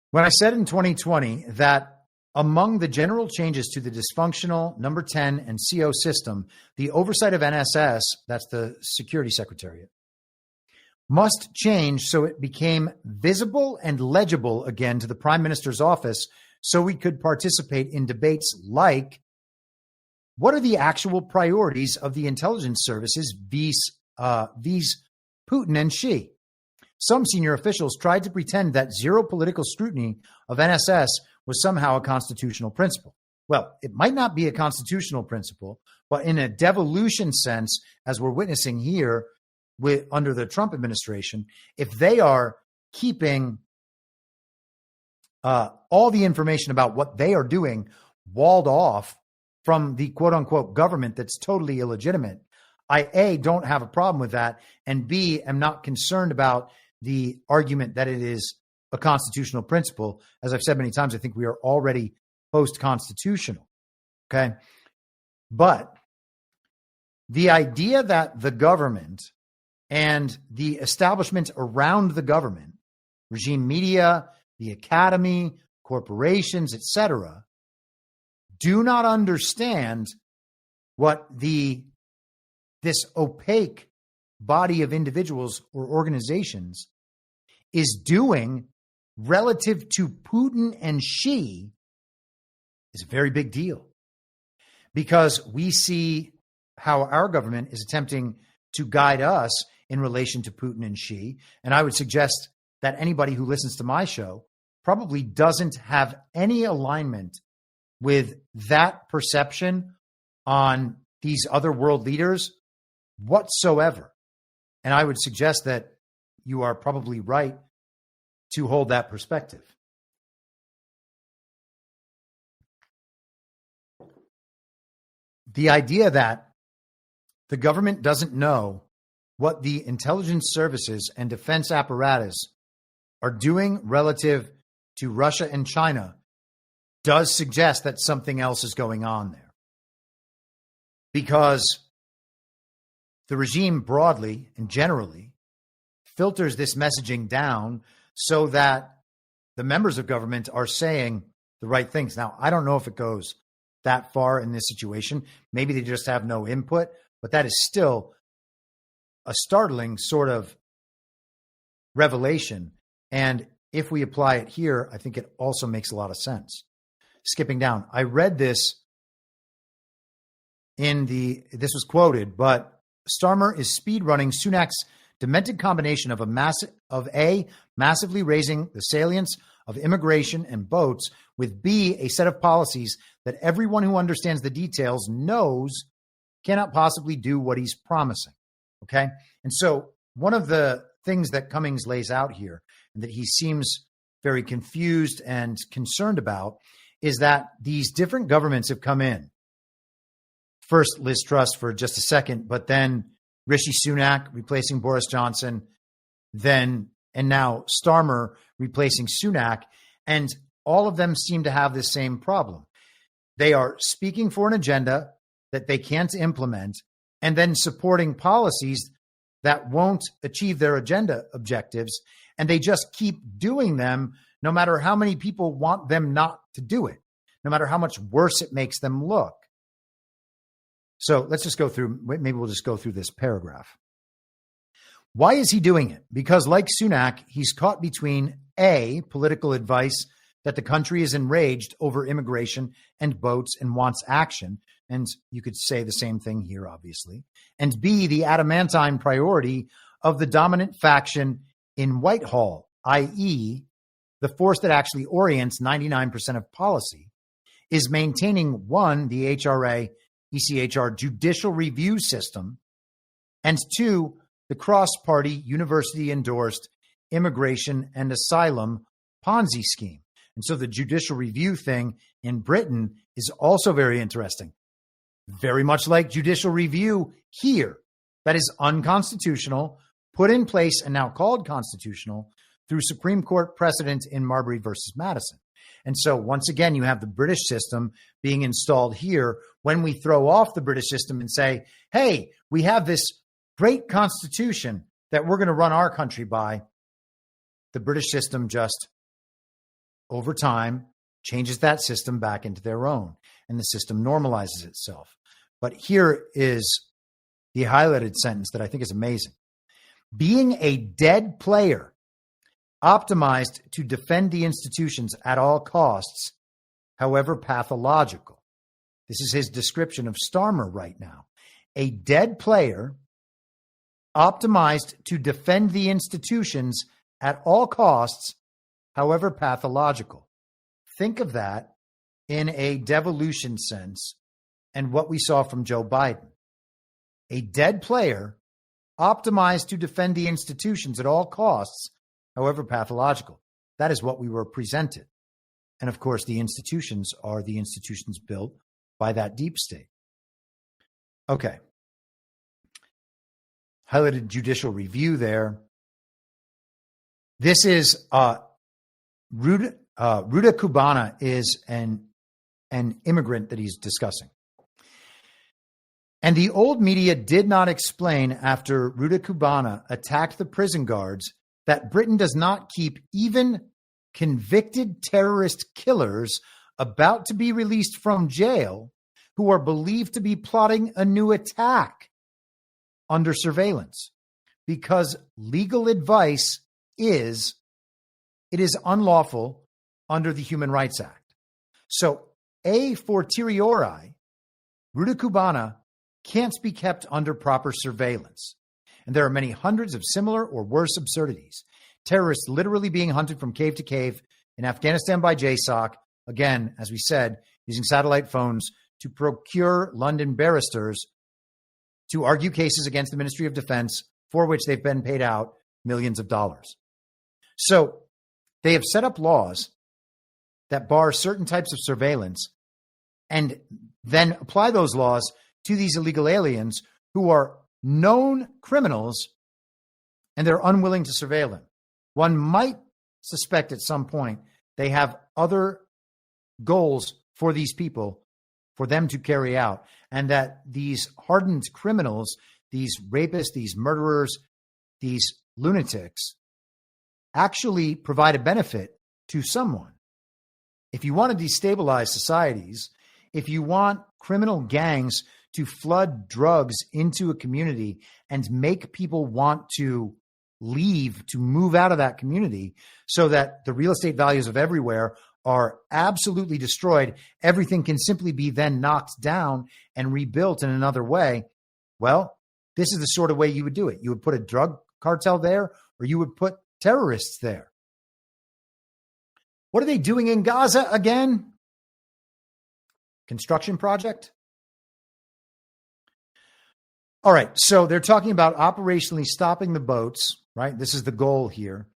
When I said in 2020 that among the general changes to the dysfunctional number 10 and CO system, the oversight of NSS, that's the Security Secretariat, must change so it became visible and legible again to the Prime Minister's office so we could participate in debates like, what are the actual priorities of the intelligence services vis Putin and Xi? Some senior officials tried to pretend that zero political scrutiny of NSS was somehow a constitutional principle. Well, it might not be a constitutional principle, but in a devolution sense, as we're witnessing here under the Trump administration, if they are keeping all the information about what they are doing walled off from the quote unquote government that's totally illegitimate, I, A, don't have a problem with that, and B, am not concerned about the argument that it is a constitutional principle. As I've said many times, I think we are already post-constitutional. Okay. But the idea that the government and the establishment around the government, regime media, the academy, corporations, etc., do not understand what this opaque body of individuals or organizations is doing relative to Putin and Xi is a very big deal, because we see how our government is attempting to guide us in relation to Putin and Xi. And I would suggest that anybody who listens to my show probably doesn't have any alignment with that perception on these other world leaders whatsoever. And I would suggest that you are probably right to hold that perspective. The idea that the government doesn't know what the intelligence services and defense apparatus are doing relative to Russia and China does suggest that something else is going on there. Because the regime broadly and generally filters this messaging down so that the members of government are saying the right things. Now, I don't know if it goes that far in this situation. Maybe they just have no input, but that is still a startling sort of revelation. And if we apply it here, I think it also makes a lot of sense. Skipping down, I read this this was quoted, but Starmer is speedrunning Sunak's demented combination of massively raising the salience of immigration and boats, with B, a set of policies that everyone who understands the details knows cannot possibly do what he's promising. Okay. And so one of the things that Cummings lays out here, and that he seems very confused and concerned about, is that these different governments have come in. First, Liz Truss for just a second, but then Rishi Sunak replacing Boris Johnson, and now Starmer replacing Sunak. And all of them seem to have the same problem. They are speaking for an agenda that they can't implement, and then supporting policies that won't achieve their agenda objectives. And they just keep doing them no matter how many people want them not to do it, no matter how much worse it makes them look. So let's just go through, maybe we'll just go through this paragraph. Why is he doing it? Because like Sunak, he's caught between A, political advice that the country is enraged over immigration and boats and wants action. And you could say the same thing here, obviously. And B, the adamantine priority of the dominant faction in Whitehall, i.e., the force that actually orients 99% of policy, is maintaining, one, the HRA, ECHR judicial review system, and two, the cross-party university-endorsed immigration and asylum Ponzi scheme. And so the judicial review thing in Britain is also very interesting. Very much like judicial review here, that is unconstitutional, put in place and now called constitutional through Supreme Court precedent in Marbury versus Madison. And so once again, you have the British system being installed here when we throw off the British system and say, hey, we have this great constitution that we're going to run our country by. The British system just, over time, changes that system back into their own, and the system normalizes itself. But here is the highlighted sentence that I think is amazing. Being a dead player, optimized to defend the institutions at all costs, however pathological. This is his description of Starmer right now. A dead player, optimized to defend the institutions at all costs, however pathological. Think of that in a devolution sense and what we saw from Joe Biden. A dead player, optimized to defend the institutions at all costs, however pathological. That is what we were presented. And of course, the institutions are the institutions built by that deep state. Okay. Highlighted judicial review there. This is Ruda Cubana is an immigrant that he's discussing. And the old media did not explain after Ruda Cubana attacked the prison guards that Britain does not keep even convicted terrorist killers about to be released from jail who are believed to be plotting a new attack under surveillance, because legal advice is it is unlawful under the Human Rights Act. So a fortiori, Ruda Cubana can't be kept under proper surveillance. and there are many hundreds of similar or worse absurdities. Terrorists literally being hunted from cave to cave in Afghanistan by JSOC, again, as we said, using satellite phones to procure London barristers to argue cases against the Ministry of Defense for which they've been paid out millions of dollars. So they have set up laws that bar certain types of surveillance and then apply those laws to these illegal aliens who are known criminals and they're unwilling to surveil them. One might suspect at some point they have other goals for these people for them to carry out, and that these hardened criminals, these rapists, these murderers, these lunatics actually provide a benefit to someone. If you want to destabilize societies, if you want criminal gangs to flood drugs into a community and make people want to leave, to move out of that community so that the real estate values of everywhere are absolutely destroyed, everything can simply be then knocked down and rebuilt in another way. Well, this is the sort of way you would do it. You would put a drug cartel there, or you would put terrorists there. What are they doing in Gaza again? Construction project? All right, so they're talking about operationally stopping the boats, right? This is the goal here.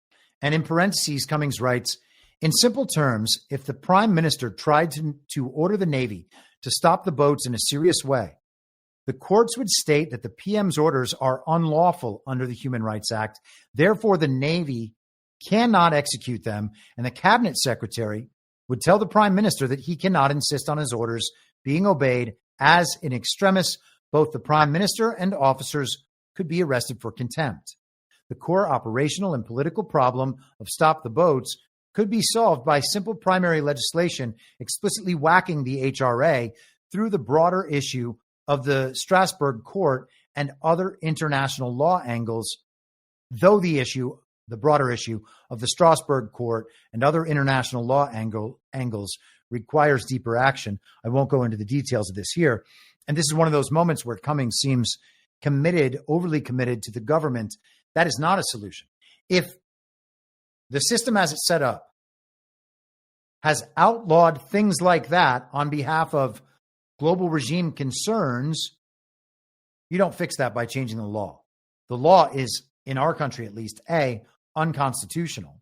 And in parentheses, Cummings writes, in simple terms, if the prime minister tried to order the Navy to stop the boats in a serious way, the courts would state that the PM's orders are unlawful under the Human Rights Act. Therefore, the Navy cannot execute them, and the cabinet secretary would tell the prime minister that he cannot insist on his orders being obeyed, as in extremis, both the prime minister and officers could be arrested for contempt. The core operational and political problem of stop the boats could be solved by simple primary legislation explicitly whacking the HRA through the broader issue of the Strasbourg court and other international law angles, though the broader issue of the Strasbourg court and other international law angles requires deeper action. I won't go into the details of this here. And this is one of those moments where Cummings seems committed, overly committed to the government. That is not a solution. If the system as it's set up has outlawed things like that on behalf of global regime concerns, you don't fix that by changing the law. The law is, in our country at least, unconstitutional.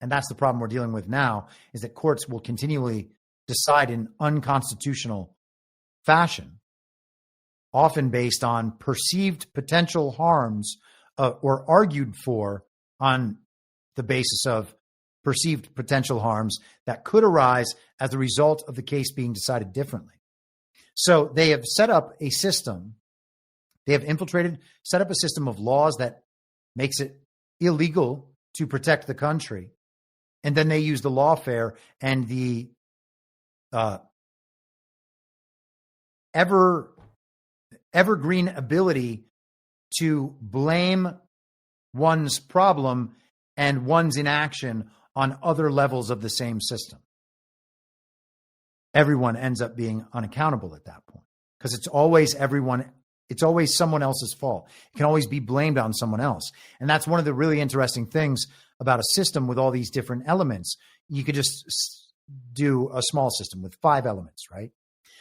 And that's the problem we're dealing with now, is that courts will continually decide in unconstitutional fashion, often based on perceived potential harms or argued for on the basis of perceived potential harms that could arise as a result of the case being decided differently. So they have set up a system, they have set up a system of laws that makes it illegal to protect the country. And then they use the lawfare and the evergreen ability to blame one's problem and one's inaction on other levels of the same system. Everyone ends up being unaccountable at that point because it's always someone else's fault. It can always be blamed on someone else. And that's one of the really interesting things about a system with all these different elements. You could just do a small system with 5 elements, right?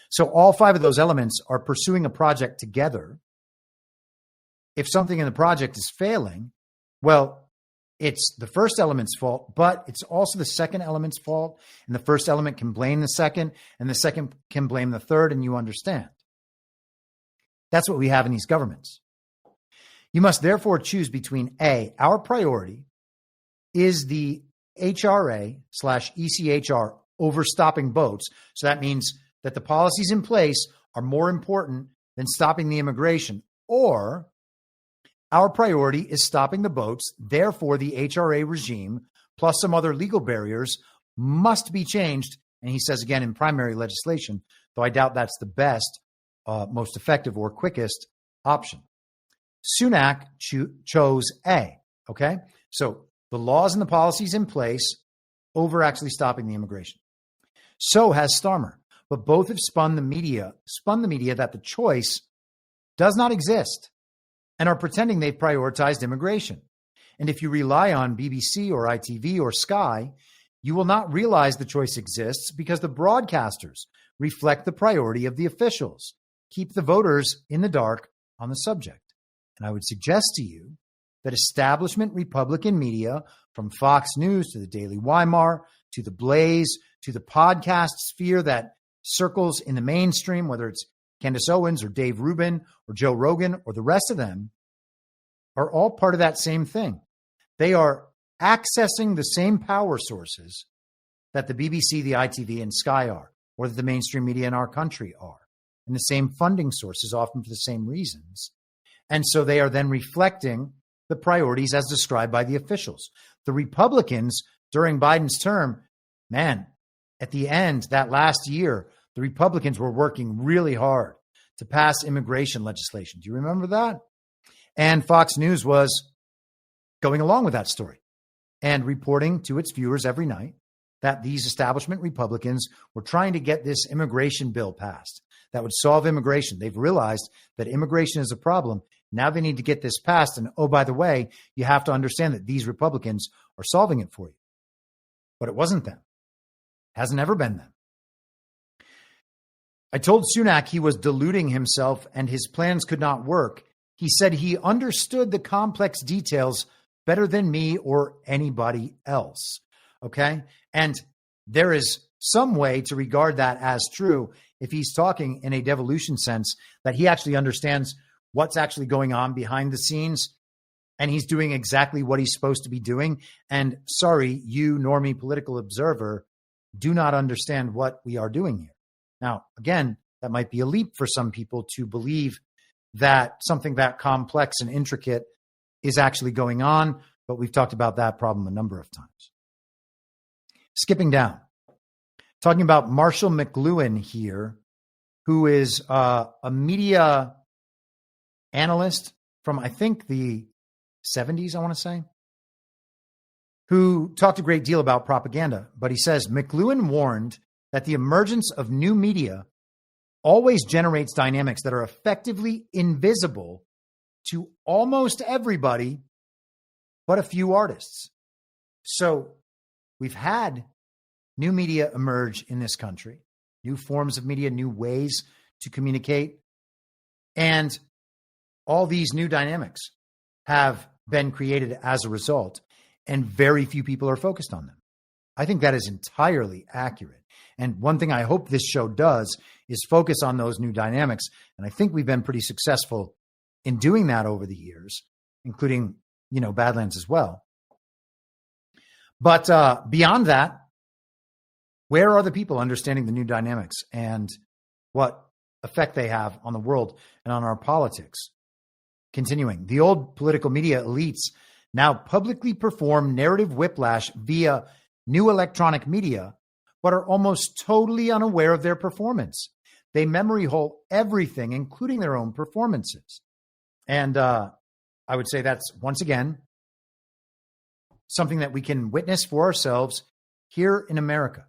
So all 5 of those elements are pursuing a project together. If something in the project is failing, well, it's the first element's fault, but it's also the second element's fault. And the first element can blame the second, and the second can blame the third, and you understand. That's what we have in these governments. You must therefore choose between A, our priority is the HRA/ECHR over stopping boats. So that means that the policies in place are more important than stopping the immigration, or our priority is stopping the boats. Therefore, the HRA regime, plus some other legal barriers, must be changed. And he says again in primary legislation, though I doubt that's the best, most effective or quickest option. Sunak chose A. Okay. So the laws and the policies in place over actually stopping the immigration. So has Starmer, but both have spun the media that the choice does not exist. and are pretending they've prioritized immigration. And if you rely on BBC or ITV or Sky, you will not realize the choice exists because the broadcasters reflect the priority of the officials. Keep the voters in the dark on the subject. And I would suggest to you that establishment Republican media, from Fox News to the Daily Weimar, to the Blaze, to the podcast sphere that circles in the mainstream, whether it's Candace Owens or Dave Rubin or Joe Rogan or the rest of them, are all part of that same thing. They are accessing the same power sources that the BBC, the ITV, and Sky are, or that the mainstream media in our country are, and the same funding sources, often for the same reasons. And so they are then reflecting the priorities as described by the officials. The Republicans during Biden's term, man, at the end, that last year, the Republicans were working really hard to pass immigration legislation. Do you remember that? And Fox News was going along with that story and reporting to its viewers every night that these establishment Republicans were trying to get this immigration bill passed that would solve immigration. They've realized that immigration is a problem. Now they need to get this passed. And oh, by the way, you have to understand that these Republicans are solving it for you. But it wasn't them. It hasn't ever been them. I told Sunak he was deluding himself and his plans could not work. He said he understood the complex details better than me or anybody else. Okay. And there is some way to regard that as true if he's talking in a devolution sense, that he actually understands what's actually going on behind the scenes and he's doing exactly what he's supposed to be doing. And sorry, you normie political observer do not understand what we are doing here. Now, again, that might be a leap for some people to believe that something that complex and intricate is actually going on, but we've talked about that problem a number of times. Skipping down, talking about Marshall McLuhan here, who is a media analyst from, I think, the 70s, I want to say, who talked a great deal about propaganda. But he says, McLuhan warned that the emergence of new media always generates dynamics that are effectively invisible to almost everybody but a few artists. So we've had new media emerge in this country, new forms of media, new ways to communicate, and all these new dynamics have been created as a result, and very few people are focused on them. I think that is entirely accurate. And one thing I hope this show does is focus on those new dynamics. And I think we've been pretty successful in doing that over the years, including, Badlands as well. But beyond that, where are the people understanding the new dynamics and what effect they have on the world and on our politics? Continuing, the old political media elites now publicly perform narrative whiplash via new electronic media, but are almost totally unaware of their performance. They memory hole everything, including their own performances. And I would say that's, once again, something that we can witness for ourselves here in America.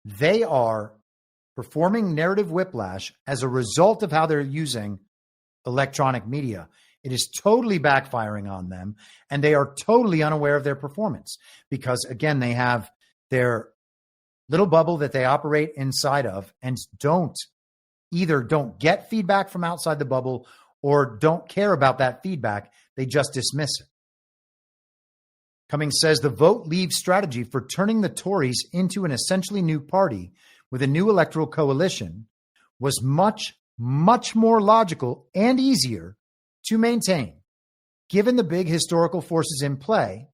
They are performing narrative whiplash as a result of how they're using electronic media. It is totally backfiring on them, and they are totally unaware of their performance because, again, they have their little bubble that they operate inside of and don't get feedback from outside the bubble or don't care about that feedback. They just dismiss it. Cummings says the vote leave strategy for turning the Tories into an essentially new party with a new electoral coalition was much, much more logical and easier to maintain, given the big historical forces in play,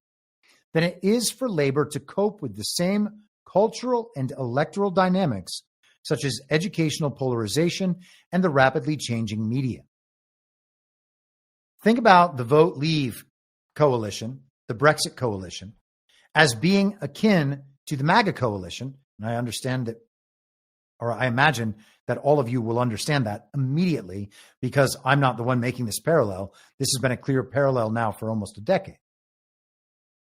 than it is for Labor to cope with the same cultural and electoral dynamics, such as educational polarization and the rapidly changing media. Think about the Vote Leave coalition, the Brexit coalition, as being akin to the MAGA coalition. And I understand that, or I imagine that all of you will understand that immediately because I'm not the one making this parallel. This has been a clear parallel now for almost a decade.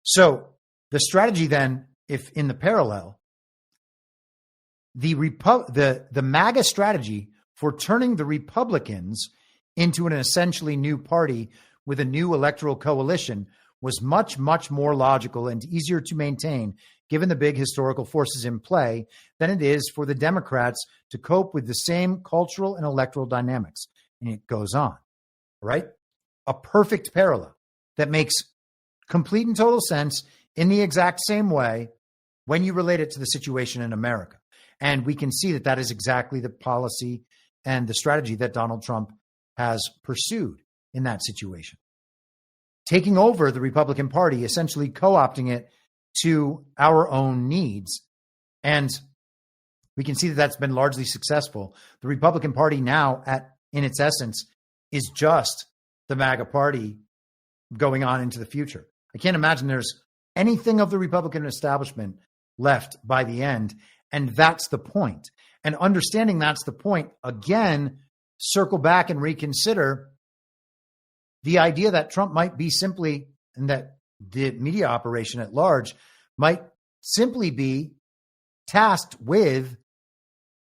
So the strategy then, if in the parallel, the MAGA strategy for turning the Republicans into an essentially new party with a new electoral coalition was much, much more logical and easier to maintain given the big historical forces in play than it is for the Democrats to cope with the same cultural and electoral dynamics. And it goes on, right? A perfect parallel that makes complete and total sense in the exact same way when you relate it to the situation in America. And we can see that that is exactly the policy and the strategy that Donald Trump has pursued in that situation. Taking over the Republican Party, essentially co-opting it to our own needs. And we can see that that's been largely successful. The Republican Party now, in its essence, is just the MAGA party going on into the future. I can't imagine there's anything of the Republican establishment left by the end. And that's the point. And understanding that's the point, again, circle back and reconsider the idea that Trump might be simply, and that the media operation at large might simply be tasked with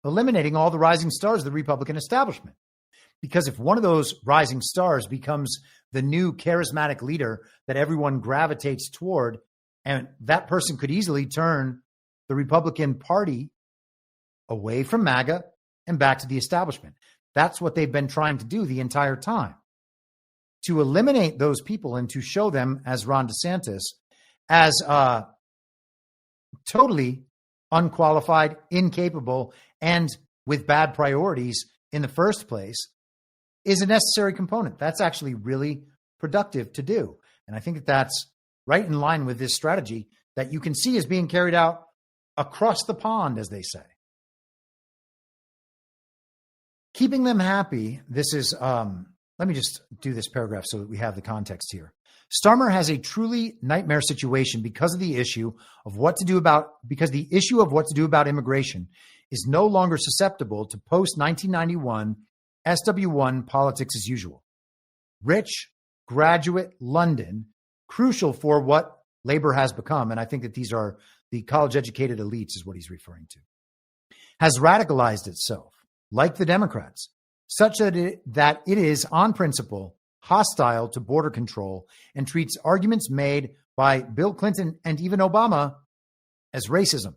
eliminating all the rising stars of the Republican establishment. Because if one of those rising stars becomes the new charismatic leader that everyone gravitates toward, and that person could easily turn the Republican Party away from MAGA and back to the establishment. That's what they've been trying to do the entire time. To eliminate those people and to show them, as Ron DeSantis, as totally unqualified, incapable, and with bad priorities in the first place, is a necessary component. That's actually really productive to do. And I think that that's right in line with this strategy that you can see is being carried out across the pond, as they say. Keeping them happy. This is, let me just do this paragraph so that we have the context here. Starmer has a truly nightmare situation because the issue of what to do about immigration is no longer susceptible to post-1991 SW1 politics as usual. Rich, graduate London, crucial for what labor has become, and I think that these are the college-educated elites is what he's referring to, has radicalized itself, like the Democrats, such that it is, on principle, hostile to border control and treats arguments made by Bill Clinton and even Obama as racism.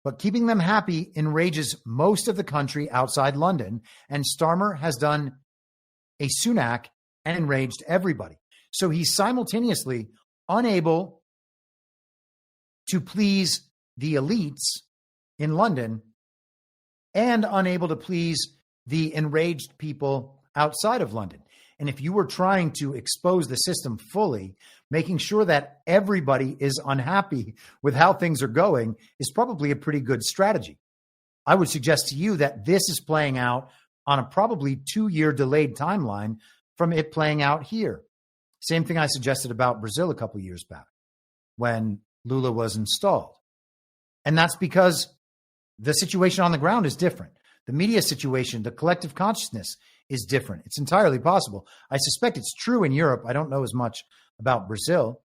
But keeping them happy enrages most of the country outside London, and Starmer has done a Sunak and enraged everybody. So he's simultaneously unable to please the elites in London and unable to please the enraged people outside of London. And if you were trying to expose the system fully, making sure that everybody is unhappy with how things are going is probably a pretty good strategy. I would suggest to you that this is playing out on a probably 2-year delayed timeline from it playing out here. Same thing I suggested about Brazil a couple of years back when Lula was installed. And that's because the situation on the ground is different. The media situation, the collective consciousness is different. It's entirely possible. I suspect it's true in Europe. I don't know as much about Brazil,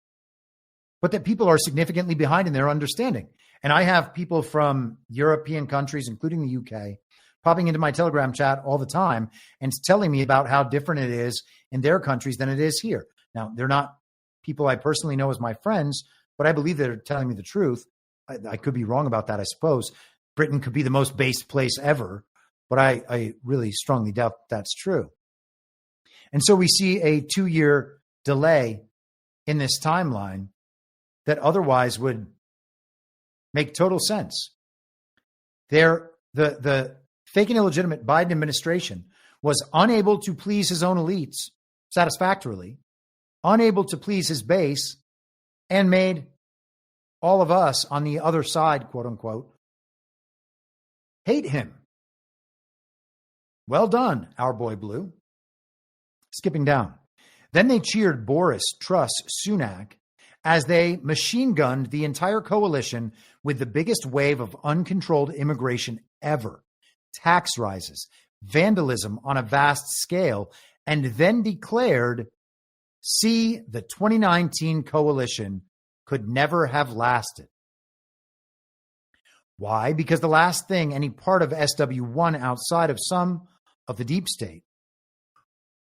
but that people are significantly behind in their understanding. And I have people from European countries, including the UK, popping into my Telegram chat all the time and telling me about how different it is in their countries than it is here. Now, they're not people I personally know as my friends, but I believe they're telling me the truth. I could be wrong about that, I suppose. Britain could be the most based place ever, but I really strongly doubt that's true. And so we see a 2-year delay in this timeline that otherwise would make total sense. The fake and illegitimate Biden administration was unable to please his own elites satisfactorily, unable to please his base, and made all of us on the other side, quote unquote, hate him. Well done, our boy Blue. Skipping down. Then they cheered Boris, Truss, Sunak as they machine gunned the entire coalition with the biggest wave of uncontrolled immigration ever, tax rises, vandalism on a vast scale, and then declared, see, the 2019 coalition could never have lasted. Why? Because the last thing any part of SW1 outside of some of the deep state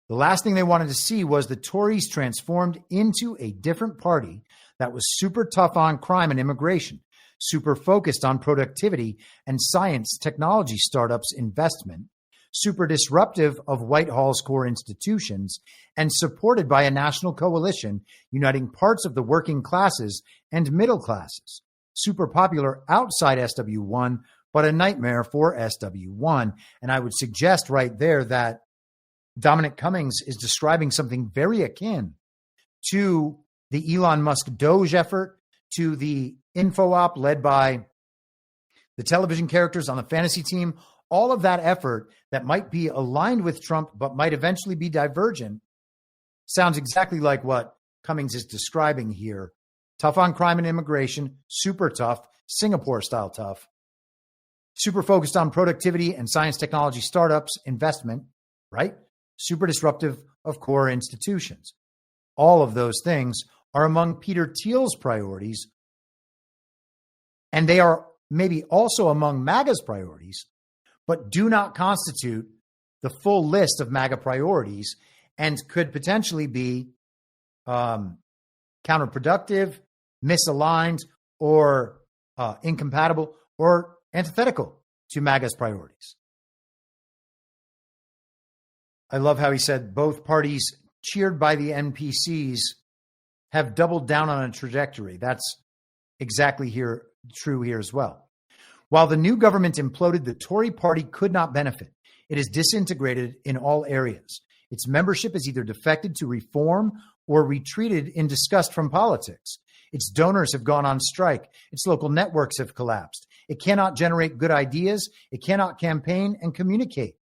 The last thing they wanted to see was the Tories transformed into a different party that was super tough on crime and immigration, super focused on productivity and science, technology startups, investment, super disruptive of Whitehall's core institutions, and supported by a national coalition uniting parts of the working classes and middle classes. Super popular outside SW1, but a nightmare for SW1. And I would suggest right there that Dominic Cummings is describing something very akin to the Elon Musk Doge effort, to the info op led by the television characters on the fantasy team. All of that effort that might be aligned with Trump, but might eventually be divergent, sounds exactly like what Cummings is describing here. Tough on crime and immigration, super tough, Singapore style tough, super focused on productivity and science, technology, startups, investment, right? Super disruptive of core institutions. All of those things are among Peter Thiel's priorities, and they are maybe also among MAGA's priorities, but do not constitute the full list of MAGA priorities and could potentially be counterproductive, misaligned, or incompatible or antithetical to MAGA's priorities. I love how he said both parties cheered by the NPCs have doubled down on a trajectory. That's exactly true here as well. While the new government imploded, the Tory party could not benefit. It is disintegrated in all areas. Its membership is either defected to reform or retreated in disgust from politics. Its donors have gone on strike. Its local networks have collapsed. It cannot generate good ideas. It cannot campaign and communicate.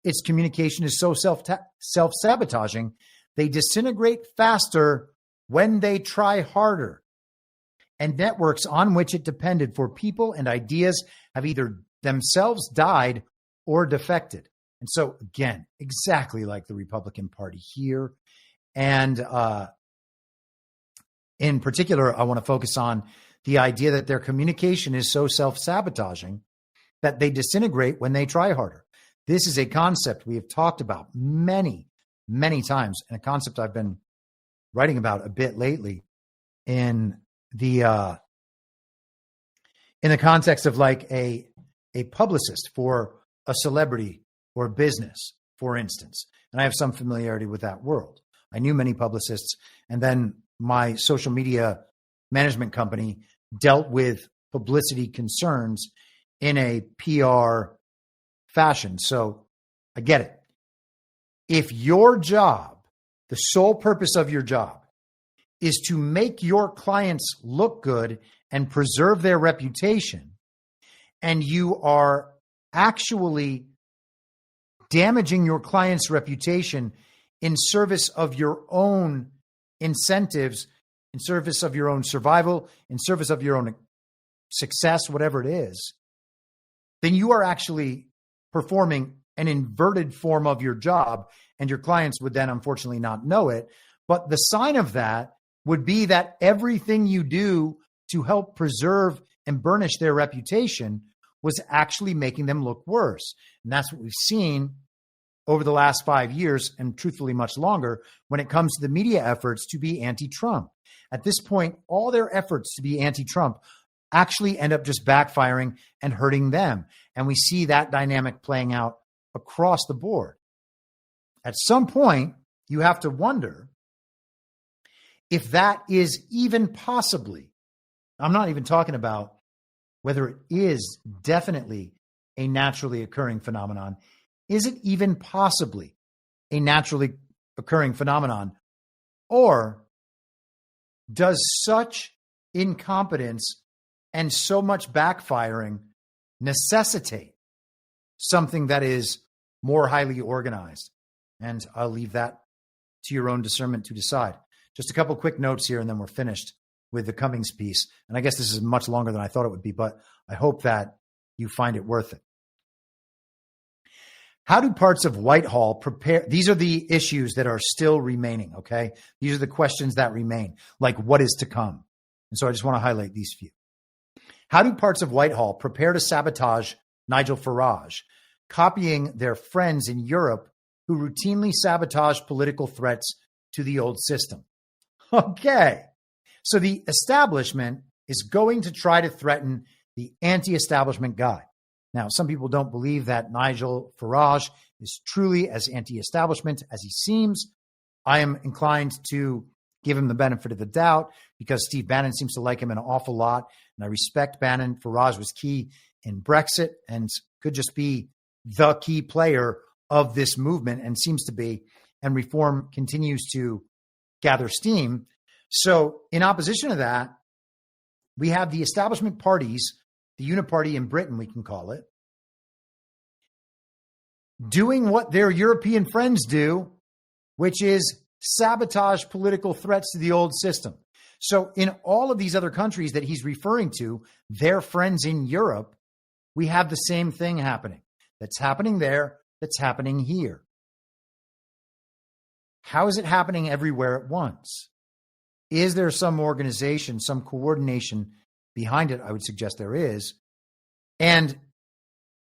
Its communication is so self-sabotaging, they disintegrate faster when they try harder. And networks on which it depended for people and ideas have either themselves died or defected. And so, again, exactly like the Republican Party here. And in particular, I want to focus on the idea that their communication is so self-sabotaging that they disintegrate when they try harder. This is a concept we have talked about many, many times, and a concept I've been writing about a bit lately in the context of like a publicist for a celebrity or business, for instance. And I have some familiarity with that world. I knew many publicists, and then my social media management company dealt with publicity concerns in a PR fashion. So I get it. If your job, the sole purpose of your job, is to make your clients look good and preserve their reputation, and you are actually damaging your client's reputation in service of your own incentives, in service of your own survival, in service of your own success, whatever it is, then you are actually performing an inverted form of your job, and your clients would then unfortunately not know it. But the sign of that would be that everything you do to help preserve and burnish their reputation was actually making them look worse. And that's what we've seen over the last 5 years, and truthfully much longer, when it comes to the media efforts to be anti-Trump. At this point, all their efforts to be anti-Trump actually end up just backfiring and hurting them. And we see that dynamic playing out across the board. At some point, you have to wonder if that is even possibly, I'm not even talking about whether it is definitely a naturally occurring phenomenon. Is it even possibly a naturally occurring phenomenon? Or does such incompetence and so much backfiring necessitate something that is more highly organized? And I'll leave that to your own discernment to decide. Just a couple quick notes here, and then we're finished with the Cummings piece. And I guess this is much longer than I thought it would be, but I hope that you find it worth it. How do parts of Whitehall prepare? These are the issues that are still remaining, okay? These are the questions that remain, like what is to come. And so I just want to highlight these few. How do parts of Whitehall prepare to sabotage Nigel Farage, copying their friends in Europe who routinely sabotage political threats to the old system. Okay. So the establishment is going to try to threaten the anti-establishment guy. Now, some people don't believe that Nigel Farage is truly as anti-establishment as he seems. I am inclined to give him the benefit of the doubt because Steve Bannon seems to like him an awful lot. And I respect Bannon. Farage was key in Brexit and could just be the key player of this movement and seems to be. And reform continues to gather steam. So in opposition to that, we have the establishment parties, the uniparty in Britain, we can call it, doing what their European friends do, which is sabotage political threats to the old system. So in all of these other countries that he's referring to, their friends in Europe, we have the same thing happening. That's happening there, that's happening here. How is it happening everywhere at once? Is there some organization, some coordination behind it? I would suggest there is. And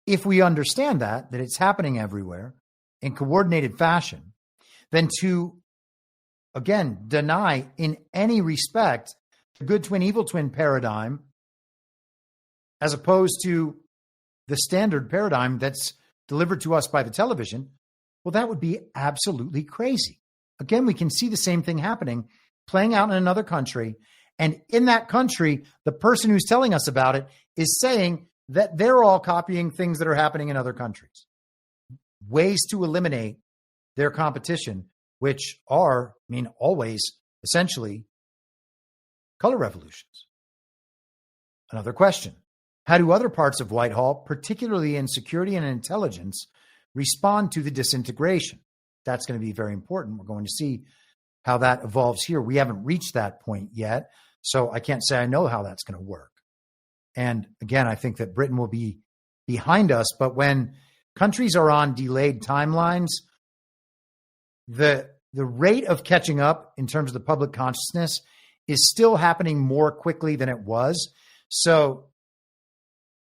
if we understand that it's happening everywhere in coordinated fashion, then to, again, deny in any respect the good twin, evil twin paradigm, as opposed to the standard paradigm that's delivered to us by the television, well, that would be absolutely crazy. Again, we can see the same thing happening, playing out in another country. And in that country, the person who's telling us about it is saying that they're all copying things that are happening in other countries. Ways to eliminate their competition, which are, always essentially color revolutions. Another question. How do other parts of Whitehall, particularly in security and intelligence, respond to the disintegration? That's going to be very important. We're going to see how that evolves here. We haven't reached that point yet, so I can't say I know how that's going to work. And again, I think that Britain will be behind us, but when countries are on delayed timelines, the rate of catching up in terms of the public consciousness is still happening more quickly than it was. So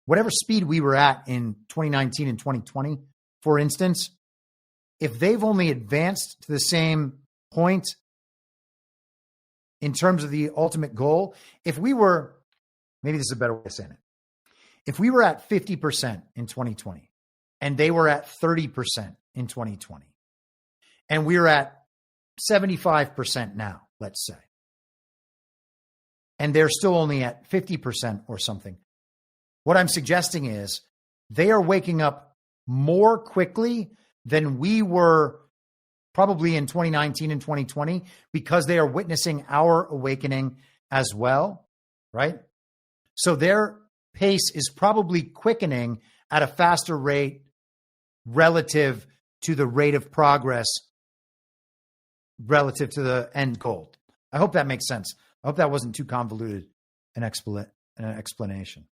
whatever speed we were at in 2019 and 2020, for instance, if they've only advanced to the same point in terms of the ultimate goal, if we were, maybe this is a better way of saying it, if we were at 50% in 2020 and they were at 30% in 2020 and we're at 75% now, let's say, and they're still only at 50% or something, what I'm suggesting is they are waking up more quickly than we were probably in 2019 and 2020 because they are witnessing our awakening as well, right? So their pace is probably quickening at a faster rate relative to the rate of progress relative to the end goal. I hope that makes sense. I hope that wasn't too convoluted an explanation.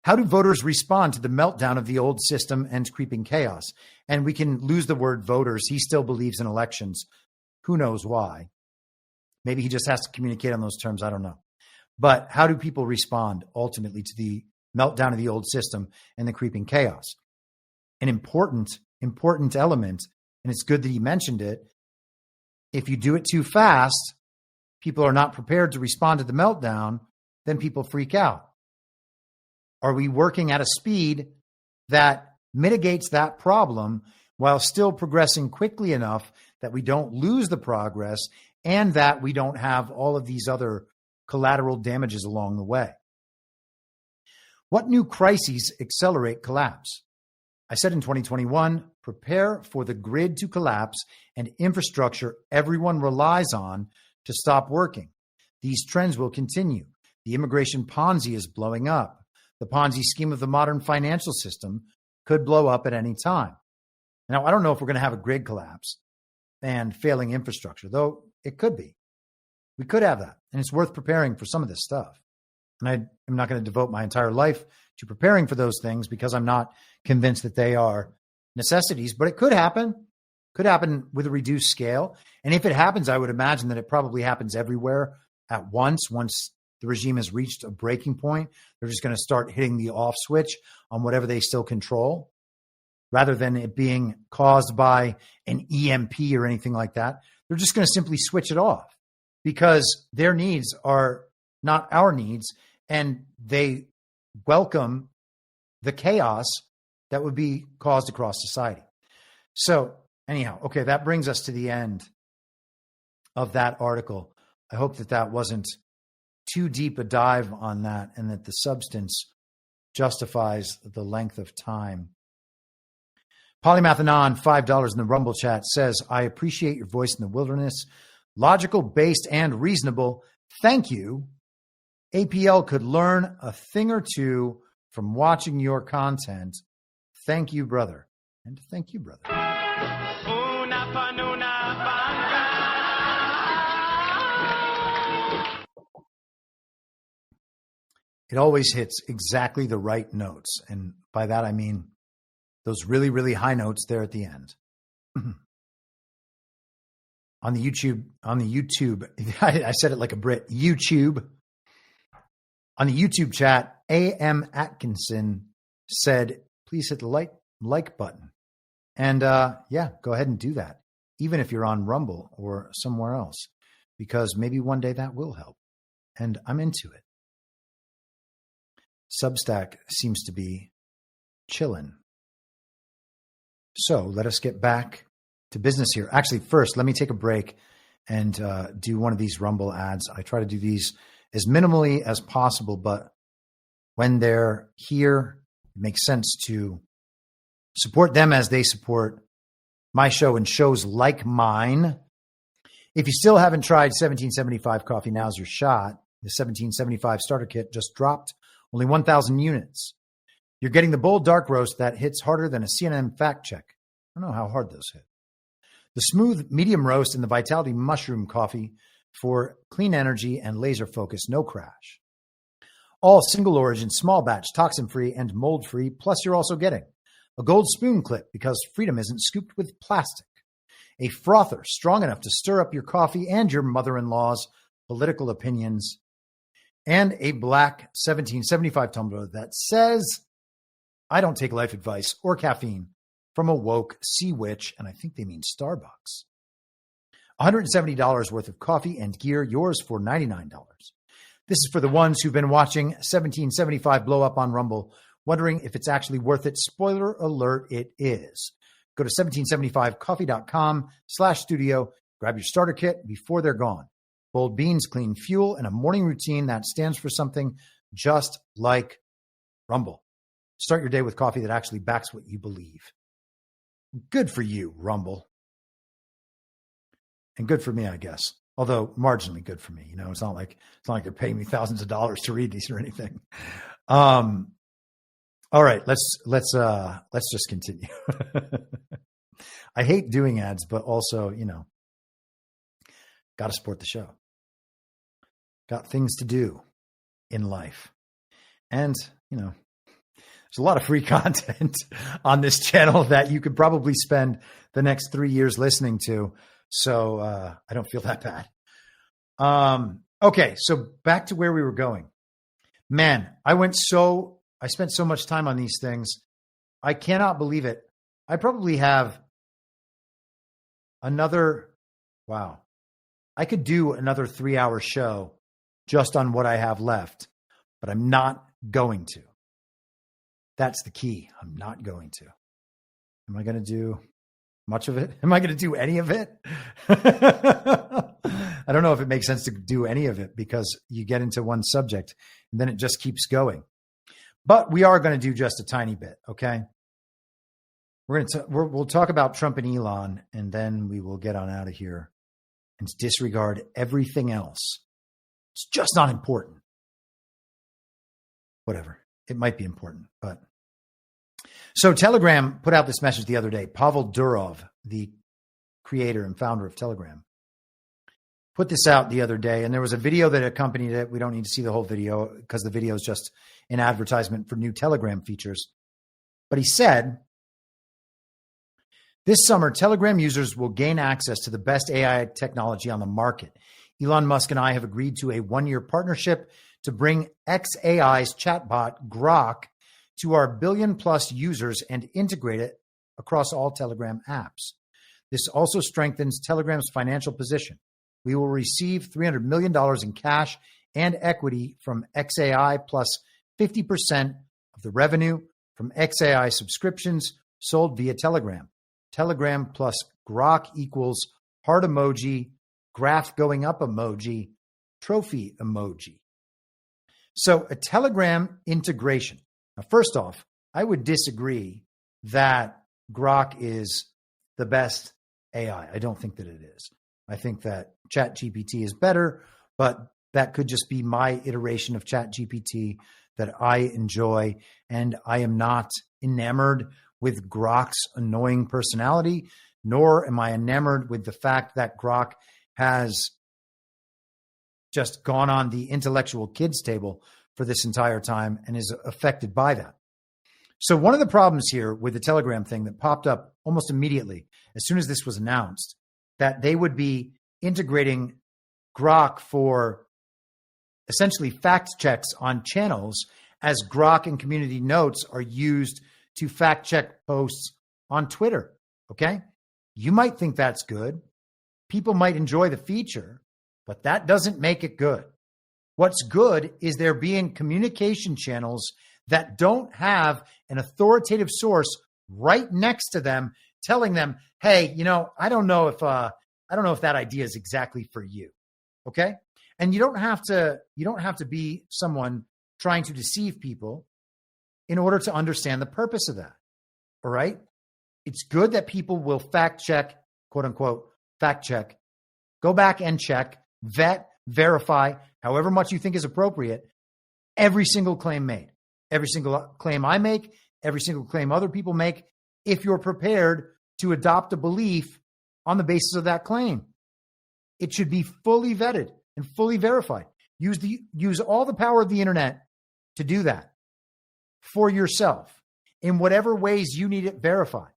How do voters respond to the meltdown of the old system and creeping chaos? And we can lose the word voters. He still believes in elections. Who knows why? Maybe he just has to communicate on those terms. I don't know. But how do people respond ultimately to the meltdown of the old system and the creeping chaos? An important element, and it's good that he mentioned it. If you do it too fast, people are not prepared to respond to the meltdown, then people freak out. Are we working at a speed that mitigates that problem while still progressing quickly enough that we don't lose the progress and that we don't have all of these other collateral damages along the way? What new crises accelerate collapse? I said in 2021, prepare for the grid to collapse and infrastructure everyone relies on to stop working. These trends will continue. The immigration Ponzi is blowing up. The Ponzi scheme of the modern financial system could blow up at any time. Now, I don't know if we're going to have a grid collapse and failing infrastructure, though it could be. We could have that, and it's worth preparing for some of this stuff. And I'm not going to devote my entire life to preparing for those things because I'm not convinced that they are necessities, but it could happen. Could happen with a reduced scale. And if it happens, I would imagine that it probably happens everywhere at once. Once the regime has reached a breaking point, they're just going to start hitting the off switch on whatever they still control, rather than it being caused by an EMP or anything like that. They're just going to simply switch it off because their needs are not our needs, and they welcome the chaos that would be caused across society. So anyhow, okay, that brings us to the end of that article. I hope that that wasn't too deep a dive on that and that the substance justifies the length of time. Polymathanon, $5 in the Rumble chat, says, I appreciate your voice in the wilderness. Logical, based, and reasonable. Thank you. APL could learn a thing or two from watching your content. Thank you, brother. And thank you, brother. It always hits exactly the right notes. And by that, I mean those really, really high notes there at the end. On the YouTube, I said it like a Brit, YouTube. On the YouTube chat, A.M. Atkinson said, please hit the like button. And yeah, go ahead and do that, even if you're on Rumble or somewhere else, because maybe one day that will help. And I'm into it. Substack seems to be chilling. So let us get back to business here. Actually, first, let me take a break and do one of these Rumble ads. I try to do these as minimally as possible, but when they're here, it makes sense to support them as they support my show and shows like mine. If you still haven't tried 1775 coffee, now's your shot. The 1775 starter kit just dropped, only 1,000 units. You're getting the bold dark roast that hits harder than a CNN fact check. I don't know how hard those hit. The smooth medium roast and the Vitality mushroom coffee for clean energy and laser focus, no crash. All single origin, small batch, toxin free, and mold free. Plus, you're also getting a gold spoon clip because freedom isn't scooped with plastic, a frother strong enough to stir up your coffee and your mother-in-law's political opinions, and a black 1775 tumbler that says, I don't take life advice or caffeine from a woke sea witch, and I think they mean Starbucks. $170 worth of coffee and gear, yours for $99. This is for the ones who've been watching 1775 blow up on Rumble, wondering if it's actually worth it. Spoiler alert, it is. Go to 1775coffee.com/studio, grab your starter kit before they're gone. Bold beans, clean fuel, and a morning routine that stands for something just like Rumble. Start your day with coffee that actually backs what you believe. Good for you, Rumble. And good for me, I guess. Although marginally good for me. You know, it's not like they're paying me thousands of dollars to read these or anything. All right, let's just continue. I hate doing ads, but also, you know, got to support the show. Got things to do in life. And, you know, there's a lot of free content on this channel that you could probably spend the next 3 years listening to. So I don't feel that bad. Okay, so back to where we were going. Man, I spent so much time on these things. I cannot believe it. I probably have I could do another 3-hour show just on what I have left, but I'm not going to. That's the key. I'm not going to. Am I going to do much of it? Am I going to do any of it? I don't know if it makes sense to do any of it because you get into one subject and then it just keeps going. But we are going to do just a tiny bit, okay? We'll talk about Trump and Elon, and then we will get on out of here and disregard everything else. It's just not important. Whatever. It might be important, but. So Telegram put out this message the other day. Pavel Durov, the creator and founder of Telegram, put this out the other day, and there was a video that accompanied it. We don't need to see the whole video because the video is just an advertisement for new Telegram features. But he said, this summer, Telegram users will gain access to the best AI technology on the market. Elon Musk and I have agreed to a 1-year partnership to bring xAI's chatbot, Grok, to our billion-plus users and integrate it across all Telegram apps. This also strengthens Telegram's financial position. We will receive $300 million in cash and equity from XAI plus 50% of the revenue from XAI subscriptions sold via Telegram. Telegram plus Grok equals heart emoji, graph going up emoji, trophy emoji. So a Telegram integration. Now, first off, I would disagree that Grok is the best AI. I don't think that it is. I think that ChatGPT is better, but that could just be my iteration of ChatGPT that I enjoy. And I am not enamored with Grok's annoying personality, nor am I enamored with the fact that Grok has just gone on the intellectual kids table for this entire time and is affected by that. So one of the problems here with the Telegram thing that popped up almost immediately as soon as this was announced, that they would be integrating Grok for essentially fact checks on channels, as Grok and community notes are used to fact check posts on Twitter. Okay. You might think that's good. People might enjoy the feature, but that doesn't make it good. What's good is there being communication channels that don't have an authoritative source right next to them telling them, hey, I don't know if that idea is exactly for you. Okay. And you don't have to be someone trying to deceive people in order to understand the purpose of that. All right. It's good that people will fact check, quote unquote, fact check, go back and check, vet, verify, however much you think is appropriate, every single claim made, every single claim I make, every single claim other people make, if you're prepared to adopt a belief on the basis of that claim. It should be fully vetted and fully verified. Use all the power of the internet to do that for yourself in whatever ways you need it verified.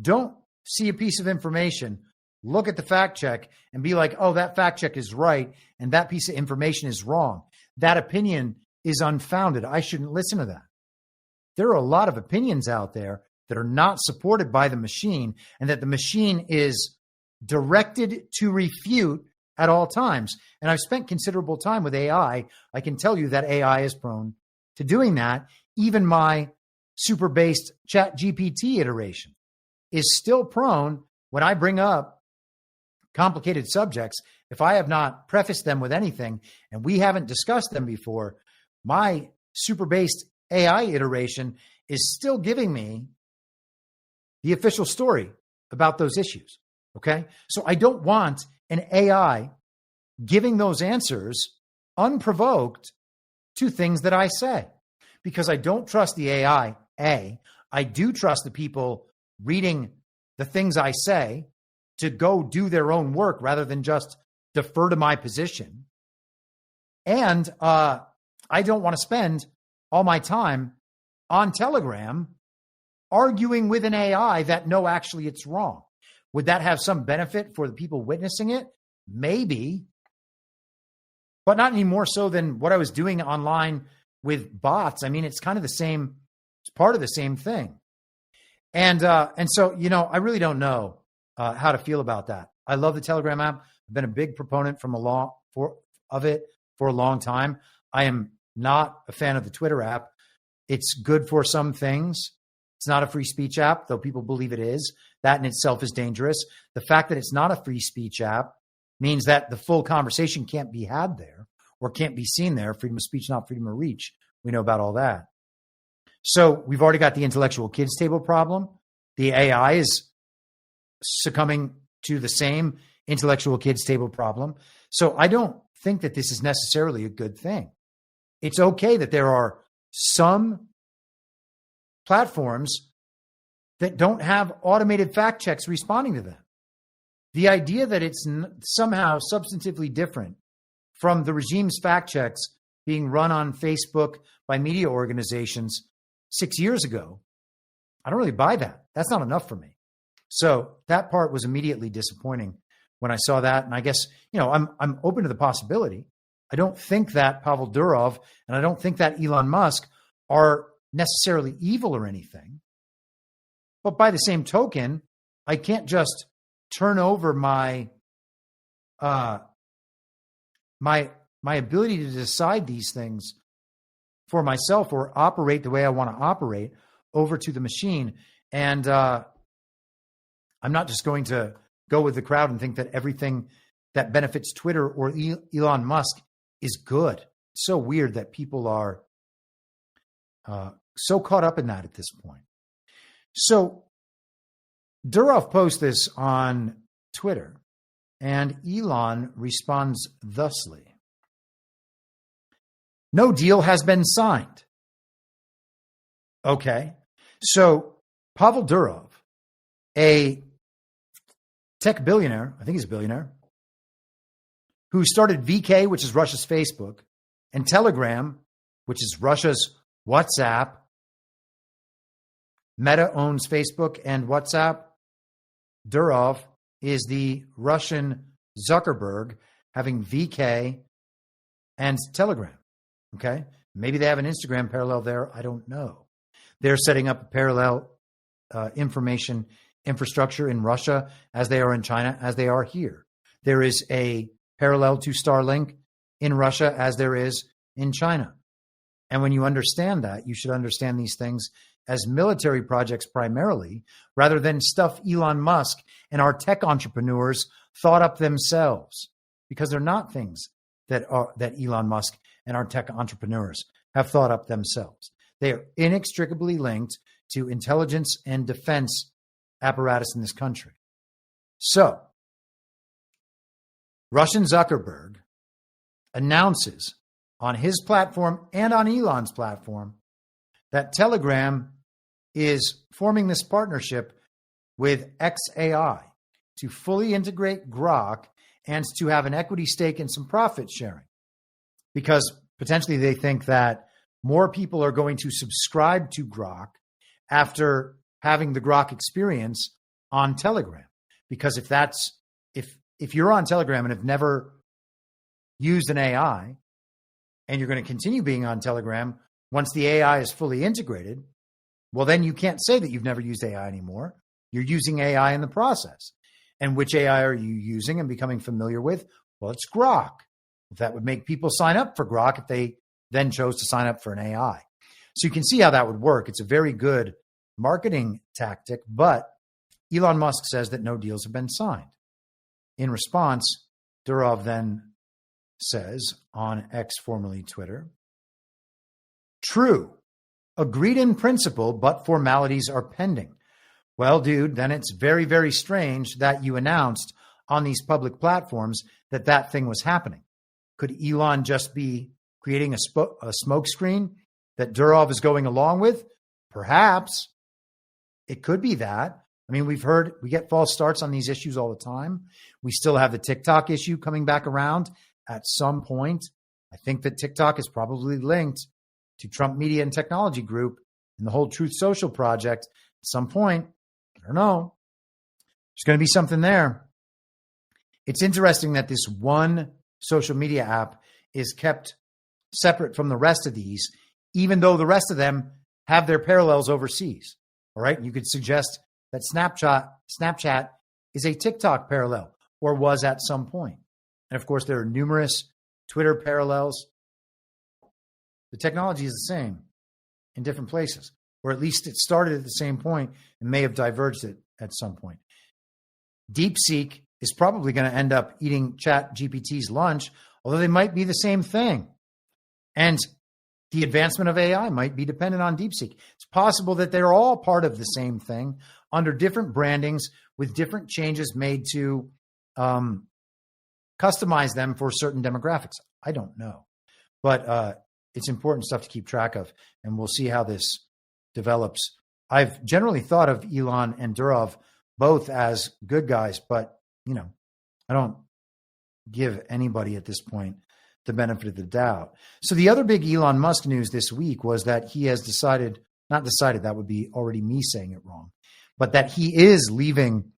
Don't see a piece of information, look at the fact check and be like, oh, that fact check is right and that piece of information is wrong. That opinion is unfounded. I shouldn't listen to that. There are a lot of opinions out there that are not supported by the machine and that the machine is directed to refute at all times. And I've spent considerable time with AI. I can tell you that AI is prone to doing that. Even my super based ChatGPT iteration is still prone, when I bring up complicated subjects, if I have not prefaced them with anything and we haven't discussed them before, my super based AI iteration is still giving me the official story about those issues. Okay. So I don't want an AI giving those answers unprovoked to things that I say, because I don't trust the AI. I do trust the people reading the things I say to go do their own work rather than just defer to my position. And I don't want to spend all my time on Telegram arguing with an AI that, no, actually it's wrong. Would that have some benefit for the people witnessing it? Maybe, but not any more so than what I was doing online with bots. I mean, it's kind of the same. It's part of the same thing. And so, I really don't know how to feel about that. I love the Telegram app. I've been a big proponent of it for a long time. I am not a fan of the Twitter app. It's good for some things. It's not a free speech app, though people believe it is. That in itself is dangerous. The fact that it's not a free speech app means that the full conversation can't be had there or can't be seen there. Freedom of speech, not freedom of reach. We know about all that. So we've already got the intellectual kids table problem. The AI is succumbing to the same intellectual kids table problem. So I don't think that this is necessarily a good thing. It's okay that there are some platforms that don't have automated fact checks responding to them. The idea that it's somehow substantively different from the regime's fact checks being run on Facebook by media organizations 6 years ago, I don't really buy that. That's not enough for me. So that part was immediately disappointing when I saw that. And I guess, I'm open to the possibility. I don't think that Pavel Durov and I don't think that Elon Musk are necessarily evil or anything. But by the same token, I can't just turn over my ability to decide these things for myself or operate the way I want to operate over to the machine. And I'm not just going to go with the crowd and think that everything that benefits Twitter or Elon Musk is good. It's so weird that people are so caught up in that at this point. So Durov posts this on Twitter, and Elon responds thusly. No deal has been signed. Okay. So Pavel Durov, a tech billionaire, I think he's a billionaire, who started VK, which is Russia's Facebook, and Telegram, which is Russia's WhatsApp. Meta owns Facebook and WhatsApp. Durov is the Russian Zuckerberg, having VK and Telegram. Okay. Maybe they have an Instagram parallel there. I don't know. They're setting up a parallel information infrastructure in Russia as they are in China, as they are here. There is a parallel to Starlink in Russia as there is in China. And when you understand that, you should understand these things as military projects primarily, rather than stuff Elon Musk and our tech entrepreneurs thought up themselves, because they're not things that Elon Musk and our tech entrepreneurs have thought up themselves. They are inextricably linked to intelligence and defense apparatus in this country. So, Russian Zuckerberg announces on his platform and on Elon's platform that Telegram is forming this partnership with XAI to fully integrate Grok and to have an equity stake in some profit sharing, because potentially they think that more people are going to subscribe to Grok after having the Grok experience on Telegram. Because if you're on Telegram and have never used an AI, and you're going to continue being on Telegram once the AI is fully integrated, well, then you can't say that you've never used AI anymore. You're using AI in the process. And which AI are you using and becoming familiar with? Well, it's Grok. That would make people sign up for Grok if they then chose to sign up for an AI. So you can see how that would work. It's a very good marketing tactic, but Elon Musk says that no deals have been signed. In response, Durov then says on X, formerly Twitter, true, agreed in principle, but formalities are pending. Well, dude, then it's very, very strange that you announced on these public platforms that that thing was happening. Could Elon just be creating a smoke screen that Durov is going along with? Perhaps. It could be that. I mean, we get false starts on these issues all the time. We still have the TikTok issue coming back around at some point. I think that TikTok is probably linked to Trump Media and Technology Group and the whole Truth Social project at some point. I don't know. There's going to be something there. It's interesting that this one social media app is kept separate from the rest of these, even though the rest of them have their parallels overseas. All right. You could suggest that Snapchat is a TikTok parallel, or was at some point. And of course, there are numerous Twitter parallels. The technology is the same in different places, or at least it started at the same point and may have diverged it at some point. DeepSeek is probably going to end up eating ChatGPT's lunch, although they might be the same thing. And the advancement of AI might be dependent on DeepSeek. It's possible that they're all part of the same thing under different brandings with different changes made to customize them for certain demographics. I don't know. But it's important stuff to keep track of, and we'll see how this develops. I've generally thought of Elon and Durov both as good guys, but, I don't give anybody at this point the benefit of the doubt. So the other big Elon Musk news this week was that he has not decided, that would be already me saying it wrong, but that he is leaving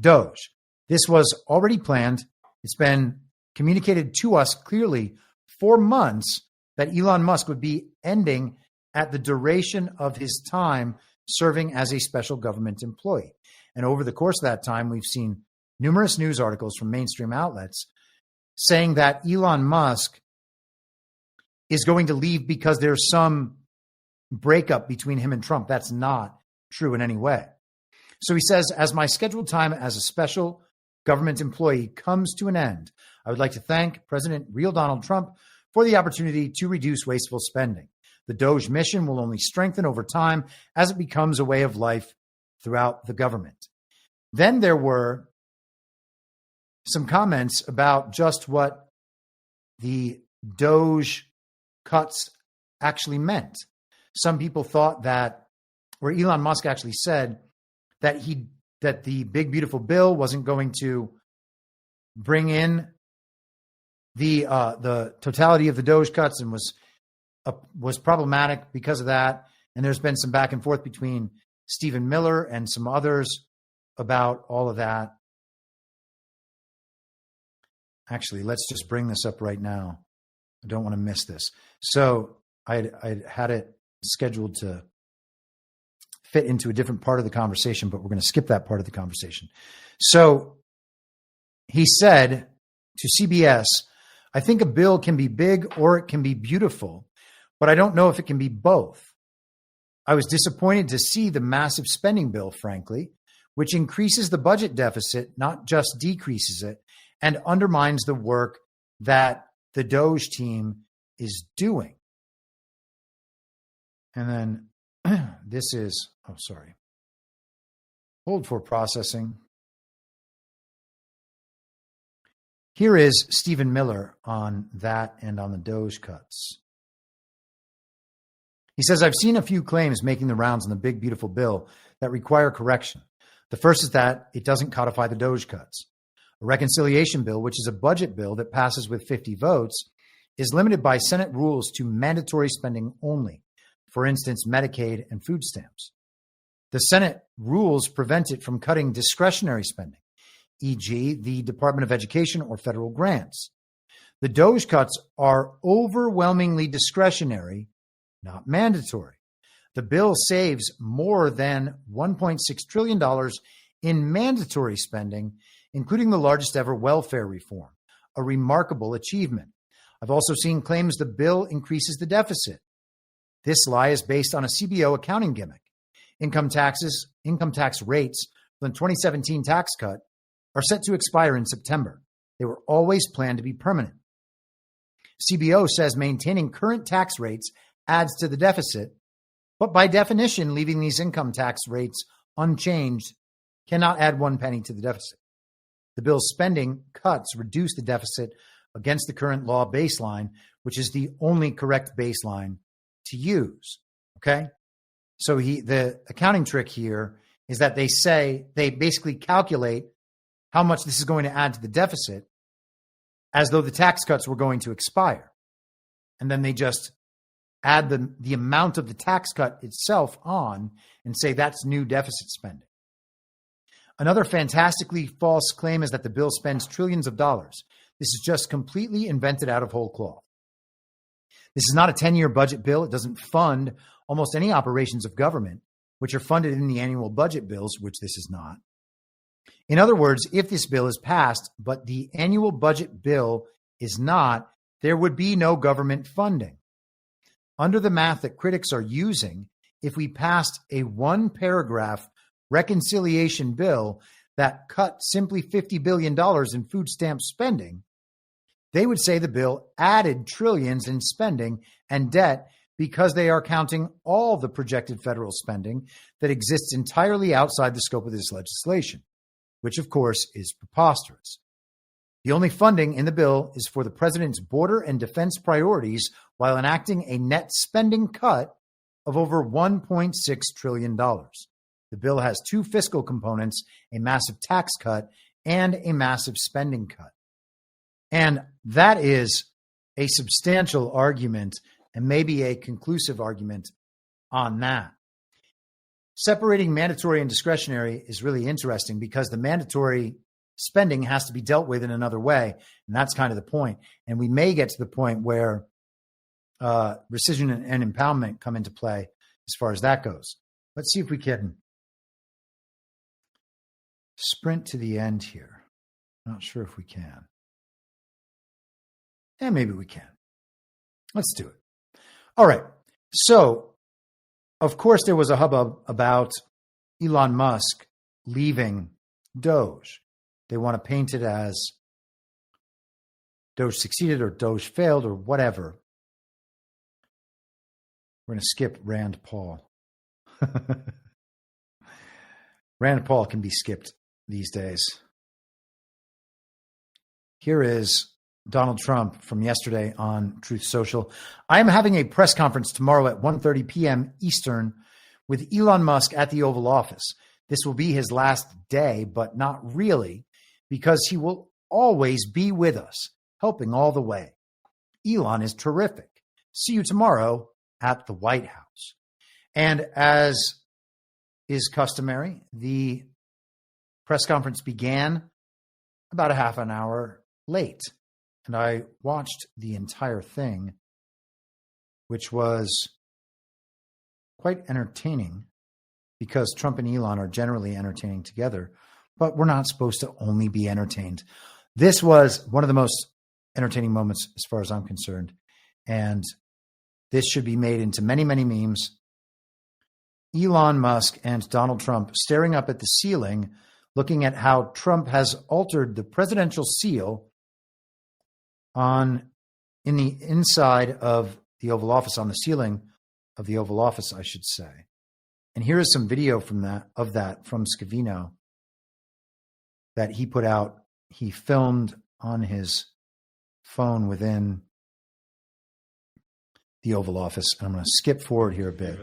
Doge. This was already planned. It's been communicated to us clearly for months that Elon Musk would be ending at the duration of his time serving as a special government employee. And over the course of that time, we've seen numerous news articles from mainstream outlets saying that Elon Musk is going to leave because there's some breakup between him and Trump. That's not true in any way. So he says, as my scheduled time as a special government employee comes to an end, I would like to thank President real Donald Trump for the opportunity to reduce wasteful spending. The Doge mission will only strengthen over time as it becomes a way of life throughout the government. Then there were some comments about just what the Doge cuts actually meant. Some people thought that, or Elon Musk actually said that the big beautiful bill wasn't going to bring in the totality of the Doge cuts and was problematic because of that. And there's been some back and forth between Stephen Miller and some others about all of that. Actually, let's just bring this up right now. I don't want to miss this. So I had it scheduled to fit into a different part of the conversation, but we're going to skip that part of the conversation. So he said to CBS, I think a bill can be big or it can be beautiful, but I don't know if it can be both. I was disappointed to see the massive spending bill, frankly, which increases the budget deficit, not just decreases it, and undermines the work that the Doge team is doing. And then this is, hold for processing. Here is Stephen Miller on that and on the Doge cuts. He says, I've seen a few claims making the rounds in the big, beautiful bill that require correction. The first is that it doesn't codify the Doge cuts. A reconciliation bill, which is a budget bill that passes with 50 votes, is limited by Senate rules to mandatory spending only. For instance, Medicaid and food stamps. The Senate rules prevent it from cutting discretionary spending, e.g., the Department of Education or federal grants. The Doge cuts are overwhelmingly discretionary, not mandatory. The bill saves more than $1.6 trillion in mandatory spending, including the largest ever welfare reform, a remarkable achievement. I've also seen claims the bill increases the deficit. This lie is based on a CBO accounting gimmick. Income tax rates for the 2017 tax cut are set to expire in September. They were always planned to be permanent. CBO says maintaining current tax rates adds to the deficit, but by definition, leaving these income tax rates unchanged cannot add 1 penny to the deficit. The bill's spending cuts reduce the deficit against the current law baseline, which is the only correct baseline to use. Okay? So the accounting trick here is that they basically calculate how much this is going to add to the deficit as though the tax cuts were going to expire. And then they just add the amount of the tax cut itself on and say that's new deficit spending. Another fantastically false claim is that the bill spends trillions of dollars. This is just completely invented out of whole cloth. This is not a 10-year budget bill. It doesn't fund almost any operations of government, which are funded in the annual budget bills, which this is not. In other words, if this bill is passed, but the annual budget bill is not, there would be no government funding. Under the math that critics are using, if we passed a one-paragraph reconciliation bill that cut simply $50 billion in food stamp spending, they would say the bill added trillions in spending and debt because they are counting all the projected federal spending that exists entirely outside the scope of this legislation, which of course is preposterous. The only funding in the bill is for the president's border and defense priorities while enacting a net spending cut of over $1.6 trillion. The bill has two fiscal components, a massive tax cut and a massive spending cut. And that is a substantial argument and maybe a conclusive argument on that. Separating mandatory and discretionary is really interesting because the mandatory spending has to be dealt with in another way. And that's kind of the point. And we may get to the point where rescission and impoundment come into play as far as that goes. Let's see if we can sprint to the end here. Not sure if we can. And maybe we can. Let's do it. All right. So, of course, there was a hubbub about Elon Musk leaving Doge. They want to paint it as Doge succeeded or Doge failed or whatever. We're going to skip Rand Paul. Rand Paul can be skipped these days. Here is Donald Trump from yesterday on Truth Social. I am having a press conference tomorrow at 1:30 p.m. Eastern with Elon Musk at the Oval Office. This will be his last day, but not really, because he will always be with us, helping all the way. Elon is terrific. See you tomorrow at the White House. And as is customary, the press conference began about a half an hour late. And I watched the entire thing, which was quite entertaining because Trump and Elon are generally entertaining together, but we're not supposed to only be entertained. This was one of the most entertaining moments as far as I'm concerned. And this should be made into many, many memes. Elon Musk and Donald Trump staring up at the ceiling, looking at how Trump has altered the presidential seal in the inside of the Oval Office, on the ceiling of the Oval Office, I should say. And here is some video from that from Scavino that he put out. He filmed on his phone within the Oval Office. I'm going to skip forward here a bit.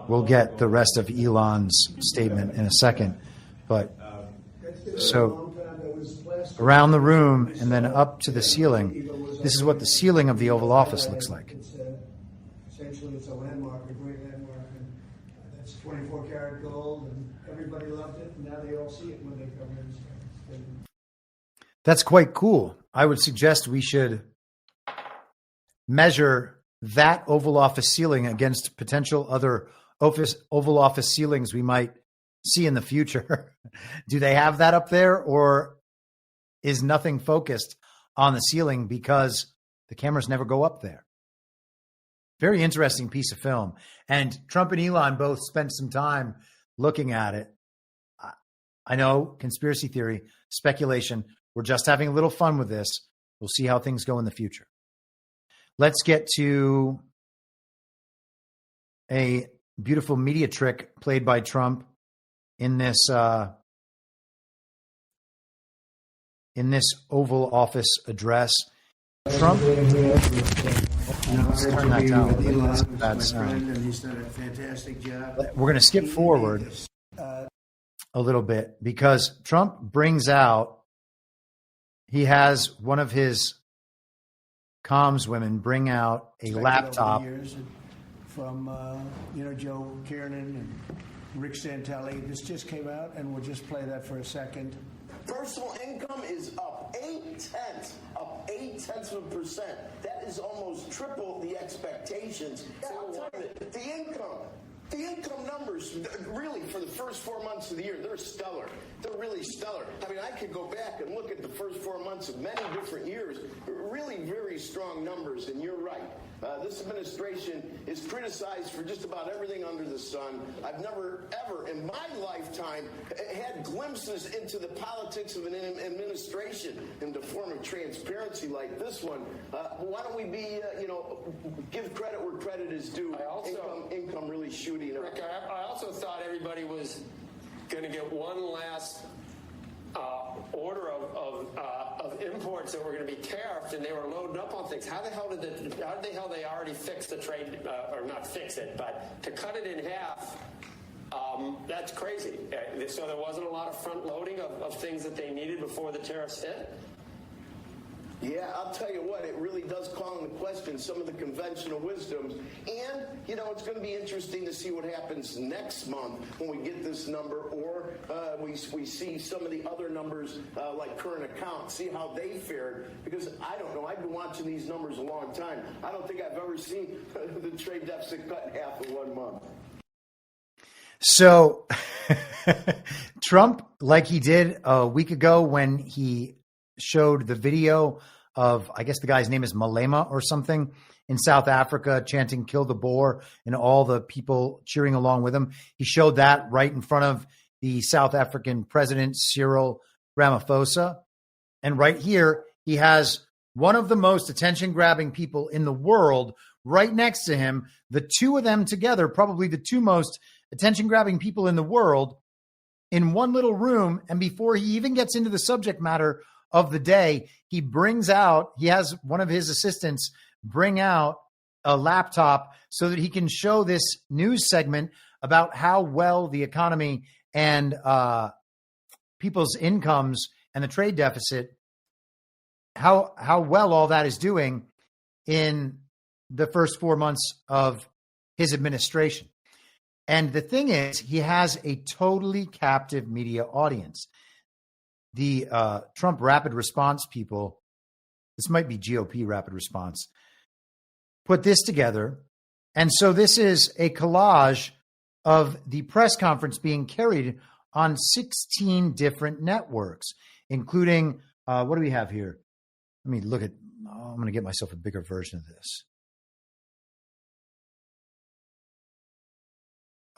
We'll get the rest of Elon's statement in a second. But so around the room and then up to the ceiling, this is what the ceiling of the Oval Office looks like. Essentially, it's a landmark, a great landmark, and that's 24 karat gold, and everybody loved it, and now they all see it when they come in. That's quite cool. I would suggest we should measure that Oval Office ceiling against potential other Oval Office ceilings we might see in the future. Do they have that up there, or is nothing focused on the ceiling because the cameras never go up there? Very interesting piece of film. And Trump and Elon both spent some time looking at it. I know, conspiracy theory, speculation. We're just having a little fun with this. We'll see how things go in the future. Let's get to a beautiful media trick played by Trump in this Oval Office address. Trump, let's turn that down. That's a bad sound. He's done a fantastic job. We're going to skip forward a little bit because Trump brings out, he has one of his comms women bring out a laptop. From, Joe Kiernan and Rick Santelli. This just came out, and we'll just play that for a second. Personal income is up 0.8%. That is almost triple the expectations. The income numbers, really, for the first 4 months of the year, they're stellar. They're really stellar. I mean, I could go back and look at the first 4 months of many different years. Really very strong numbers, and you're right. This administration is criticized for just about everything under the sun. I've never, ever in my lifetime had glimpses into the politics of an administration in the form of transparency like this one. Why don't we be, give credit where credit is due? Income really shooting up. Rick, I also thought everybody was going to get one last order of imports that were going to be tariffed, and they were loading up on things. How the hell they already fix the trade, or not fix it, but to cut it in half? That's crazy. So there wasn't a lot of front loading of things that they needed before the tariffs hit? Yeah, I'll tell you what, it really does call into question some of the conventional wisdoms. And, it's going to be interesting to see what happens next month when we get this number, or we see some of the other numbers like current accounts, see how they fared. Because I don't know, I've been watching these numbers a long time. I don't think I've ever seen the trade deficit cut in half in 1 month. So Trump, like he did a week ago when he showed the video of, I guess the guy's name is Malema or something, in South Africa chanting "Kill the Boer" and all the people cheering along with him. He showed that right in front of the South African president, Cyril Ramaphosa. And right here, he has one of the most attention-grabbing people in the world right next to him. The two of them together, probably the two most attention-grabbing people in the world, in one little room. And before he even gets into the subject matter of the day, he has one of his assistants bring out a laptop so that he can show this news segment about how well the economy and people's incomes and the trade deficit, how well all that is doing in the first 4 months of his administration. And the thing is, he has a totally captive media audience. The Trump rapid response people, this might be GOP rapid response, put this together. And so this is a collage of the press conference being carried on 16 different networks, including, what do we have here? Let me look at, I'm going to get myself a bigger version of this.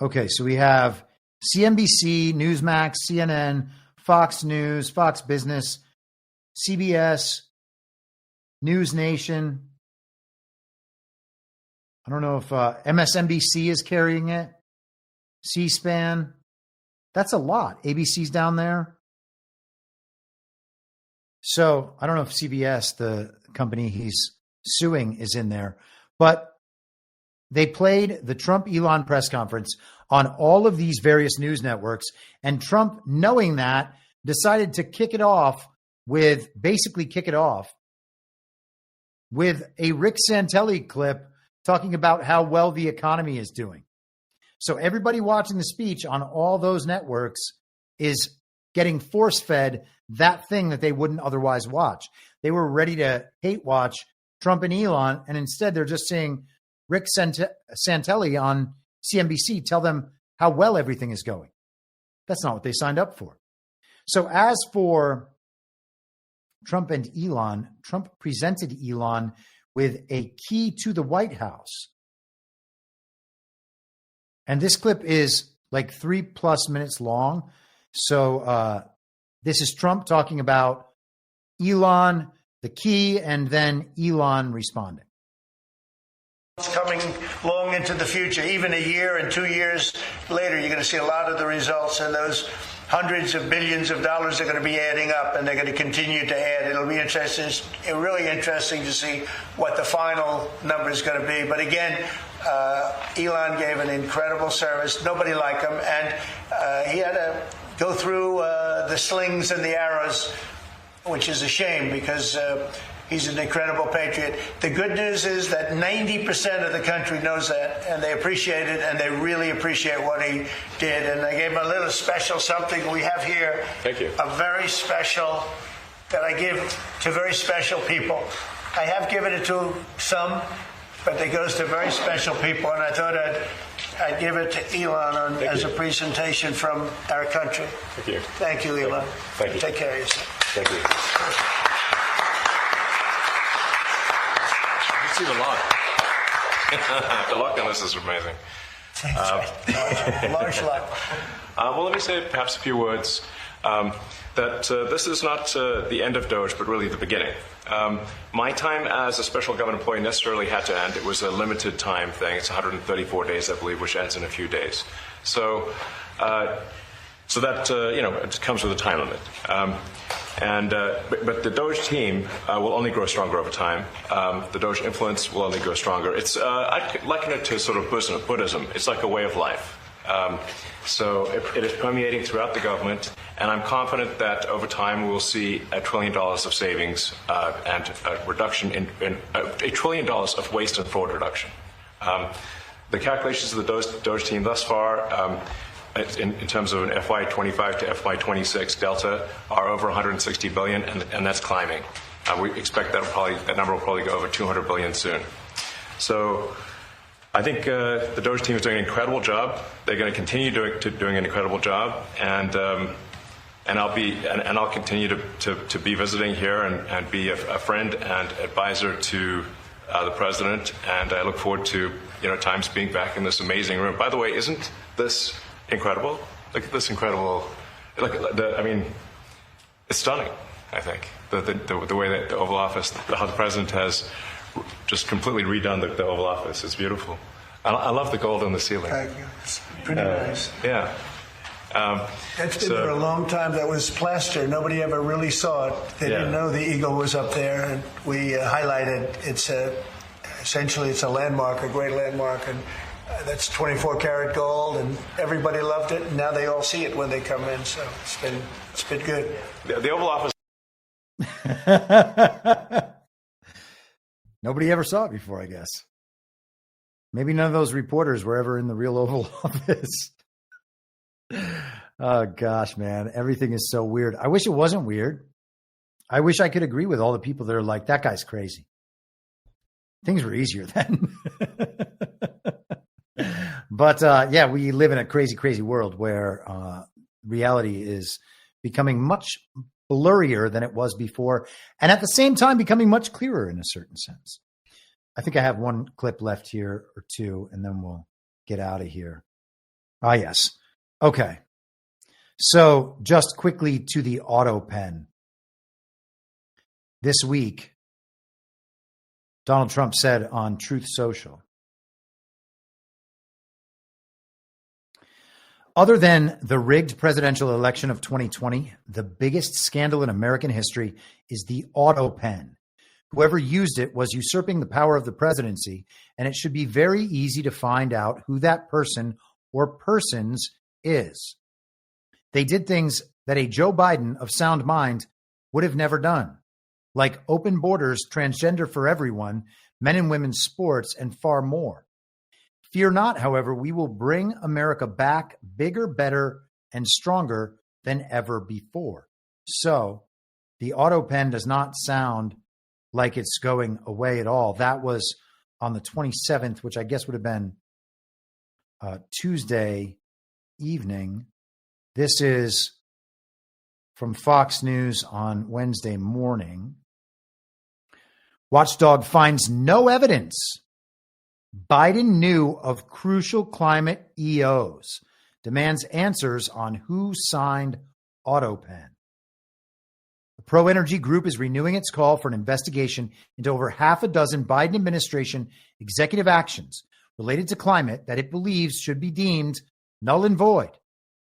Okay, so we have CNBC, Newsmax, CNN, Fox News, Fox Business, CBS, News Nation. I don't know if MSNBC is carrying it. C-SPAN. That's a lot. ABC's down there. So I don't know if CBS, the company he's suing, is in there. But they played the Trump-Elon press conference on all of these various news networks. And Trump, knowing that, decided to kick it off with a Rick Santelli clip talking about how well the economy is doing. So everybody watching the speech on all those networks is getting force-fed that thing that they wouldn't otherwise watch. They were ready to hate watch Trump and Elon, and instead they're just seeing Rick Santelli on CNBC tell them how well everything is going. That's not what they signed up for. So as for Trump and Elon, Trump presented Elon with a key to the White House. And this clip is like 3+ minutes long. So this is Trump talking about Elon, the key, and then Elon responding. It's coming long into the future. Even a year and 2 years later, you're going to see a lot of the results, and those hundreds of billions of dollars are going to be adding up, and they're going to continue to add. It'll be interesting, really interesting to see what the final number is going to be. But again, Elon gave an incredible service. Nobody like him, and he had to go through the slings and the arrows, which is a shame because he's an incredible patriot. The good news is that 90% of the country knows that, and they appreciate it, and they really appreciate what he did. And I gave him a little special something we have here. Thank you. A very special that I give to very special people. I have given it to some, but it goes to very special people, and I thought I'd give it to Elon as a presentation from our country. Thank you. Thank you, Elon. Thank you. Take care of yourself. Thank you. You see the lock. The lock on this is amazing. Large lock. Well, let me say perhaps a few words that this is not the end of Doge, but really the beginning. My time as a special government employee necessarily had to end. It was a limited time thing. It's 134 days, I believe, which ends in a few days. So that it comes with a time limit. But the Doge team will only grow stronger over time. The Doge influence will only grow stronger. I'd liken it to sort of Buddhism. It's like a way of life. So it is permeating throughout the government, and I'm confident that over time we will see $1 trillion of savings and a reduction in $1 trillion of waste and fraud reduction. The calculations of the Doge team thus far, in terms of an FY25 to FY26 delta, are over 160 billion, and that's climbing. We expect that number will probably go over 200 billion soon. So I think the Doge team is doing an incredible job. They're going to continue doing an incredible job, and I'll continue to be visiting here and be a friend and advisor to the president. And I look forward to times being back in this amazing room. By the way, isn't this incredible? Look at this incredible. It's stunning. I think the way that the Oval Office, how the president has just completely redone the Oval Office. It's beautiful. I love the gold on the ceiling. Thank you. It's pretty nice. Yeah. That's been there a long time. That was plaster. Nobody ever really saw it. They didn't know the eagle was up there, and we highlighted. Essentially it's a landmark, a great landmark, and that's 24 karat gold, and everybody loved it. And now they all see it when they come in. So it's been good. The Oval Office. Nobody ever saw it before, I guess. Maybe none of those reporters were ever in the real Oval Office. Oh, gosh, man. Everything is so weird. I wish it wasn't weird. I wish I could agree with all the people that are like, that guy's crazy. Things were easier then. But, yeah, we live in a crazy, crazy world where reality is becoming much blurrier than it was before, and at the same time becoming much clearer in a certain sense. I think I have one clip left here or two, and then we'll get out of here. Ah, yes. Okay. So just quickly to the autopen. This week, Donald Trump said on Truth Social, other than the rigged presidential election of 2020, the biggest scandal in American history is the autopen. Whoever used it was usurping the power of the presidency, and it should be very easy to find out who that person or persons is. They did things that a Joe Biden of sound mind would have never done, like open borders, transgender for everyone, men and women's sports, and far more. Fear not, however, we will bring America back bigger, better, and stronger than ever before. So the autopen does not sound like it's going away at all. That was on the 27th, which I guess would have been Tuesday evening. This is from Fox News on Wednesday morning. Watchdog finds no evidence Biden knew of crucial climate EOs, demands answers on who signed autopen. The pro-energy group is renewing its call for an investigation into over half a dozen Biden administration executive actions related to climate that it believes should be deemed null and void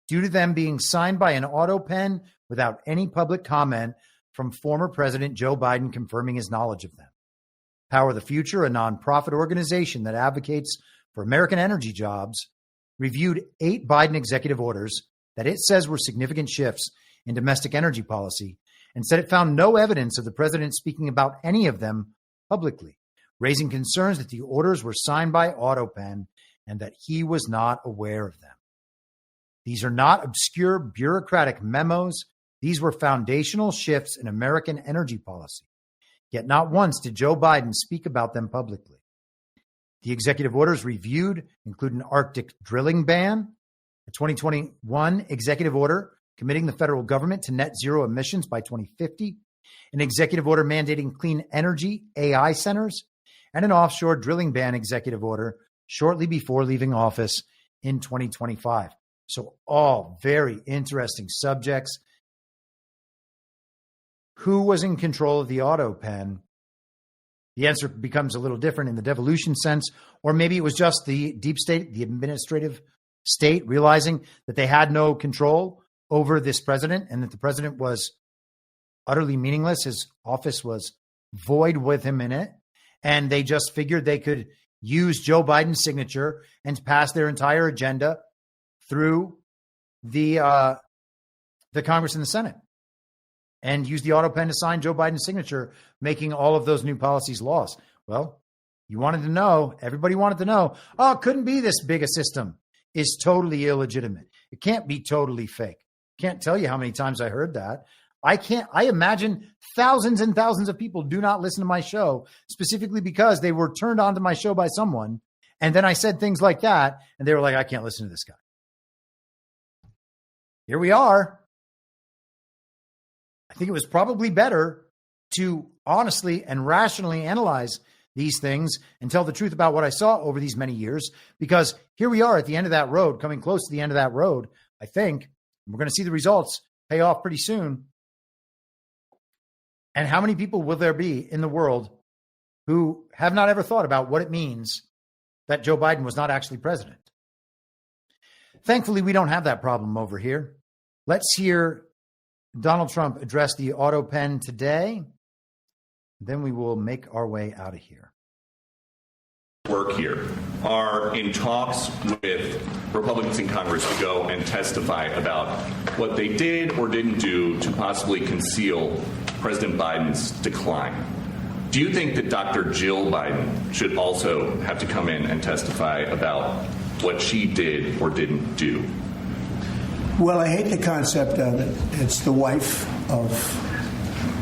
due to them being signed by an autopen without any public comment from former President Joe Biden confirming his knowledge of them. Power the Future, a nonprofit organization that advocates for American energy jobs, reviewed 8 Biden executive orders that it says were significant shifts in domestic energy policy and said it found no evidence of the president speaking about any of them publicly, raising concerns that the orders were signed by autopen and that he was not aware of them. These are not obscure bureaucratic memos. These were foundational shifts in American energy policy. Yet not once did Joe Biden speak about them publicly. The executive orders reviewed include an Arctic drilling ban, a 2021 executive order committing the federal government to net zero emissions by 2050, an executive order mandating clean energy AI centers, and an offshore drilling ban executive order shortly before leaving office in 2025. So all very interesting subjects. Who was in control of the autopen? The answer becomes a little different in the devolution sense, or maybe it was just the deep state, the administrative state, realizing that they had no control over this president and that the president was utterly meaningless. His office was void with him in it. And they just figured they could use Joe Biden's signature and pass their entire agenda through the Congress and the Senate, and use the autopen to sign Joe Biden's signature, making all of those new policies laws. Well, you wanted to know, everybody wanted to know, oh, it couldn't be this big a system. It's totally illegitimate. It can't be totally fake. Can't tell you how many times I heard that. I imagine thousands and thousands of people do not listen to my show specifically because they were turned on to my show by someone And then I said things like that, and they were like, I can't listen to this guy. Here we are. I think it was probably better to honestly and rationally analyze these things and tell the truth about what I saw over these many years, because here we are at the end of that road, coming close to the end of that road, I think. We're going to see the results pay off pretty soon. And how many people will there be in the world who have not ever thought about what it means that Joe Biden was not actually president? Thankfully, we don't have that problem over here. Let's hear Donald Trump address the autopen today. Then we will make our way out of here. Work here are in talks with Republicans in Congress to go and testify about what they did or didn't do to possibly conceal President Biden's decline. Do you think that Dr. Jill Biden should also have to come in and testify about what she did or didn't do? Well, I hate the concept of it. It's the wife of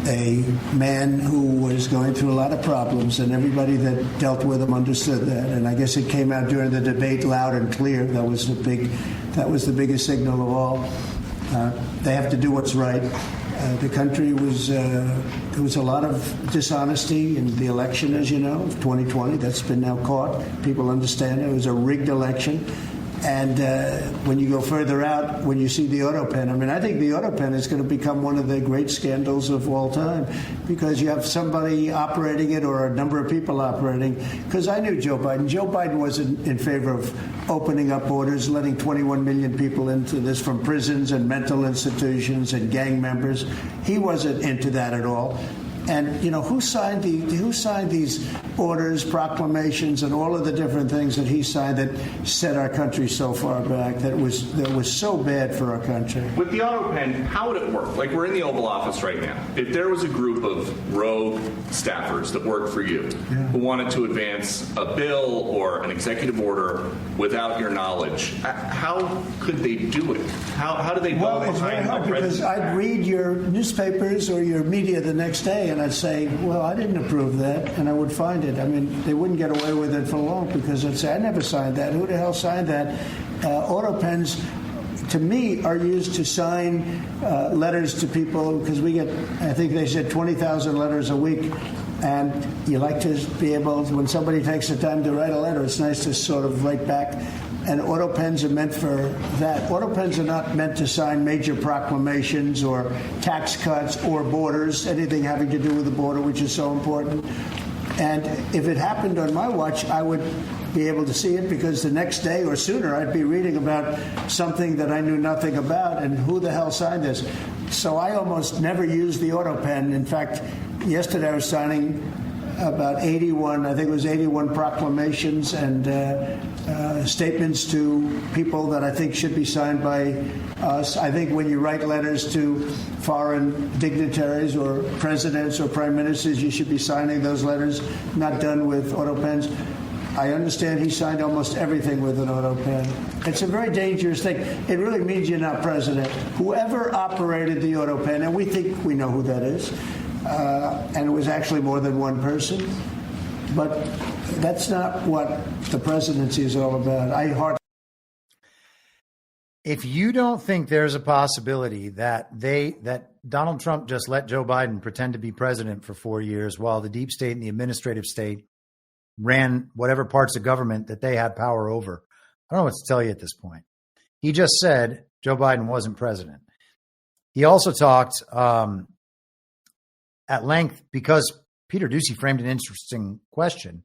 a man who was going through a lot of problems, and everybody that dealt with him understood that. And I guess it came out during the debate loud and clear. That was the biggest signal of all. They have to do what's right. The country was there was a lot of dishonesty in the election, as you know, of 2020. That's been now caught. People understand it was a rigged election. And when you go further out, when you see the autopen, I mean, I think the autopen is going to become one of the great scandals of all time, because you have somebody operating it or a number of people operating. Because I knew Joe Biden. Joe Biden wasn't in favor of opening up borders, letting 21 million people into this from prisons and mental institutions and gang members. He wasn't into that at all. And, you know, who signed these orders, proclamations, and all of the different things that he signed that set our country so far back, that was so bad for our country? With the autopen, how would it work? Like, we're in the Oval Office right now. If there was a group of rogue staffers that worked for you who wanted to advance a bill or an executive order without your knowledge, how could they do it? How do they go Well, it's very hard, because I'd read your newspapers or your media the next day, and I'd say, well, I didn't approve that, and I would find it. I mean, they wouldn't get away with it for long, because I'd say, I never signed that. Who the hell signed that? Autopens, to me, are used to sign letters to people, because we get, I think they said 20,000 letters a week, and you like to be able, when somebody takes the time to write a letter, it's nice to sort of write back. And autopens are meant for that. Autopens are not meant to sign major proclamations or tax cuts or borders, anything having to do with the border, which is so important. And if it happened on my watch, I would be able to see it, because the next day or sooner I'd be reading about something that I knew nothing about, and who the hell signed this. So I almost never use the autopen. In fact, yesterday I was signing about 81, I think it was 81 proclamations and statements to people that I think should be signed by us. I think when you write letters to foreign dignitaries or presidents or prime ministers, you should be signing those letters, not done with autopens. I understand he signed almost everything with an autopen. It's a very dangerous thing. It really means you're not president. Whoever operated the autopen, and we think we know who that is, and it was actually more than one person, but that's not what the presidency is all about. If you don't think there's a possibility that Donald Trump just let Joe Biden pretend to be president for 4 years while the deep state and the administrative state ran whatever parts of government that they had power over, I don't know what to tell you at this point. He just said Joe Biden wasn't president. He also talked at length, because Peter Doocy framed an interesting question.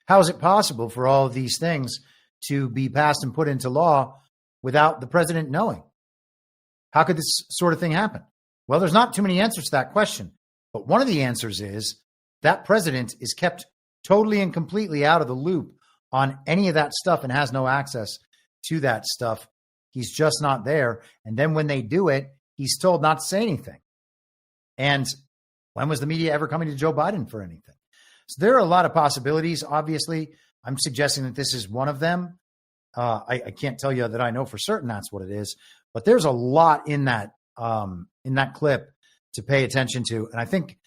How is it possible for all of these things to be passed and put into law without the president knowing? How could this sort of thing happen? Well, there's not too many answers to that question. But one of the answers is that president is kept totally and completely out of the loop on any of that stuff and has no access to that stuff. He's just not there. And then when they do it, he's told not to say anything. And when was the media ever coming to Joe Biden for anything? So there are a lot of possibilities. Obviously, I'm suggesting that this is one of them. I can't tell you that I know for certain that's what it is, but there's a lot in that clip to pay attention to. And I think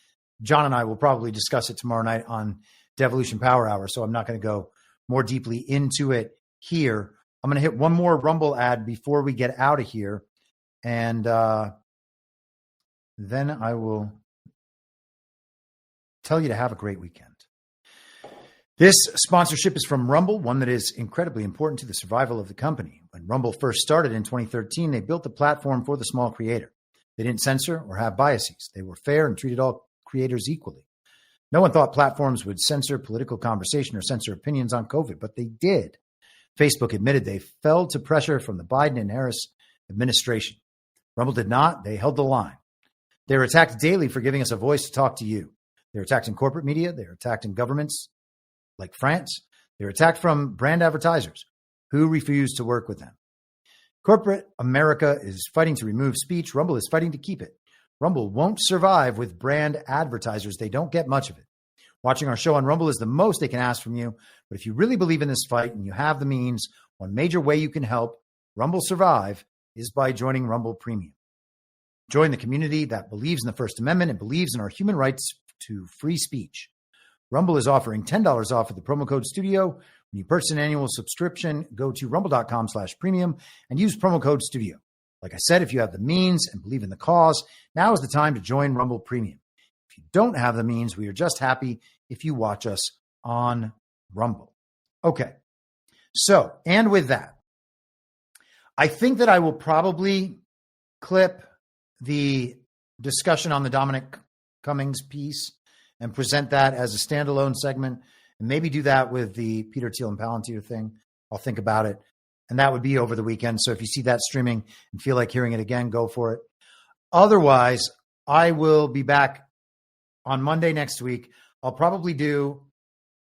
John and I will probably discuss it tomorrow night on Devolution Power Hour. So I'm not going to go more deeply into it here. I'm going to hit one more Rumble ad before we get out of here. And then I will tell you to have a great weekend. This sponsorship is from Rumble, one that is incredibly important to the survival of the company. When Rumble first started in 2013, they built a platform for the small creator. They didn't censor or have biases. They were fair and treated all creators equally. No one thought platforms would censor political conversation or censor opinions on COVID, but they did. Facebook admitted they fell to pressure from the Biden and Harris administration. Rumble did not. They held the line. They were attacked daily for giving us a voice to talk to you. They were attacked in corporate media. They were attacked in governments like France. They were attacked from brand advertisers who refused to work with them. Corporate America is fighting to remove speech. Rumble is fighting to keep it. Rumble won't survive with brand advertisers. They don't get much of it. Watching our show on Rumble is the most they can ask from you. But if you really believe in this fight and you have the means, one major way you can help Rumble survive is by joining Rumble Premium. Join the community that believes in the First Amendment and believes in our human rights to free speech. Rumble is offering $10 off with the promo code STUDIO. When you purchase an annual subscription, go to rumble.com/premium and use promo code STUDIO. Like I said, if you have the means and believe in the cause, now is the time to join Rumble Premium. If you don't have the means, we are just happy if you watch us on Rumble. Okay. So, and with that, I think that I will probably clip the discussion on the Dominic Cummings piece and present that as a standalone segment, and maybe do that with the Peter Thiel and Palantir thing. I'll think about it. And that would be over the weekend. So if you see that streaming and feel like hearing it again, go for it. Otherwise, I will be back on Monday next week. I'll probably do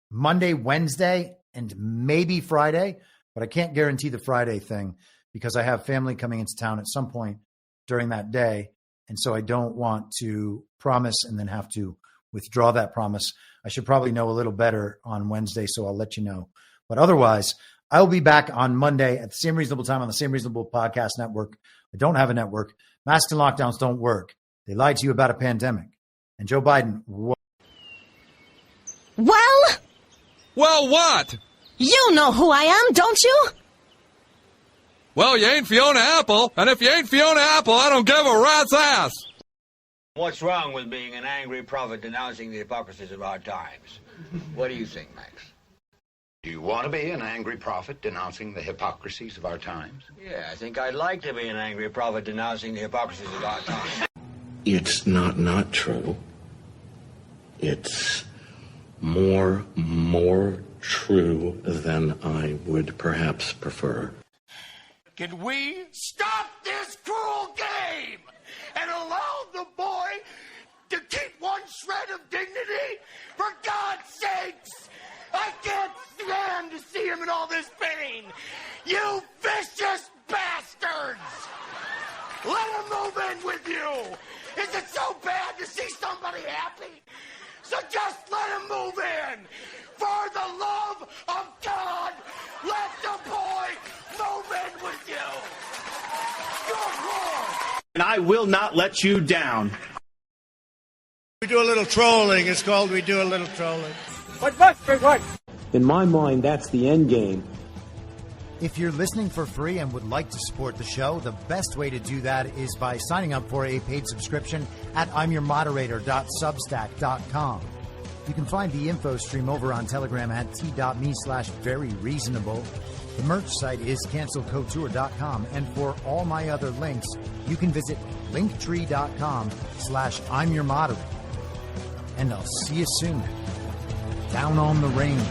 Monday, Wednesday, and maybe Friday, but I can't guarantee the Friday thing because I have family coming into town at some point during that day. And so I don't want to promise and then have to withdraw that promise. I should probably know a little better on Wednesday, so I'll let you know. But otherwise, I'll be back on Monday at the same reasonable time on the same reasonable podcast network. I don't have a network. Masks and lockdowns don't work. They lied to you about a pandemic. And Joe Biden. Well, what? You know who I am, don't you? Well, you ain't Fiona Apple, and if you ain't Fiona Apple, I don't give a rat's ass. What's wrong with being an angry prophet denouncing the hypocrisies of our times? What do you think, Max? Do you want to be an angry prophet denouncing the hypocrisies of our times? Yeah, I think I'd like to be an angry prophet denouncing the hypocrisies of our times. It's not true. It's more true than I would perhaps prefer. Can we stop this cruel game and allow the boy to keep one shred of dignity? For God's sakes! I can't stand to see him in all this pain! You vicious bastards! Let him move in with you! Is it so bad to see somebody happy? So just let him move in! For the love of God, let the boy move in with you! Good Lord! And I will not let you down. We do a little trolling. It's called We Do a Little Trolling. What? In my mind, that's the end game. If you're listening for free and would like to support the show, the best way to do that is by signing up for a paid subscription at imyourmoderator.substack.com. You can find the info stream over on Telegram at t.me/veryreasonable. The merch site is cancelcouture.com. And for all my other links, you can visit linktree.com/imyourmoderator. And I'll see you soon. Down on the range.